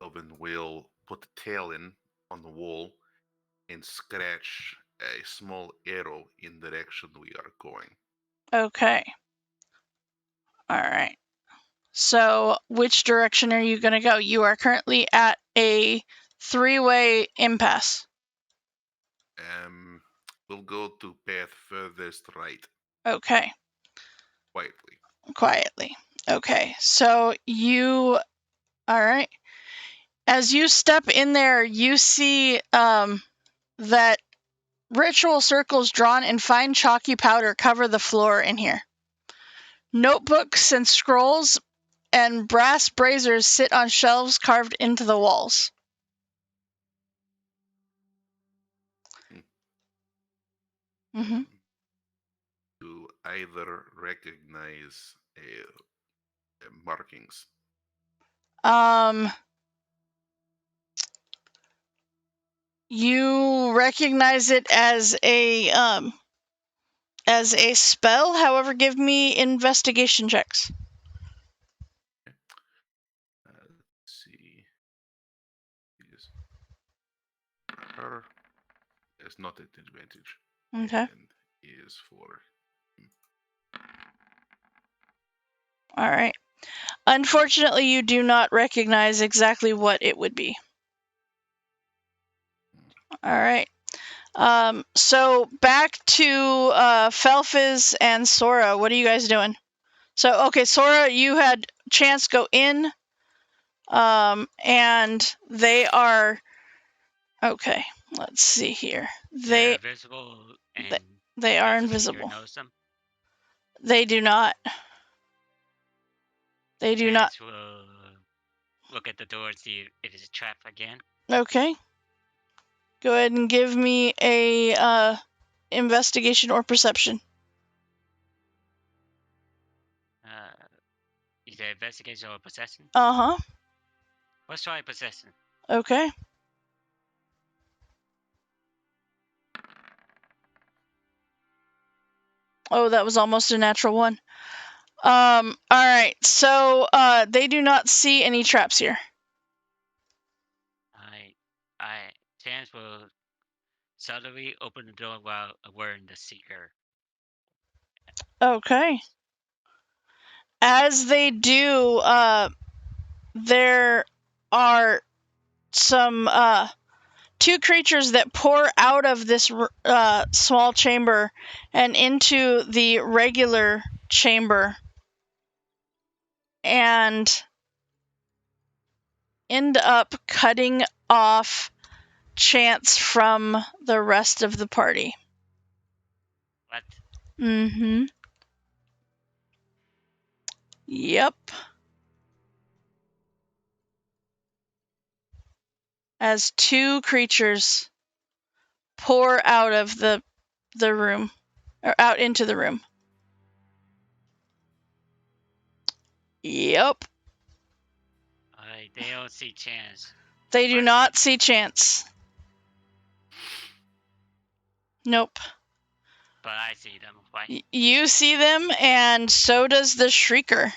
Elvin will put a tail on the wall and scratch a small arrow in the direction we are going. Okay. All right. So, which direction are you going to go? You are currently at a 3-way impasse. We'll go to path furthest right, Okay. quietly. Quietly. Okay. So you. All right. As you step in there, you see that ritual circles drawn in fine chalky powder cover the floor in here. Notebooks and scrolls and brass braziers sit on shelves carved into the walls. Mm-hmm. To either recognize markings. You recognize it as a spell. However, give me investigation checks. Let's see. Is her is not at advantage. Okay. And is for All right. Unfortunately, you do not recognize exactly what it would be. All right. So back to Felfiz and Sora. What are you guys doing? So, okay, Sora, you had Chance go in, and they are... Okay, let's see here. They're invisible, and they are Professor Peter invisible. knows them. They do not. They do not. Chance will look at the door and see if it is a trap again. Okay. Go ahead and give me a investigation or perception. Either investigation or possession. Uh-huh. Let's try possession. Okay. Oh, that was almost a natural one. All right. So, they do not see any traps here. Chance will subtly open the door while wearing the seeker. Okay. As they do, there are some two creatures that pour out of this small chamber and into the regular chamber and end up cutting off Chance from the rest of the party. What? Mm-hmm. Yep. As two creatures pour out of the room, or out into the room. Yep. They don't see Chance. They do not see Chance. Nope. But I see them. Why? You see them, and so does the Shrieker.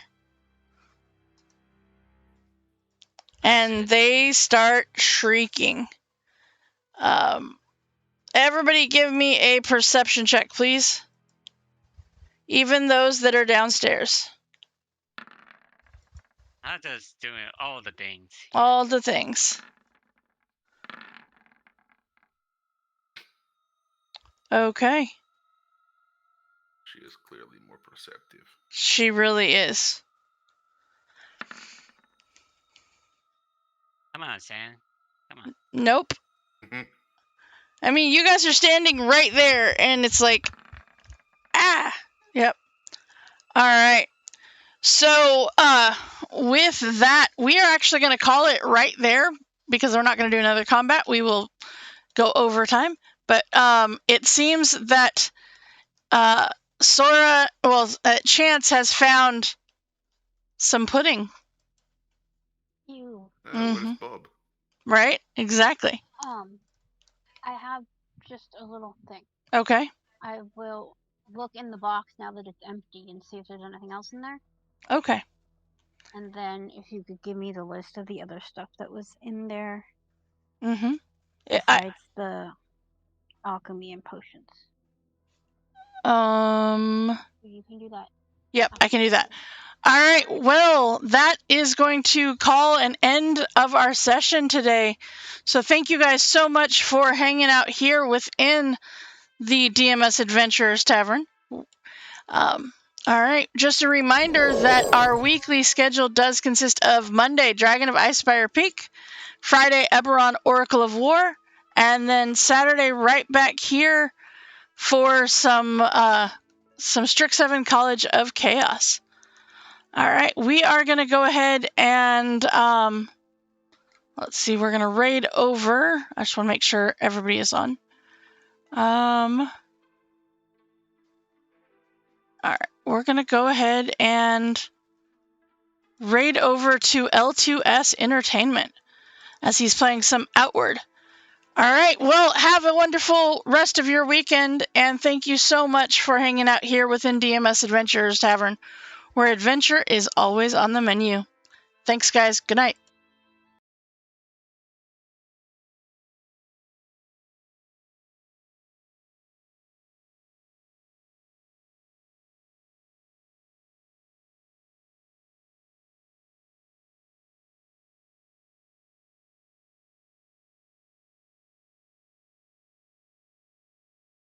And they start shrieking. Everybody give me a perception check, please. Even those that are downstairs. I'm just doing all the things. All the things. Okay. She is clearly more perceptive. She really is. Come on, Sam. Come on. Nope. I mean, you guys are standing right there, and it's like, ah. Yep. All right. So, with that, we are actually going to call it right there because we're not going to do another combat. We will go overtime. But it seems that Chance has found some pudding. You. Where's Bob? Right? Exactly. I have just a little thing. Okay. I will look in the box now that it's empty and see if there's anything else in there. Okay. And then if you could give me the list of the other stuff that was in there. Mm-hmm. Besides the alchemy and potions. You can do that. Yep, I can do that. All right, well, that is going to call an end of our session today. So thank you guys so much for hanging out here within the DMS Adventurers Tavern. All right, just a reminder that our weekly schedule does consist of Monday, Dragon of Icespire Peak, Friday, Eberron, Oracle of War, and then Saturday, right back here for some StrixSeven College of Chaos. All right, we are going to go ahead and let's see. We're going to raid over. I just want to make sure everybody is on. All right, we're going to go ahead and raid over to L2S Entertainment as he's playing some Outward. All right, well, have a wonderful rest of your weekend, and thank you so much for hanging out here within DMS Adventurers Tavern, where adventure is always on the menu. Thanks, guys. Good night.